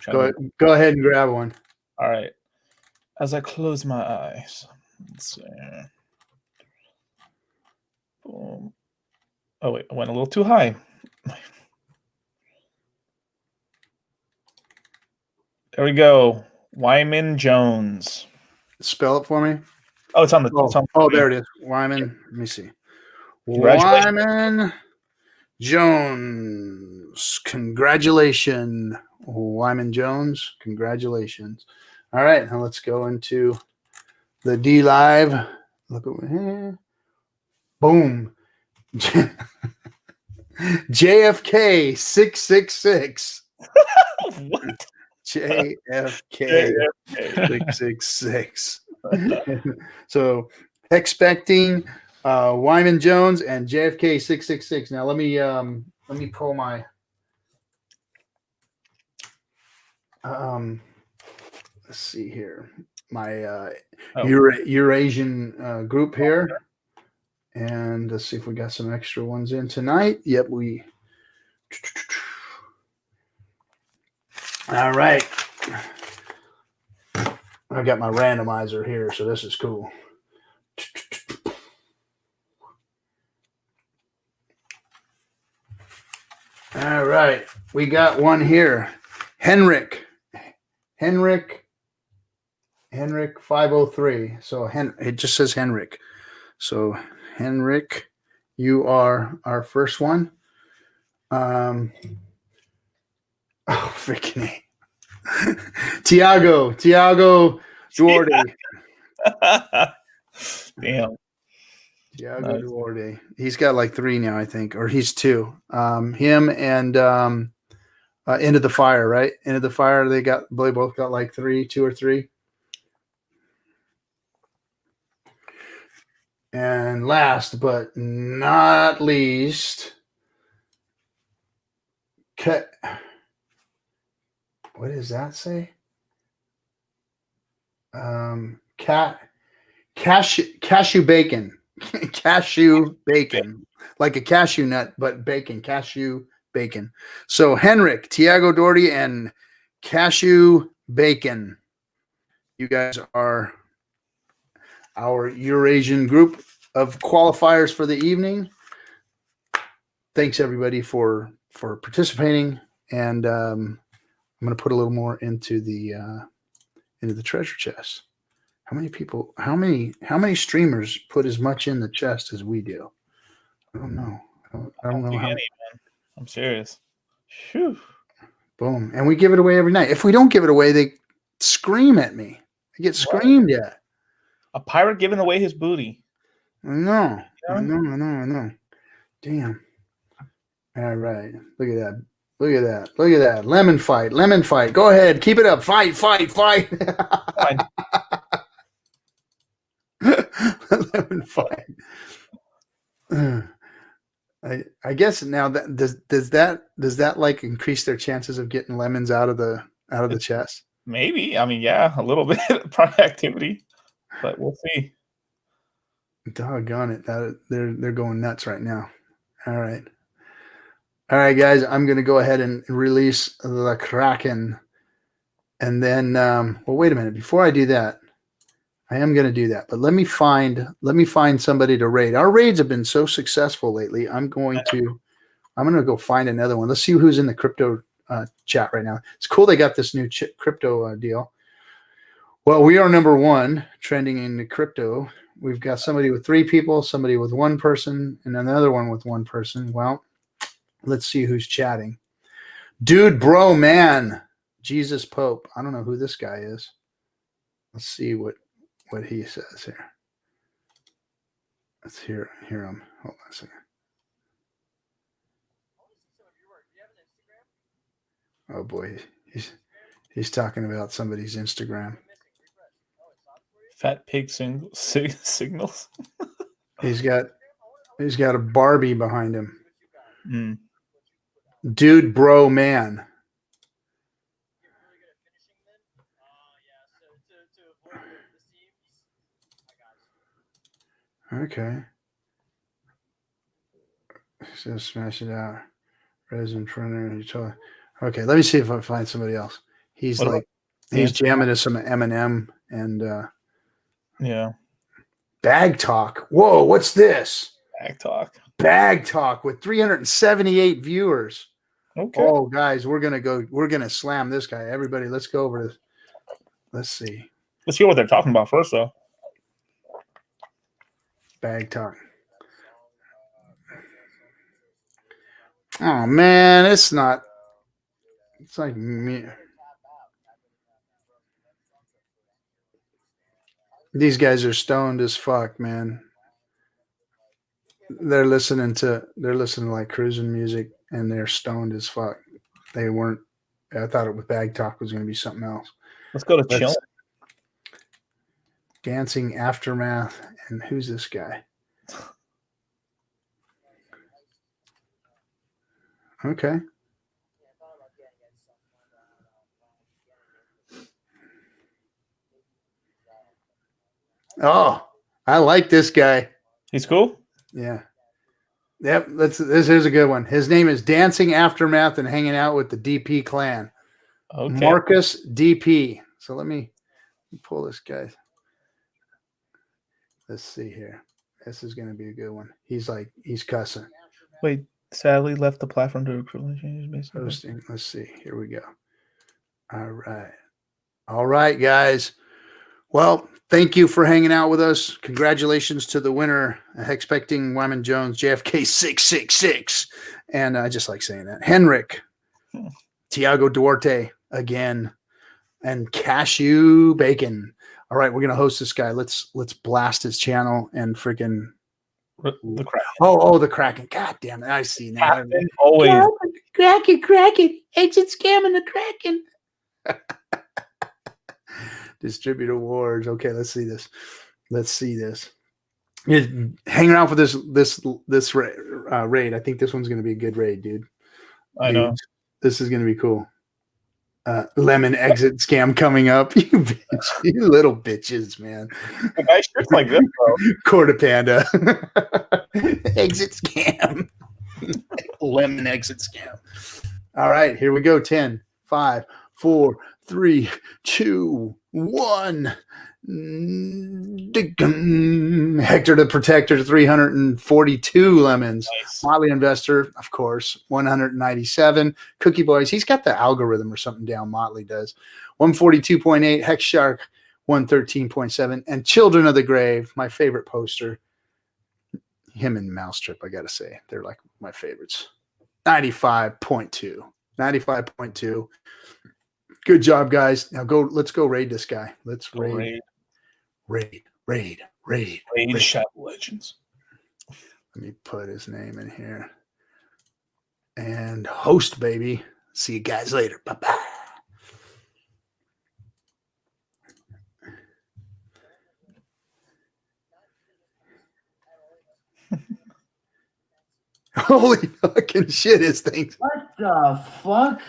Go ahead and grab one. All right. As I close my eyes, let's see. Boom. Oh, wait, I went a little too high. There we go. Wyman Jones. Spell it for me. Oh, it's on the. It's on the There it is. Wyman. Let me see. Congratulations. Wyman Jones. Congratulations. Wyman Jones. Congratulations. All right. Now let's go into the Dlive. Look over here. Boom. JFK 666. What? JFK 666. So expecting Wyman Jones and JFK 666. Now let me pull my let's see here. My Eurasian group here. And let's see if we got some extra ones in tonight. Yep, we. All right. I got my randomizer here, so this is cool. All right. We got one here. Henrik 503. So it just says Henrik. So Henrik, you are our first one. Oh, freaking Tiago Duarte. Damn. Tiago Duarte. He's got like 3 now, I think, or he's 2. Him and Into the Fire, right? Into the Fire. They both got like 2 or 3. And last but not least, what does that say? Cashew bacon. Cashew bacon. Like a cashew nut, but bacon. Cashew bacon. So Henrik, Tiago Doherty, and Cashew Bacon. You guys are our Eurasian group of qualifiers for the evening. Thanks everybody for participating, and I'm going to put a little more into the treasure chest. How many streamers put as much in the chest as we do? I don't know. I don't know how. I'm serious. Whew. Boom, and we give it away every night. If we don't give it away, they scream at me. I get screamed at. A pirate giving away his booty. I know. Damn. All right. Look at that. Lemon fight. Go ahead. Keep it up. Fight. Lemon fight. I guess now that does that like increase their chances of getting lemons out of the chest? Maybe. I mean, yeah, a little bit of productivity, but we'll see. Doggone it. They're going nuts right now. All right, guys. I'm going to go ahead and release the Kraken, and then wait a minute. Before I do that, I am going to do that, but let me find somebody to raid. Our raids have been so successful lately. I'm going to go find another one. Let's see who's in the crypto chat right now. It's cool they got this new crypto deal. Well, we are number 1 trending in the crypto. We've got somebody with 3 people, somebody with 1 person, and another one with 1 person. Well, let's see who's chatting. Dude, bro, man. Jesus Pope. I don't know who this guy is. Let's see what he says here. Let's hear him. Hold on a second. Oh boy, he's talking about somebody's Instagram. Fat pig signals. He's got a Barbie behind him. Mm. Dude, bro, man. Okay. So smash it out. Resin printer. Okay, let me see if I find somebody else. He's jamming to some Eminem and yeah. Bag Talk. Whoa, what's this? Bag Talk with 378 viewers. Okay. Oh, guys, we're gonna slam this guy. Everybody, let's go over to. Let's see. Let's hear what they're talking about first, though. Bag talk. Oh man, it's not. It's like me. These guys are stoned as fuck, man. They're listening to like cruising music, and they're stoned as fuck. They weren't. I thought it with bag talk was going to be something else. Let's go to chill. Dancing aftermath, and who's this guy? Okay. Oh, I like this guy. He's cool. Yeah. Yep. This is a good one. His name is Dancing Aftermath and hanging out with the DP clan. Okay. Marcus DP. So let me pull this guy. Let's see here. This is going to be a good one. He's cussing. Wait, sadly left the platform to recruit changes. Hosting. Let's see. Here we go. All right. All right, guys. Well, thank you for hanging out with us. Congratulations to the winner, Expecting Wyman Jones, JFK 666. And I just like saying that. Henrik, Tiago Duarte again, and Cashew Bacon. All right, we're going to host this guy. Let's blast his channel and freaking the Kraken. Oh, the Kraken. God damn it. I see now. Captain, always. Kraken. Exit scamming the Kraken. Distributor wars. Okay, let's see this. Hang around for this raid. I think this one's going to be a good raid, dude. I know. This is going to be cool. Lemon exit scam coming up. You little bitches, man. The guy shirts like this, bro. Quarter Panda. Exit scam. Lemon exit scam. All right, here we go. 10, 5, 4, 3, 2, 1. Hector the Protector, 342 lemons. Nice. Motley Investor, of course, 197. Cookie Boys, he's got the algorithm or something down. Motley does. 142.8. Hex Shark, 113.7. And Children of the Grave, my favorite poster. Him and Mousetrip, I got to say. They're like my favorites. 95.2. 95.2. Good job, guys. Now let's go raid this guy. Let's raid. Raid Shadow Legends. Let me put his name in here. And host, baby. See you guys later. Bye-bye. Holy fucking shit, his things. What the fuck?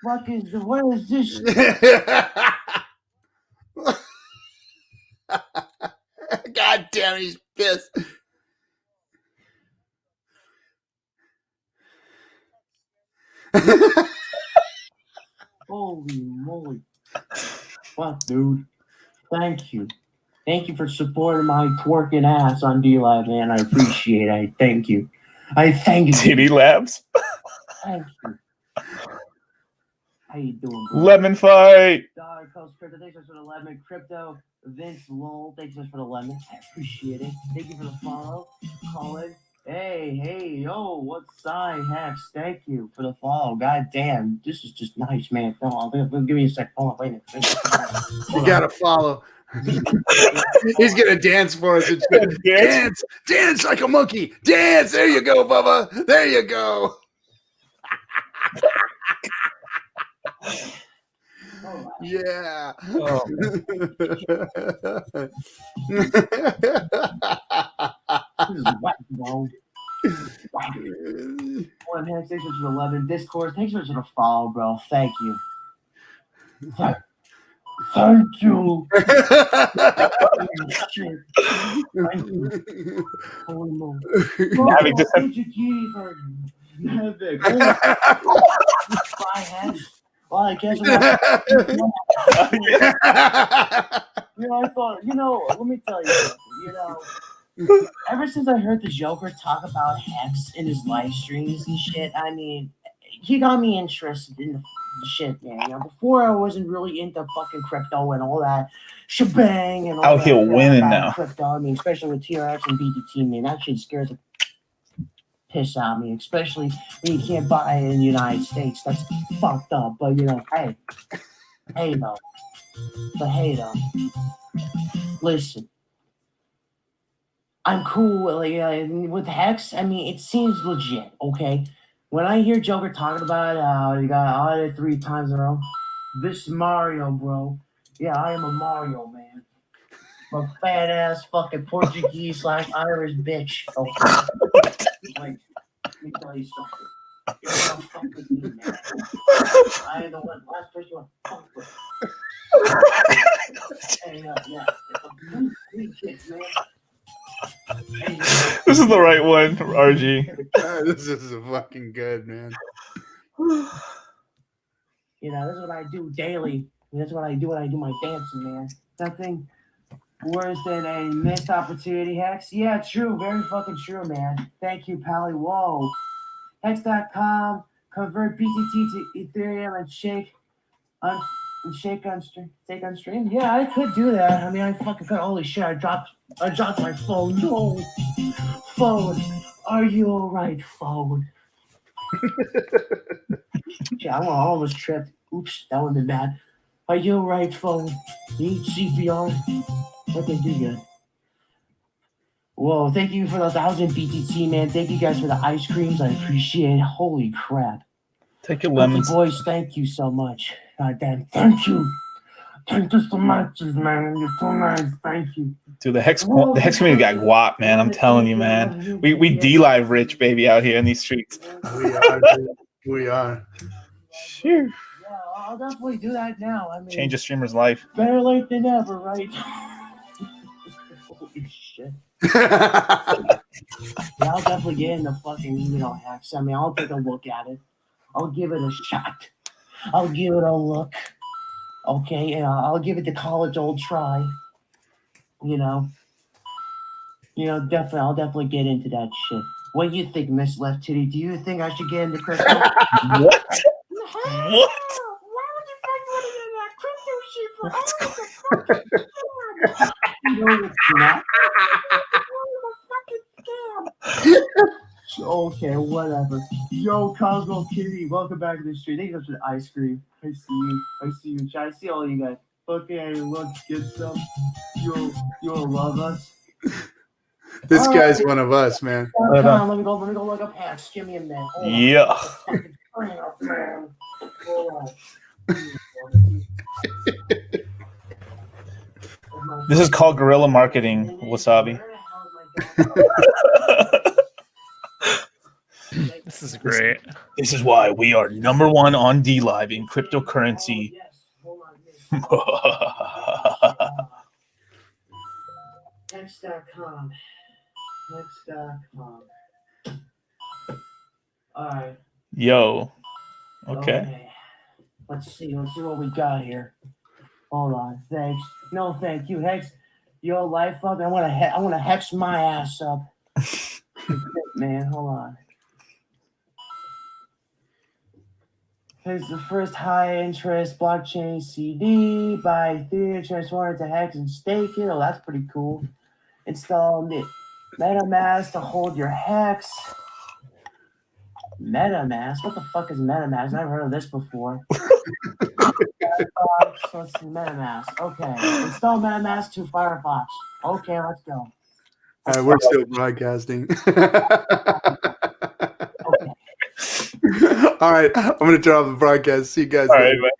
What is this? God damn, he's pissed. Holy moly. Fuck, dude. Thank you. Thank you for supporting my twerking ass on Dlive, man. I appreciate it. I thank you. Titty Labs. Thank you. How you doing, bro? Lemon fight. Dollar Coast Crypto, thanks for the lemon. Crypto, Vince Lowell, thanks for the lemon. I appreciate it. Thank you for the follow. Colin. Hey, yo, what's I Hex? Thank you for the follow. God damn, this is just nice, man. Hold on, give me a sec. Hold on, wait a minute. You gotta follow. He's gonna dance for us. Dance like a monkey. Dance. There you go, Bubba. There you go. Yeah. Oh. This is whack, bro. Wow. One Hex, thanks for the 11. Discourse, thanks for the follow, bro. Thank you. Thank you. Shit. Thank you. Holy moly. Having just Well, I guess I thought, let me tell you something, ever since I heard the Joker talk about Hex in his live streams and shit, I mean, he got me interested in the shit, man. You know, before I wasn't really into fucking crypto and all that shebang and all Out that here crap winning about now. crypto. I mean, especially with TRX and BTT, man, that shit scares the piss out of me, especially when you can't buy it in the United States. That's fucked up. But you know, hey though. But hey though. Listen. I'm cool with Hex. I mean, it seems legit, okay? When I hear Joker talking about you got audited 3 times in a row, this is Mario, bro. Yeah, I am a Mario, man. I'm a fat ass fucking Portuguese / Irish bitch. Okay? Like, let me tell you something. You're gonna fuck with me, man. I am the last person you want to fuck with. Hey, yeah. Three kids, man. This is the right one, RG. This is fucking good, man. You know, this is what I do daily. That's what I do when I do my dancing, man. Nothing worse than a missed opportunity, Hex. Yeah, true. Very fucking true, man. Thank you, Pally. Whoa. Hex.com. Convert BTT to Ethereum and shake on stream. Yeah, I could do that. I mean, I fucking could. Holy shit, I dropped my phone. No. Phone. Are you alright, phone? Yeah, I almost tripped. Oops, that would have been bad. Are you alright, phone? Need CPR? Okay, do good. Whoa, thank you for the 1,000 BTT, man. Thank you guys for the ice creams. I appreciate it. Holy crap. Take your Cookie lemons. boys, thank you so much. God damn, thank you. Thank you so much, man. You're so nice. Thank you. Dude, the Hex community got guap, man. I'm telling you, man. We Dlive rich, baby, out here in these streets. We are. Dude. We are. Sure. Yeah, I'll definitely do that now. I mean, Change a streamer's life. better late than never, right? Holy shit. Yeah, I'll definitely get into fucking, Hex. I mean, I'll take a look at it. I'll give it a shot. I'll give it a look. Okay, and I'll give it the college old try. Definitely, I'll definitely get into that shit. What do you think, Miss Left Titty? Do you think I should get into crypto? What? What? Why would you fucking want to get into that crypto shit for all the fucking scam? No, it's not. Okay, whatever. Yo, Cosmo Kitty, welcome back to the stream. Thank you for the ice cream. I see you. I see all you guys. Okay, let's get some. You'll love us. This guy's one of us, man. Let me go look up Hex. Give me a minute. Hold on. Yeah. Fucking bring up, man. Hold on. This is called guerrilla marketing, Wasabi. This is great. This is why we are #1 on Dlive in cryptocurrency. Hex.com. Alright. Yo. Okay. Let's see what we got here. Hold on. Thanks. No, thank you. Hex. Yo, life up. I want to hex my ass up. Man, hold on. Here's the first high interest blockchain CD. Buy Ethereum, transform it to Hex and stake it. Oh, that's pretty cool. Install MetaMask to hold your Hex. MetaMask? What the fuck is MetaMask? I've never heard of this before. Let's see, MetaMask. Okay. Install MetaMask to Firefox. Okay, let's go. We're still broadcasting. Okay. All right. I'm going to turn off the broadcast. See you guys All later. right, man.